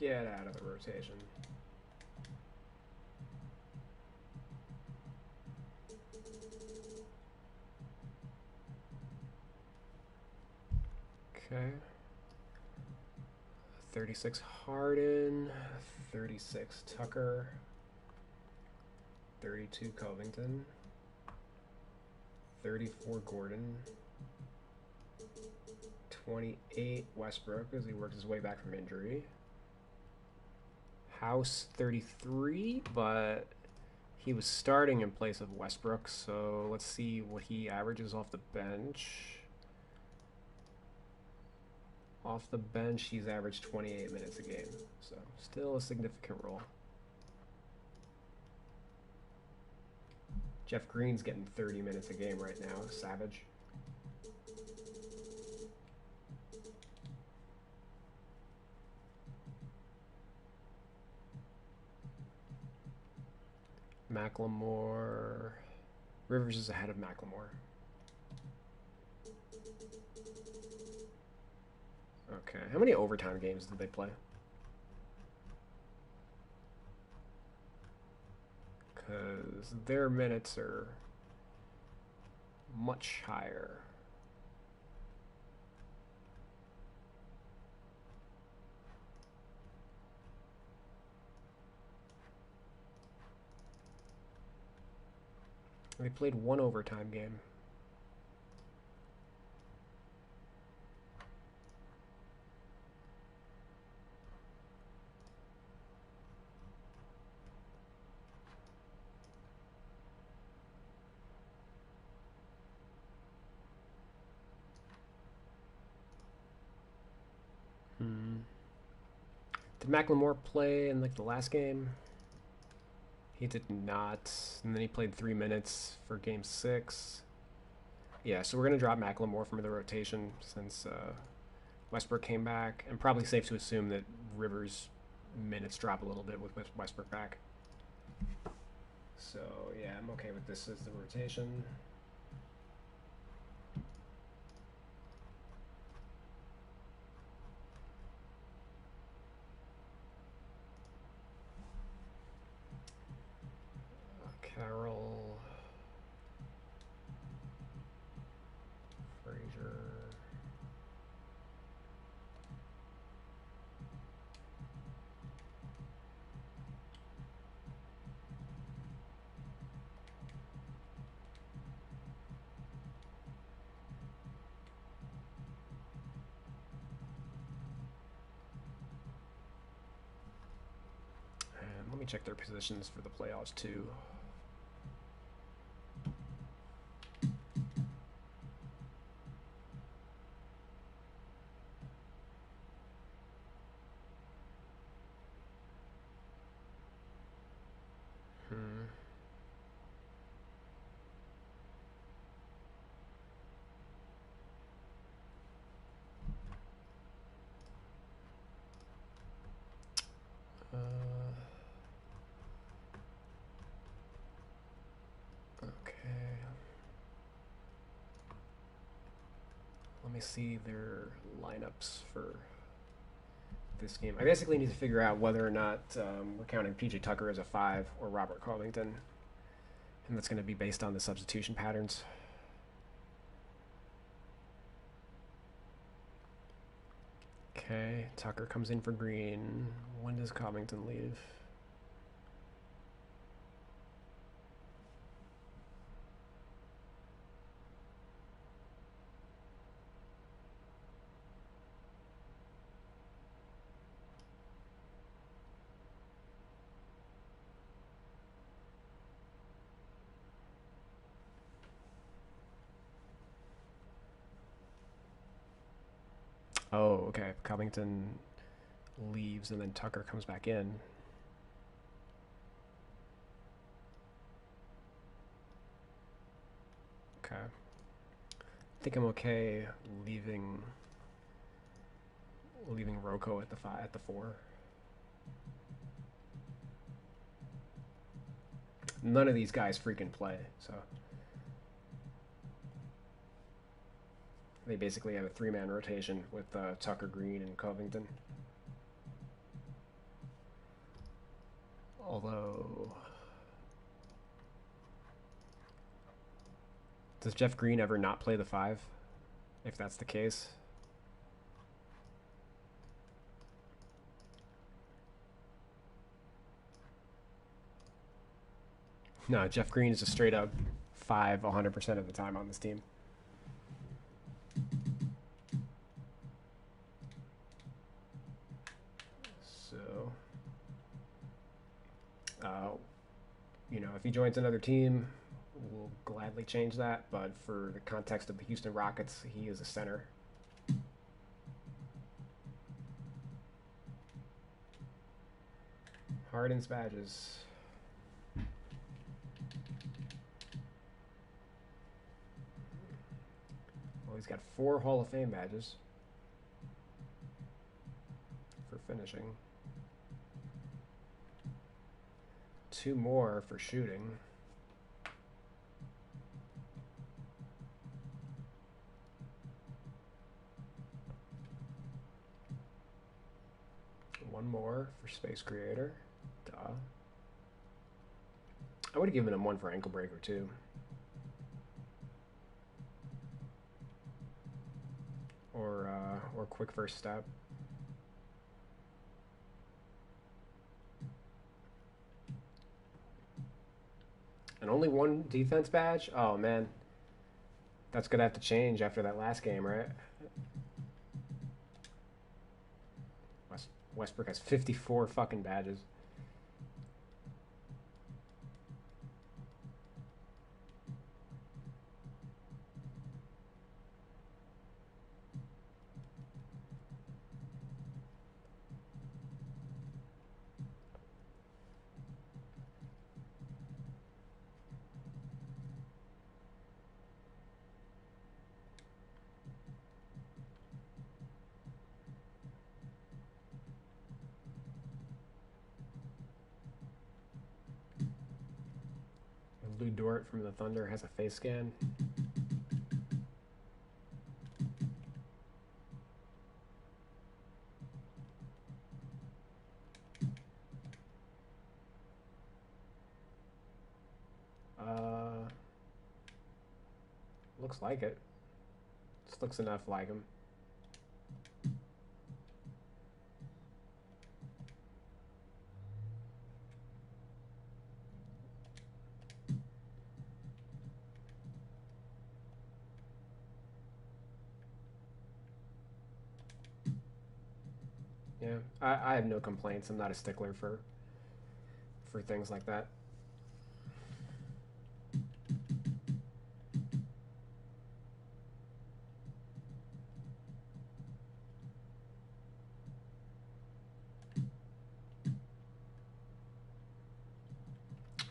Get out of the rotation. Okay. 36 Harden, 36 Tucker, 32 Covington, 34 Gordon, 28 Westbrook as he works his way back from injury. House 33, but he was starting in place of Westbrook, so let's see what he averages off the bench. Off the bench, he's averaged 28 minutes a game, so still a significant role. Jeff Green's getting 30 minutes a game right now, savage. Macklemore. Rivers is ahead of Macklemore. Okay, how many overtime games did they play? Because their minutes are much higher. They played one overtime game. Did Macklemore play in like the last game? He did not. And then he played 3 minutes for game 6. Yeah, so we're going to drop Macklemore from the rotation since Westbrook came back. And probably safe to assume that Rivers' minutes drop a little bit with Westbrook back. So, yeah, I'm okay with this as the rotation. Carroll, Frazier, and let me check their positions for the playoffs too. Let me see their lineups for this game. I basically need to figure out whether or not we're counting PJ Tucker as a 5 or Robert Covington. And that's going to be based on the substitution patterns. Okay, Tucker comes in for Green. When does Covington leave? Oh, okay. Covington leaves and then Tucker comes back in. Okay. I think I'm okay leaving Rocco at the 4. None of these guys freaking play, so they basically have a 3-man rotation with Tucker, Green, and Covington. Although, does Jeff Green ever not play the 5? If that's the case. No, Jeff Green is a straight up 5 100% of the time on this team. So, you know, if he joins another team, we'll gladly change that. But for the context of the Houston Rockets, he is a center. Harden's badges. Well, he's got 4 Hall of Fame badges for finishing. 2 more for shooting. One more for Space Creator. Duh. I would have given him one for Ankle Breaker too. Or Quick First Step. And only 1 defense badge? Oh man. That's gonna have to change after that last game, right? Westbrook has 54 fucking badges. Lou Dort from the Thunder has a face scan. Looks like it. This looks enough like him. Yeah, I have no complaints. I'm not a stickler for things like that.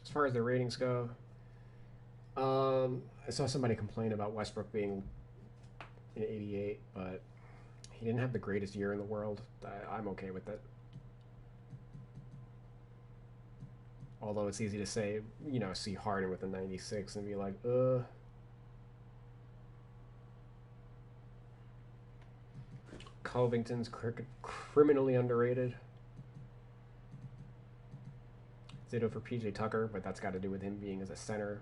As far as the ratings go, I saw somebody complain about Westbrook being an 88, but he didn't have the greatest year in the world. I'm okay with it. Although it's easy to say, you know, see Harden with a 96 and be like, Covington's criminally underrated. Ditto for PJ Tucker, but that's got to do with him being as a center.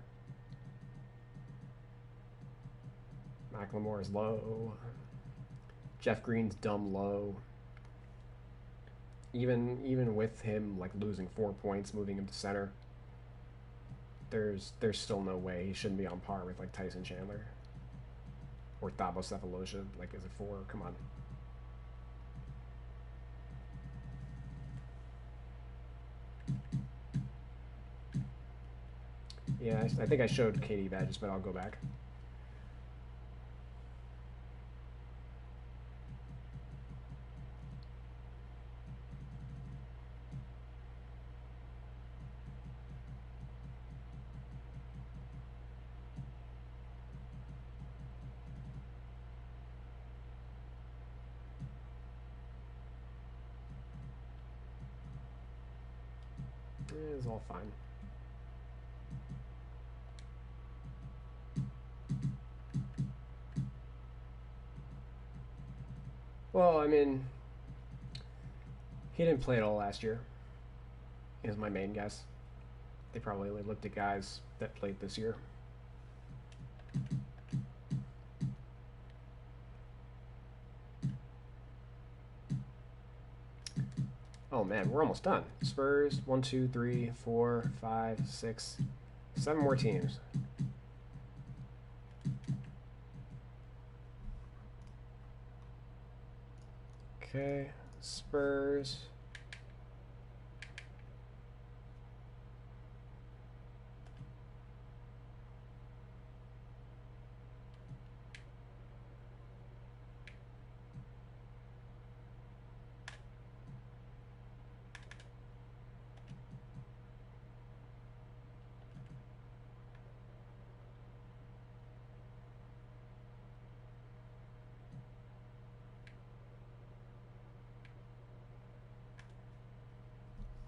McLemore is low. Jeff Green's dumb low. Even with him like losing 4 points, moving him to center, there's still no way he shouldn't be on par with like Tyson Chandler or Thabo Sefolosha. Like, is it 4? Come on. Yeah, I think I showed KD badges, but I'll go back. It's all fine. Well, I mean, he didn't play at all last year. is my main guess. They probably only looked at guys that played this year. Oh man, we're almost done. Spurs, 1, 2, 3, 4, 5, 6, 7 more teams. Okay, Spurs.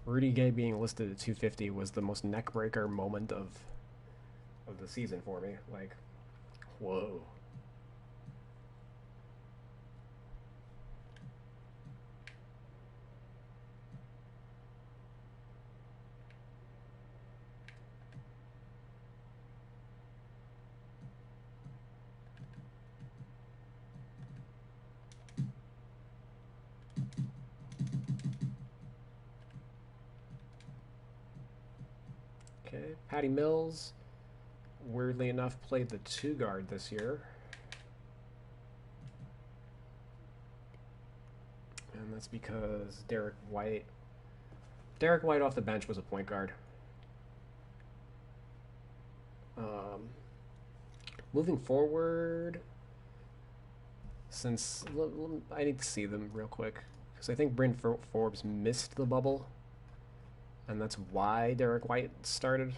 Rudy Gay being listed at 250 was the most neck-breaker moment of the season for me. Like, whoa. Okay, Patty Mills, weirdly enough, played the 2 guard this year. And that's because Derek White off the bench was a point guard. Moving forward, since I need to see them real quick, because I think Bryn Forbes missed the bubble, and that's why Derek White started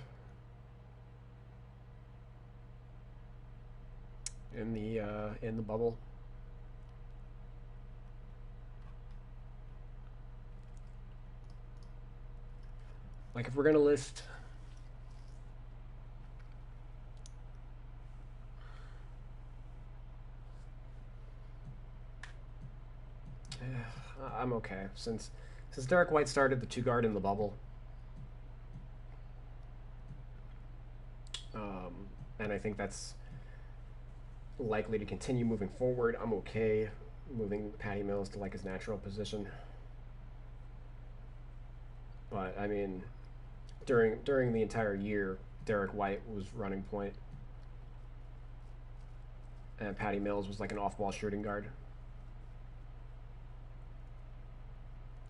in the bubble. Like, if we're gonna list I'm okay since Derek White started the 2 guard in the bubble. And I think that's likely to continue moving forward. I'm okay moving Patty Mills to like his natural position. But I mean, during the entire year, Derek White was running point, and Patty Mills was like an off-ball shooting guard,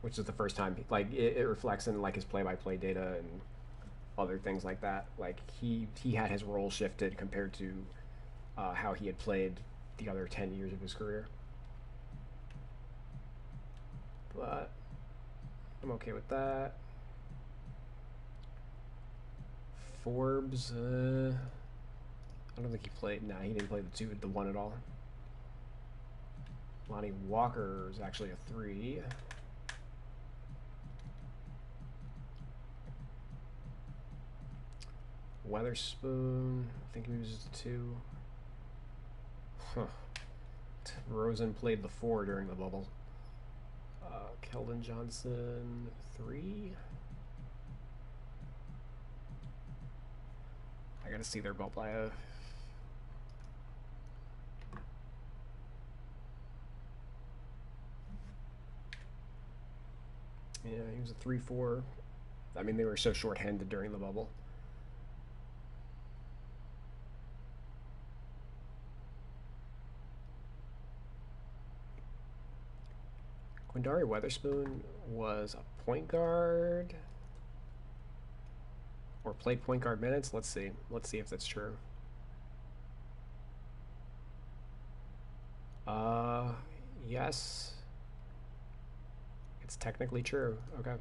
which is the first time like it reflects in like his play-by-play data and other things like that. Like he had his role shifted compared to how he had played the other 10 years of his career. But I'm okay with that. Forbes, I don't think he played. Nah, he didn't play the 1 at all. Lonnie Walker is actually a 3. Weatherspoon, I think he was just a 2. Huh. Rosen played the 4 during the bubble. Keldon Johnson, 3. I gotta see their ball play. Yeah, he was a 3-4. I mean, they were so short-handed during the bubble. Quindari Weatherspoon was a point guard or played point guard minutes. Let's see if that's true. Yes, it's technically true. Okay.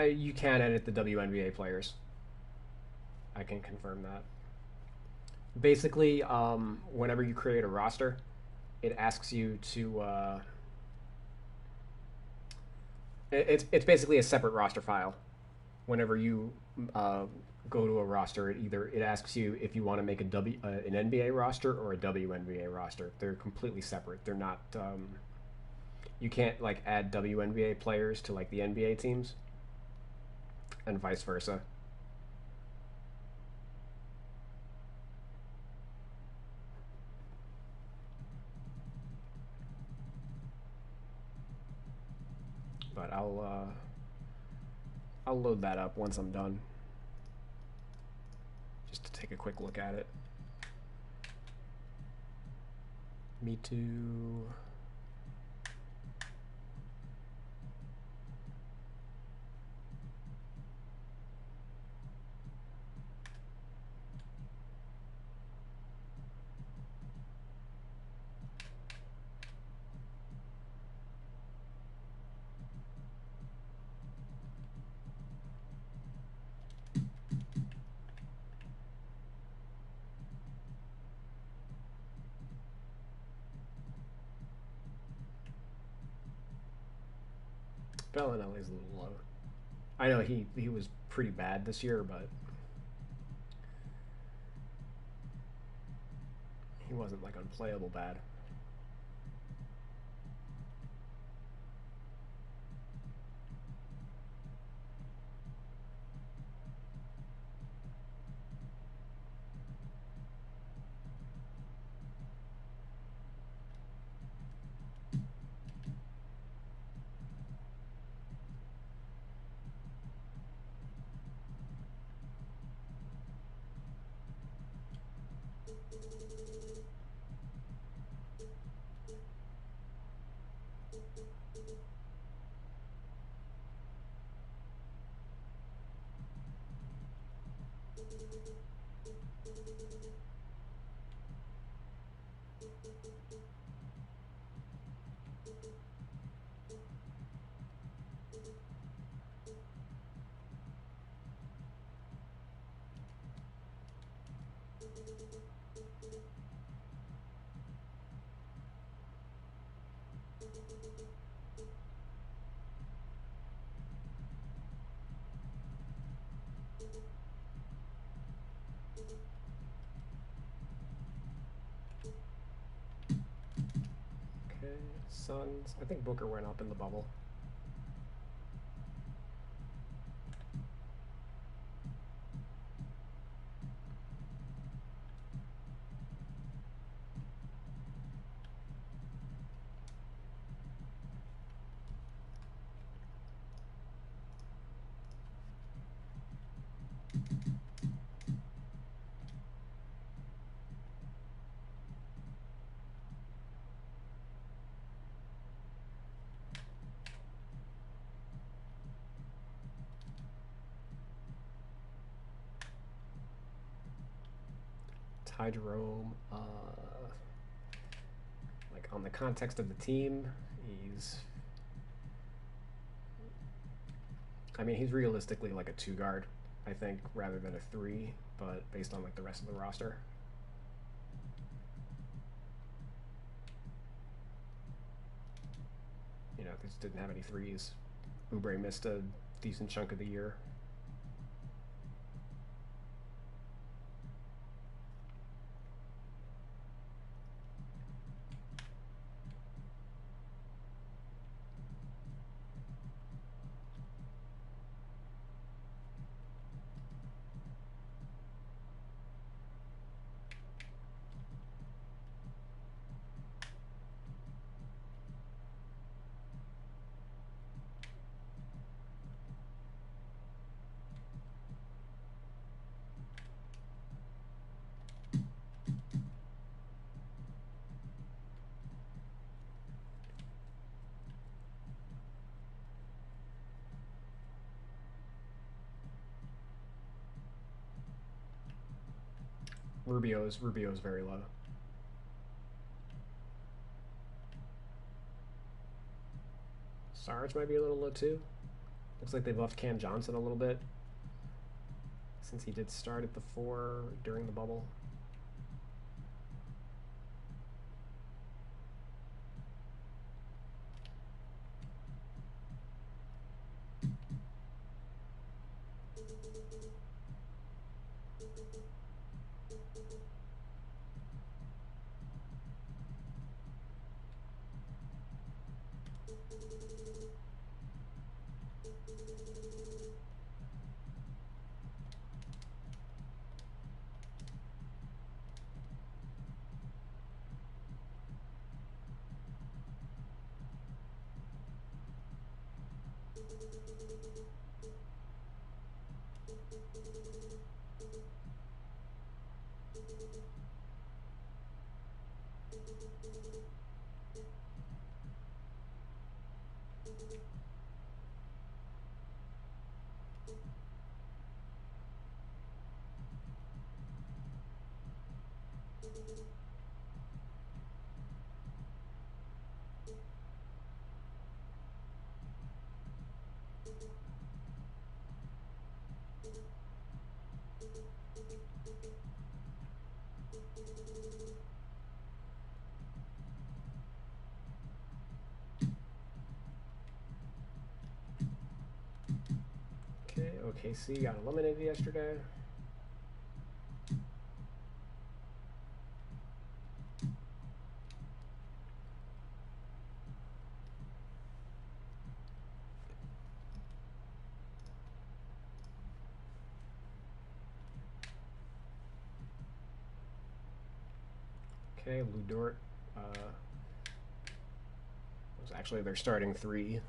You can edit the WNBA players. I can confirm that. Basically, whenever you create a roster, it asks you to. It's basically a separate roster file. Whenever you go to a roster, it asks you if you want to make an NBA roster or a WNBA roster. They're completely separate. They're not. You can't like add WNBA players to like the NBA teams, and vice versa. But I'll load that up once I'm done, just to take a quick look at it. Me too. Bellinelli's a little low. I know he was pretty bad this year, but he wasn't like unplayable bad. Okay, Suns. I think Booker went up in the bubble. Ty Jerome, like on the context of the team, he's realistically like a 2 guard, I think, rather than a 3, but based on like the rest of the roster. You know, they just didn't have any 3s. Oubre missed a decent chunk of the year. Rubio's very low. Sarge might be a little low too. Looks like they buffed Cam Johnson a little bit, since he did start at the 4 during the bubble. Okay, OKC got eliminated yesterday. Okay, Lou Dort was actually their starting three.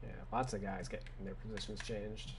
Yeah, lots of guys getting their positions changed.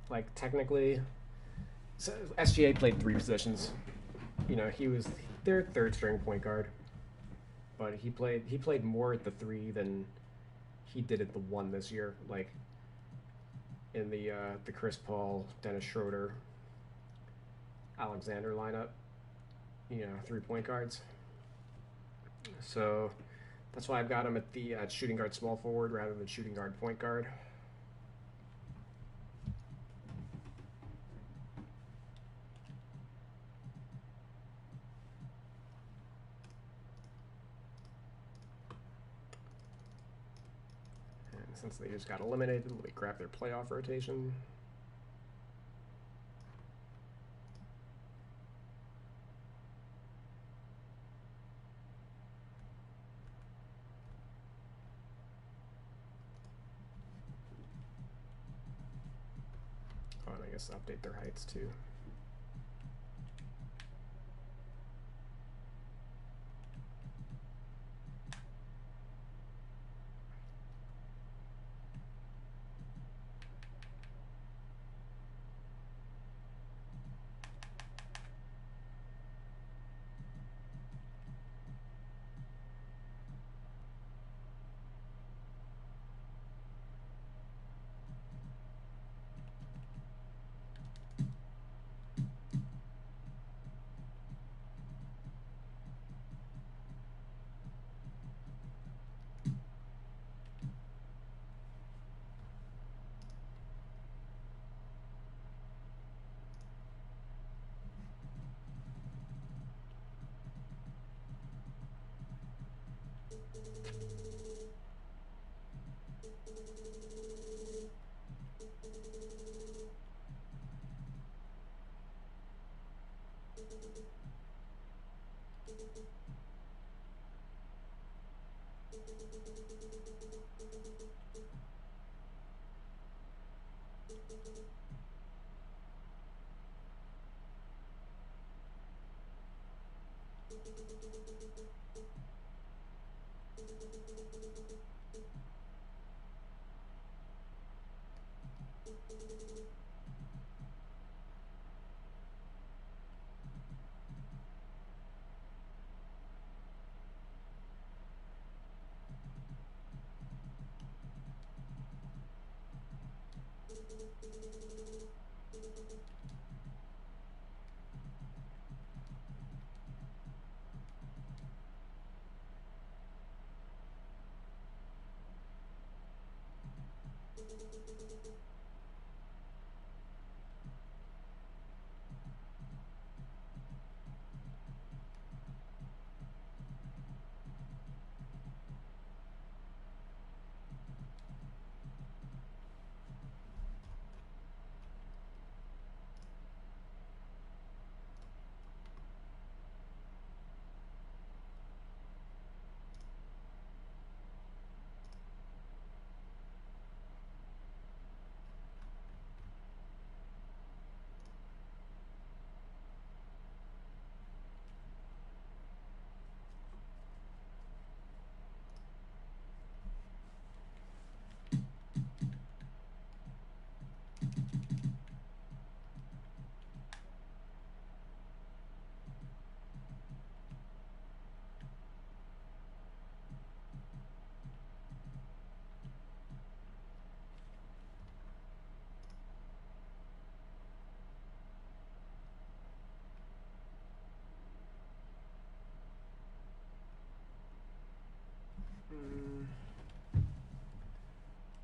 Like technically, so SGA played three positions. You know, he was their third string point guard, but he played more at the three than he did at the one this year. Like in the Chris Paul, Dennis Schroeder, Alexander lineup. You know, 3 point guards. So that's why I've got him at the shooting guard small forward rather than shooting guard point guard. Since they just got eliminated, they grab their playoff rotation. Oh, and I guess update their heights too.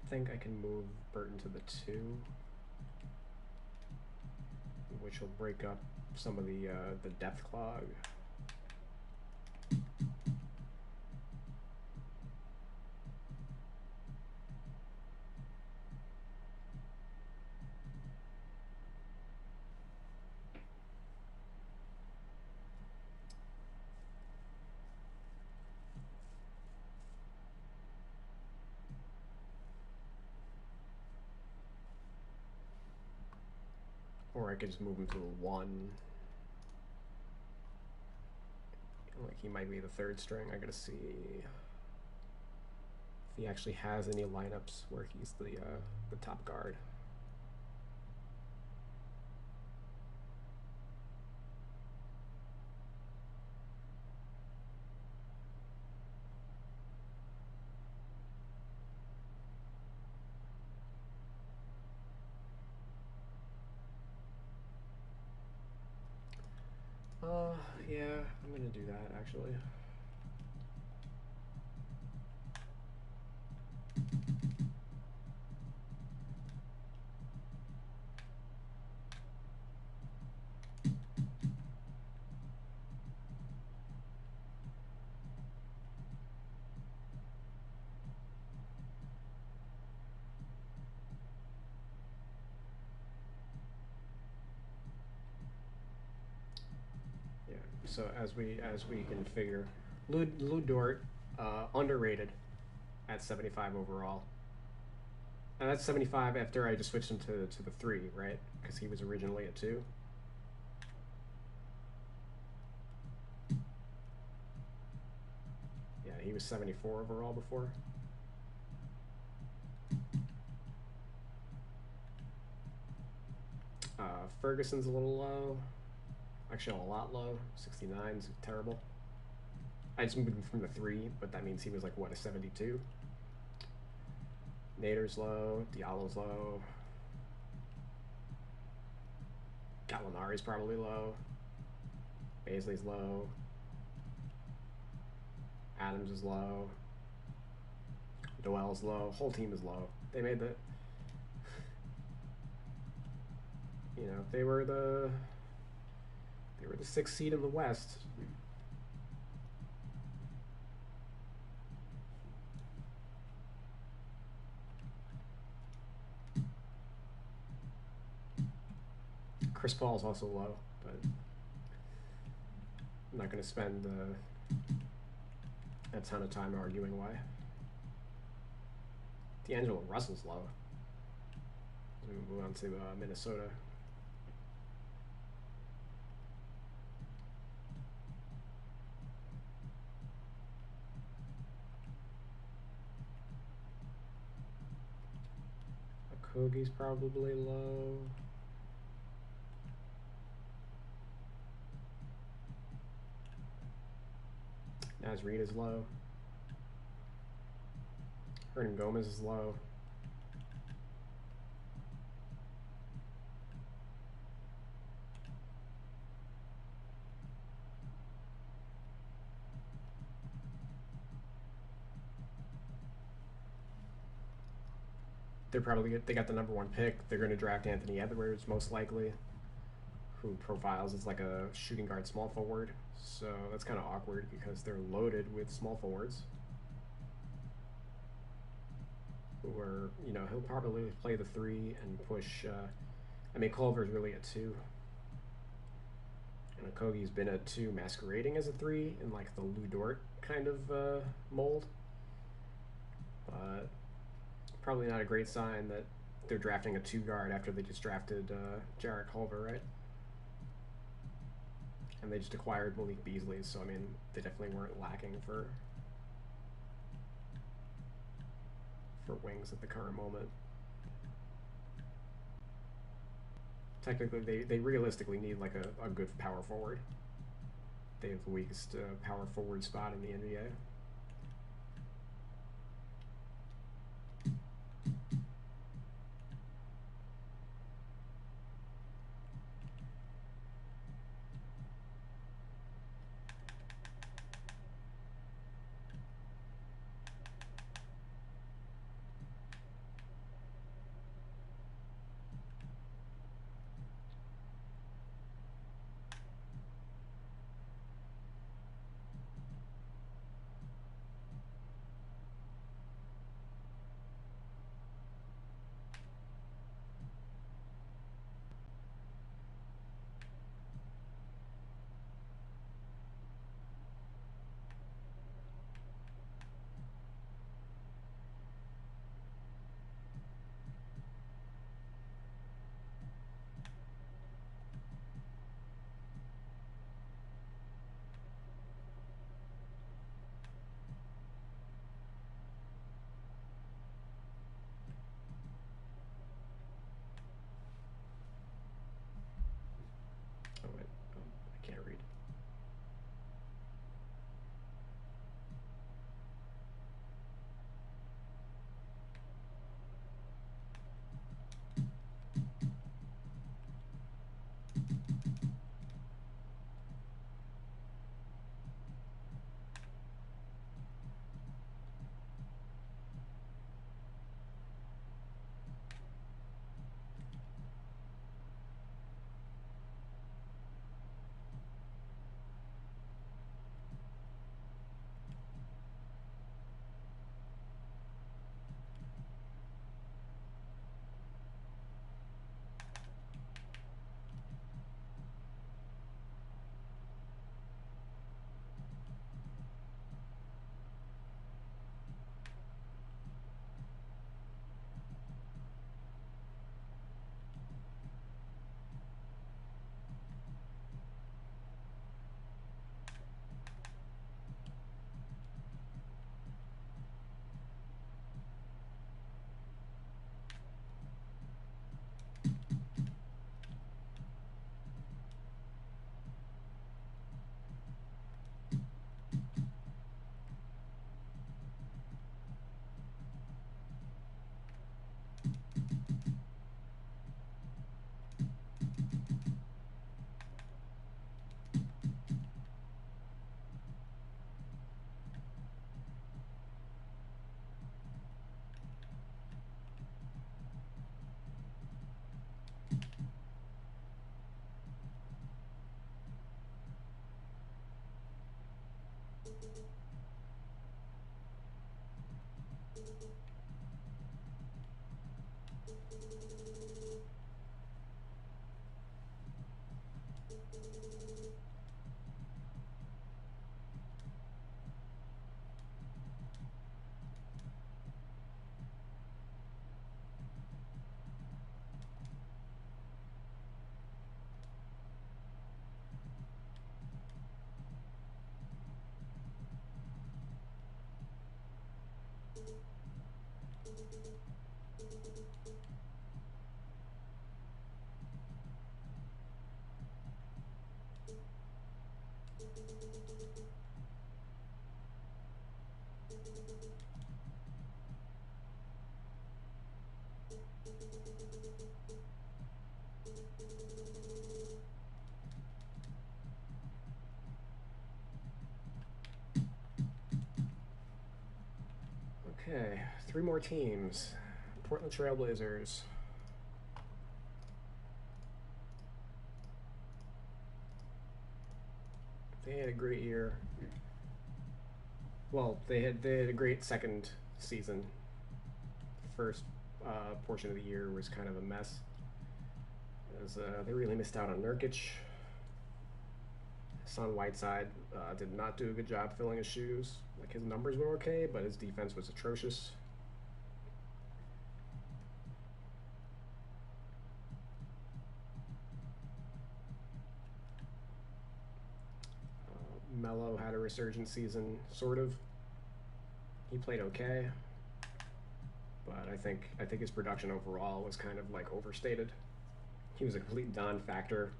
I think I can move Burton to the 2, which will break up some of the depth clog. Or I could just move him to the 1. Like he might be the 3rd string. I gotta see if he actually has any lineups where he's the top guard. Yeah, I'm gonna do that actually. So as we can figure, Lou Dort, underrated at 75 overall. And that's 75 after I just switched him to the 3, right? Because he was originally a 2. Yeah, he was 74 overall before. Ferguson's a little low. Actually, a lot low. 69's terrible. I just moved him from the 3, but that means he was like, what, a 72? Nader's low. Diallo's low. Gallinari's probably low. Baisley's low. Adams is low. Doel's low. Whole team is low. They made the... You know, they were the 6th seed in the West. Chris Paul's also low, but I'm not going to spend a ton of time arguing why. D'Angelo Russell's low. We move on to Minnesota. Okogie's probably low. Nasreed is low. Hernan Gomez is low. they got the #1 pick. They're going to draft Anthony Edwards most likely, who profiles as like a shooting guard small forward. So that's kind of awkward because they're loaded with small forwards. Who are, he'll probably play the 3 and push. Culver's really a 2. And Okogie's been a 2 masquerading as a 3 in like the Lou Dort kind of mold. But probably not a great sign that they're drafting a 2 guard after they just drafted Jarrett Culver, right? And they just acquired Malik Beasley, so they definitely weren't lacking for wings at the current moment. Technically, they realistically need like a good power forward. They have the weakest power forward spot in the NBA. I can't read. Okay, 3 more teams. Portland Trail Blazers. They had a great year. Well, they had a great second season. First portion of the year was kind of a mess, as they really missed out on Nurkic. Hassan Whiteside did not do a good job filling his shoes. Like, his numbers were okay, but his defense was atrocious. Melo had a resurgent season, sort of. He played okay, but I think his production overall was kind of like overstated. He was a complete non-factor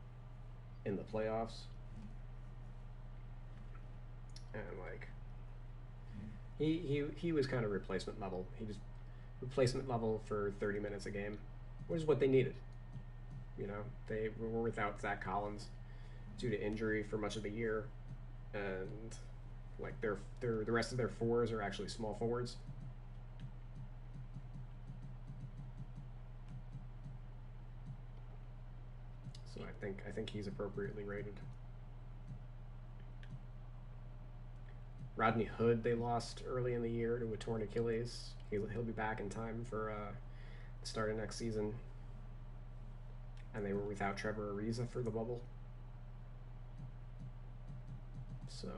in the playoffs, and like he was kind of replacement level. He was replacement level for 30 minutes a game, which is what they needed. You know, they were without Zach Collins due to injury for much of the year, and like the rest of their fours are actually small forwards. So I think he's appropriately rated. Rodney Hood they lost early in the year to a torn Achilles. He'll be back in time for the start of next season. And they were without Trevor Ariza for the bubble. So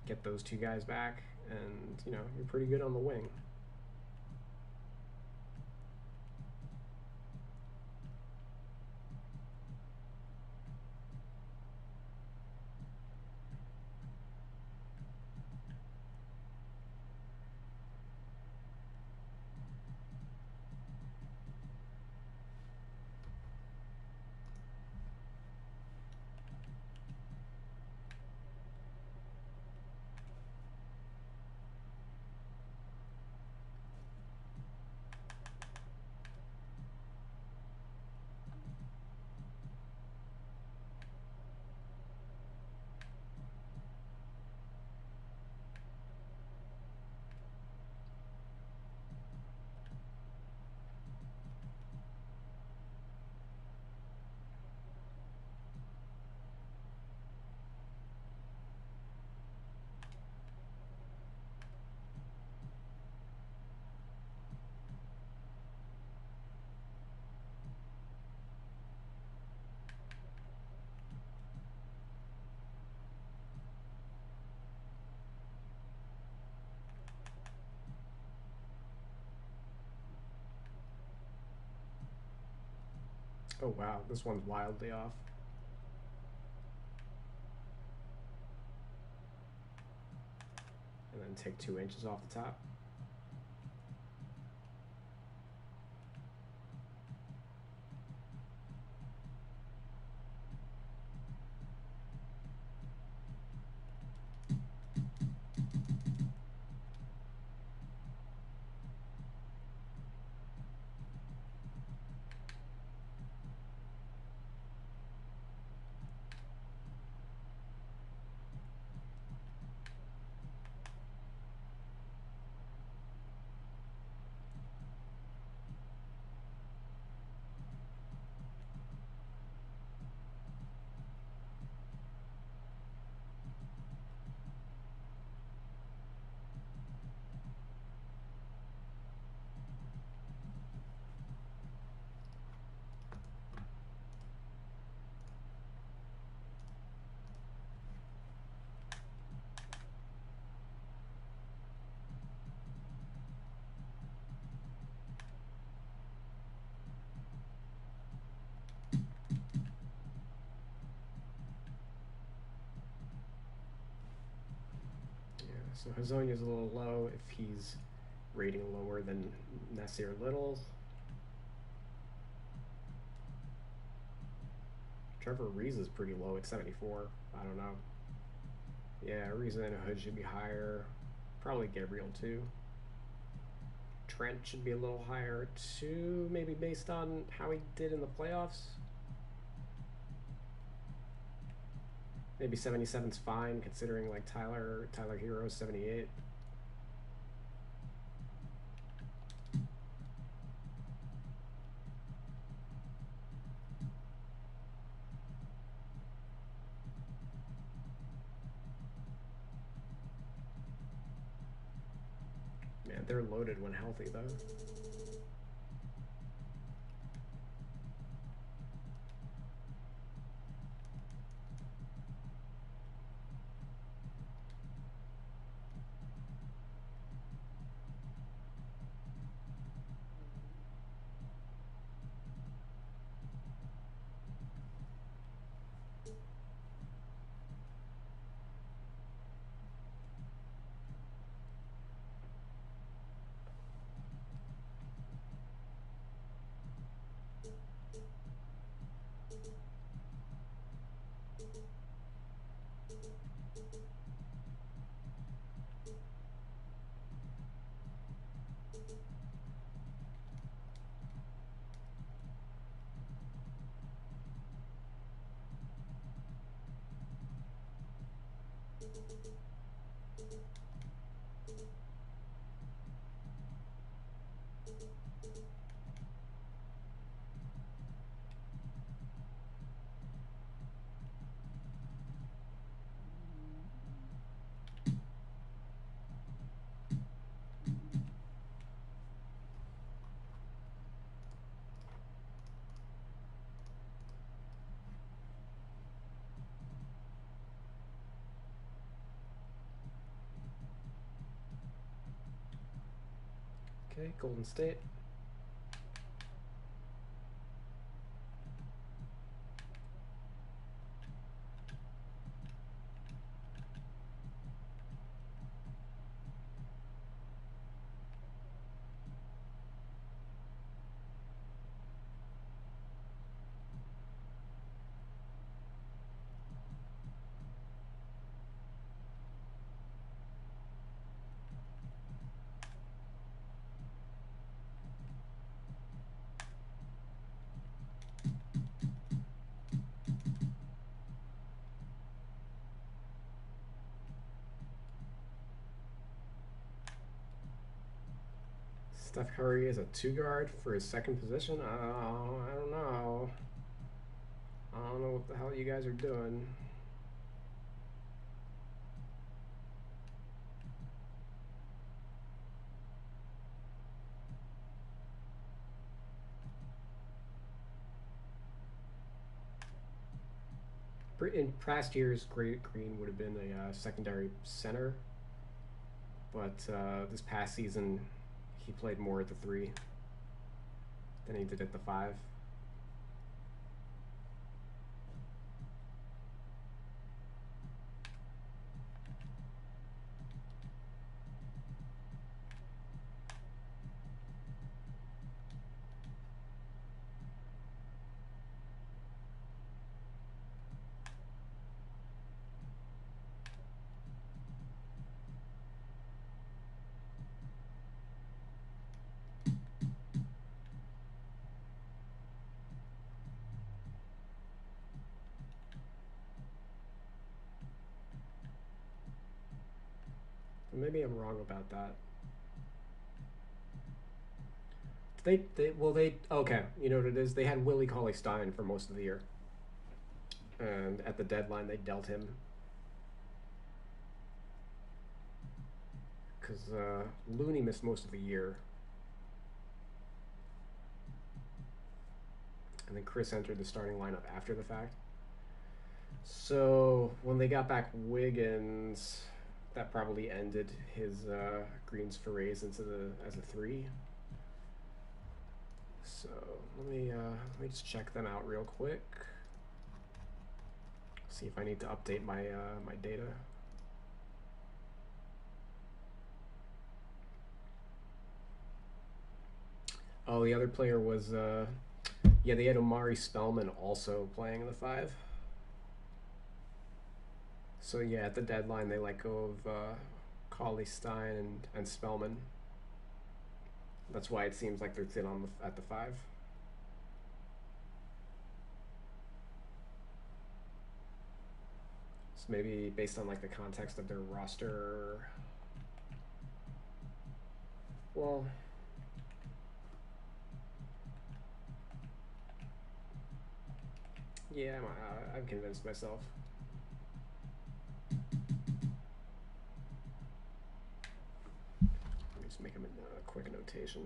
get those two guys back, and you know, you're pretty good on the wing. Oh wow, this one's wildly off. And then take 2 inches off the top. So Hazonia's a little low if he's rating lower than Nasir Little. Trevor Ariza is pretty low at 74. I don't know. Yeah, Ariza and Hood should be higher. Probably Gabriel too. Trent should be a little higher too, maybe based on how he did in the playoffs. Maybe 77's fine, considering like Tyler Hero's 78. they're loaded when healthy, though. Okay, Golden State. Steph Curry is a 2-guard for his second position. I don't know. I don't know what the hell you guys are doing. In past years, Green would have been a secondary center, but this past season, he played more at the 3 than he did at the 5. Maybe I'm wrong about that. Okay, you know what it is? They had Willie Cauley-Stein for most of the year. And at the deadline, they dealt him. Because Looney missed most of the year. And then Chris entered the starting lineup after the fact. So when they got back Wiggins, that probably ended his Green's forays into as a 3. So let me just check them out real quick. See if I need to update my my data. Oh, the other player was yeah, they had Omari Spellman also playing in the 5. So yeah, at the deadline they let go of Cauley-Stein and Spellman. That's why it seems like they're thin on at the 5. So maybe based on like the context of their roster. Well, yeah, I'm convinced myself. Let me just make him a rotation.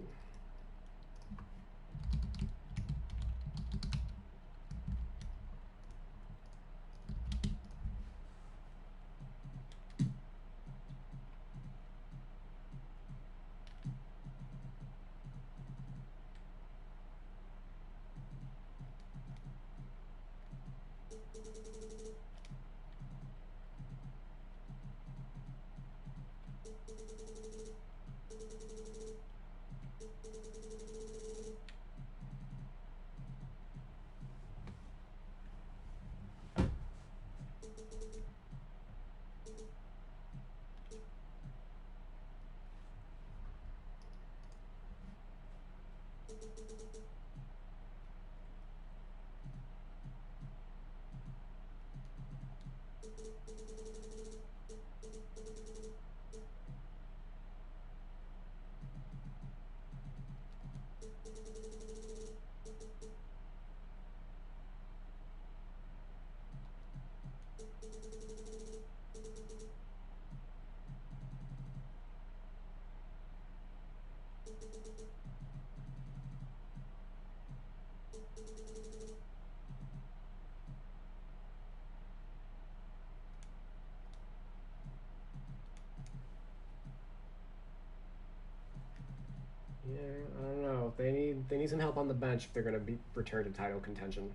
Yeah, I don't know. They need some help on the bench if they're going to be return to title contention.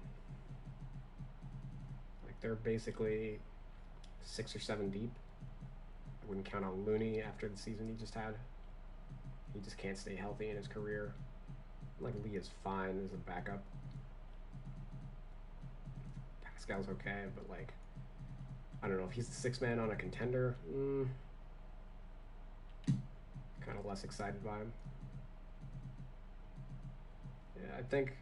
Like they're basically 6 or 7 deep. I wouldn't count on Looney after the season he just had. He just can't stay healthy in his career. Like Lee is fine as a backup. Pascal's okay, but like I don't know if he's the 6th man on a contender. Kind of less excited by him. Yeah, I think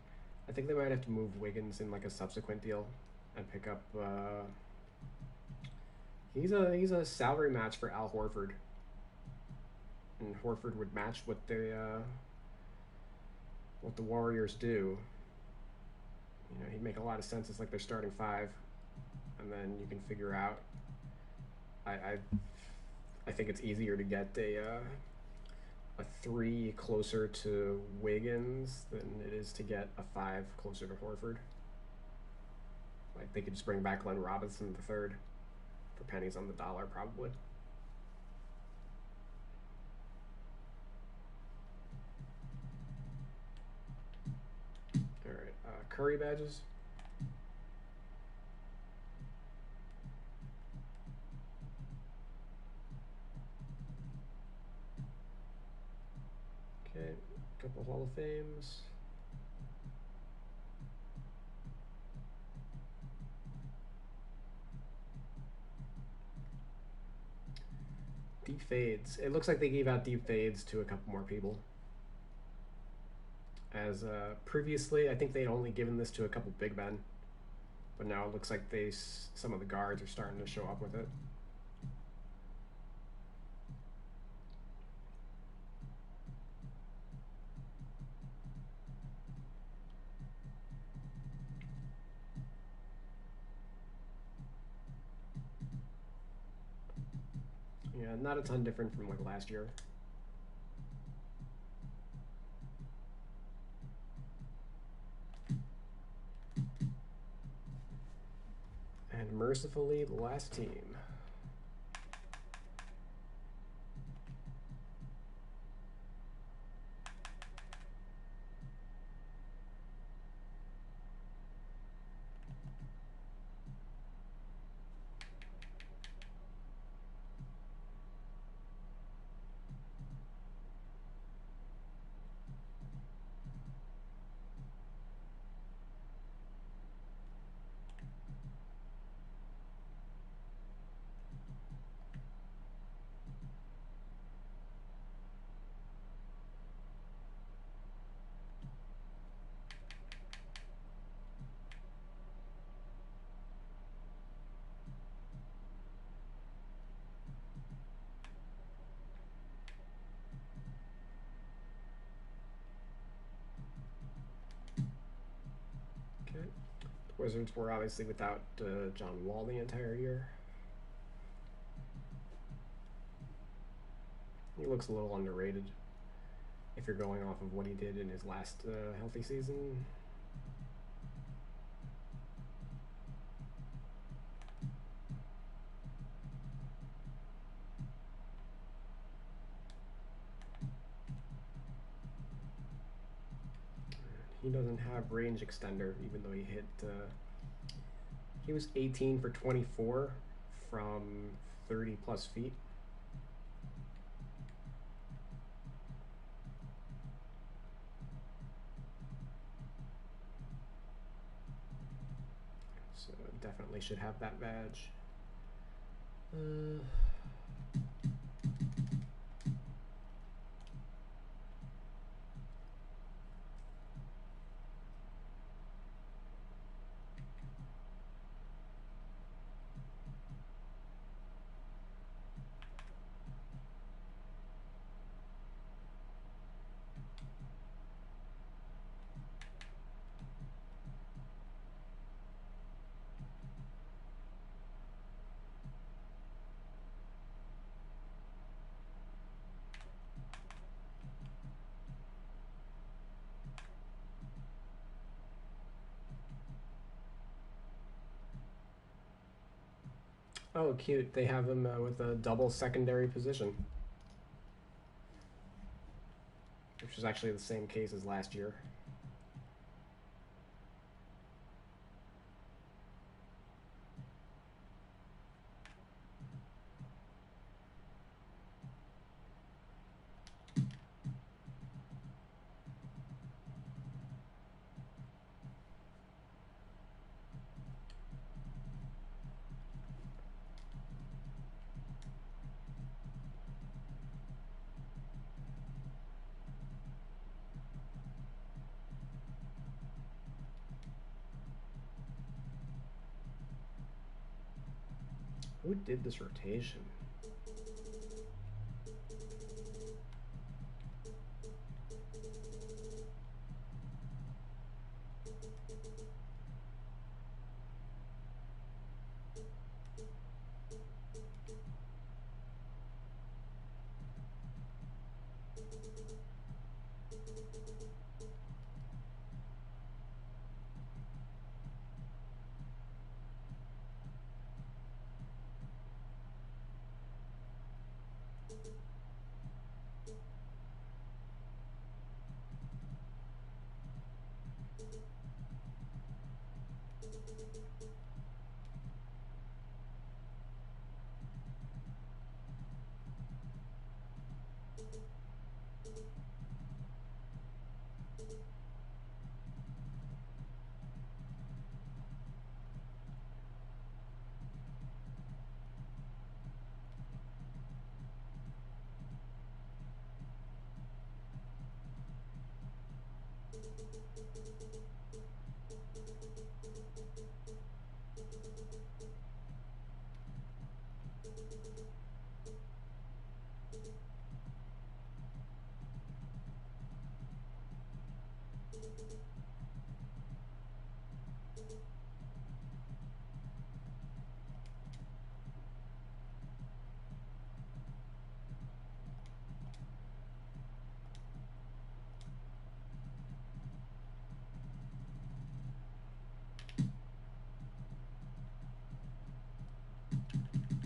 they might have to move Wiggins in like a subsequent deal and pick up. He's a salary match for Al Horford, and Horford would match what the Warriors do. You know, he'd make a lot of sense. It's like they're starting 5, and then you can figure out. I think it's easier to get a 3 closer to Wiggins than it is to get a 5 closer to Horford. Like they could just bring back Glenn Robinson the third for pennies on the dollar, probably. All right, Curry badges. Okay, a couple Hall of Fames. Deep fades. It looks like they gave out deep fades to a couple more people. As previously, I think they'd only given this to a couple big men, but now it looks like some of the guards are starting to show up with it. Yeah, not a ton different from like last year. And mercifully, the last team. Okay. The Wizards were obviously without John Wall the entire year. He looks a little underrated. if you're going off of what he did in his last healthy season. He doesn't have range extender, even though he hit. He was 18 for 24 from 30 plus feet. So definitely should have that badge. Oh, cute. They have him with a double secondary position, which was actually the same case as last year. Who did this rotation?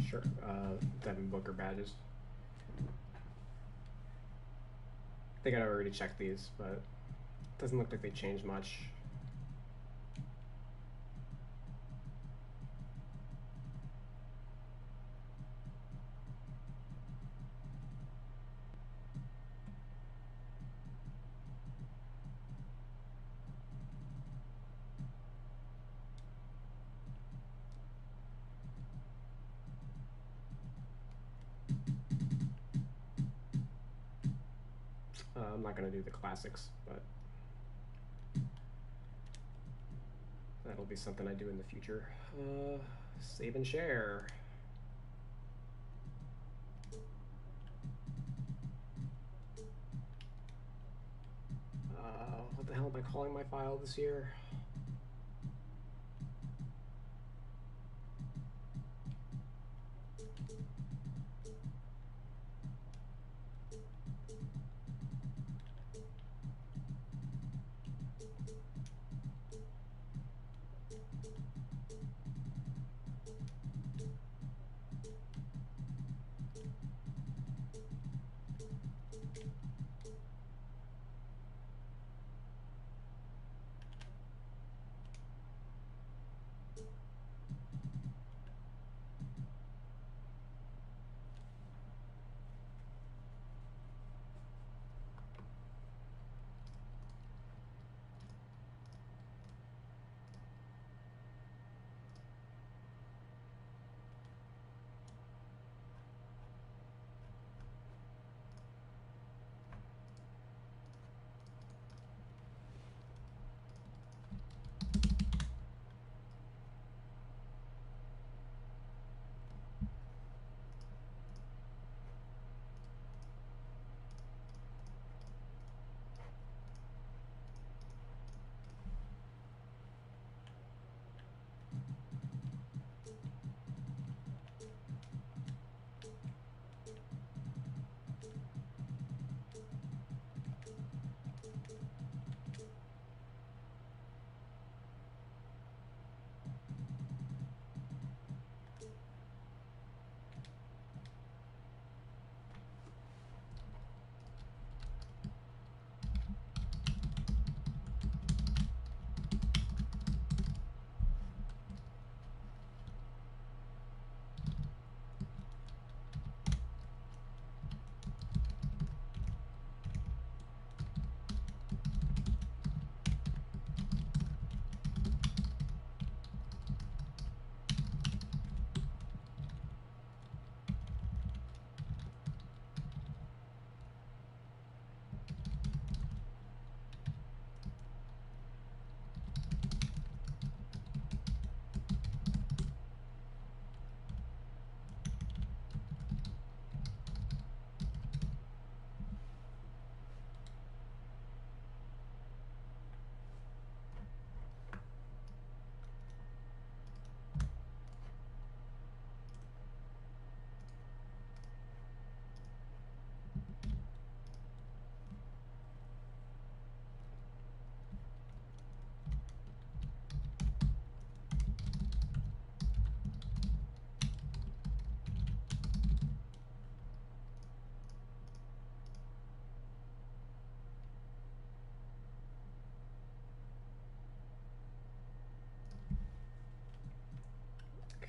Sure, Devin Booker badges. I think I already checked these, but it doesn't look like they changed much. I'm not going to do the classics, but that'll be something I do in the future. Save and share. What the hell am I calling my file this year?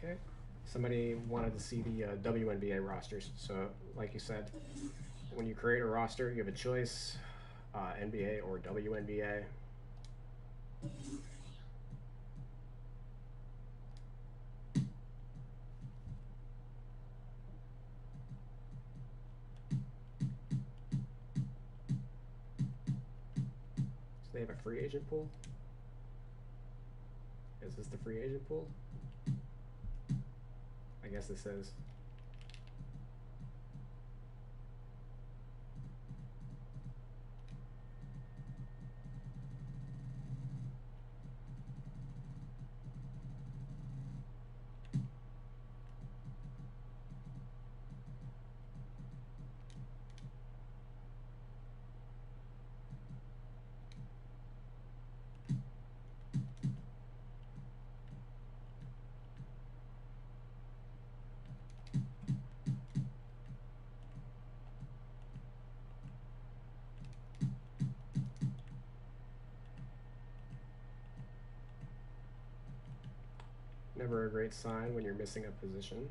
Okay. Somebody wanted to see the WNBA rosters. So, like you said, when you create a roster, you have a choice, NBA or WNBA. So they have a free agent pool. Is this the free agent pool? I guess this is. Never a great sign when you're missing a position.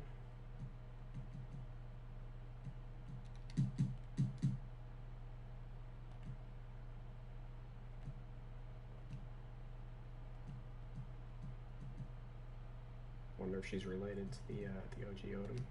Wonder if she's related to the OG Odom.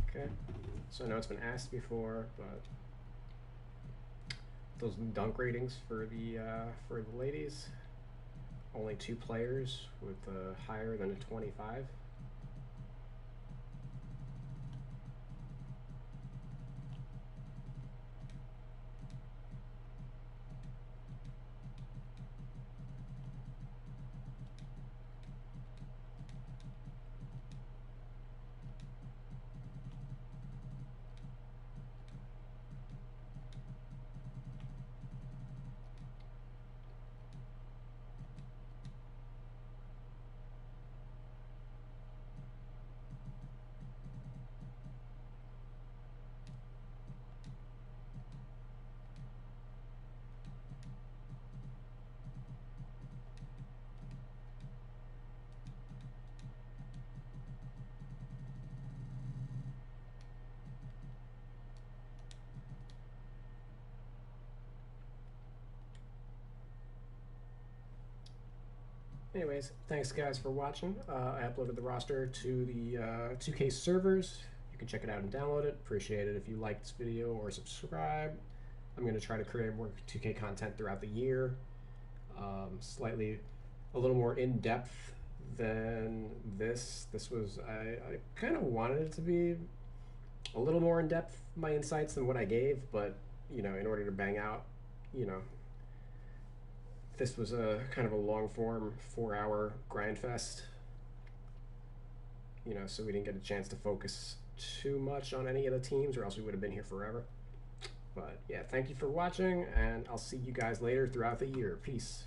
Okay, so I know it's been asked before, but those dunk ratings for the ladies, only 2 players with higher than a 25. Anyways, thanks guys for watching. I uploaded the roster to the 2K servers. You can check it out and download it. Appreciate it if you like this video or subscribe. I'm going to try to create more 2K content throughout the year. A little more in-depth than this. This was, I kind of wanted it to be a little more in-depth, my insights, than what I gave, but, you know, in order to bang out, you know, this was a kind of a long-form 4-hour grind fest, you know, so we didn't get a chance to focus too much on any of the teams, or else we would have been here forever. But yeah, thank you for watching, and I'll see you guys later throughout the year. Peace.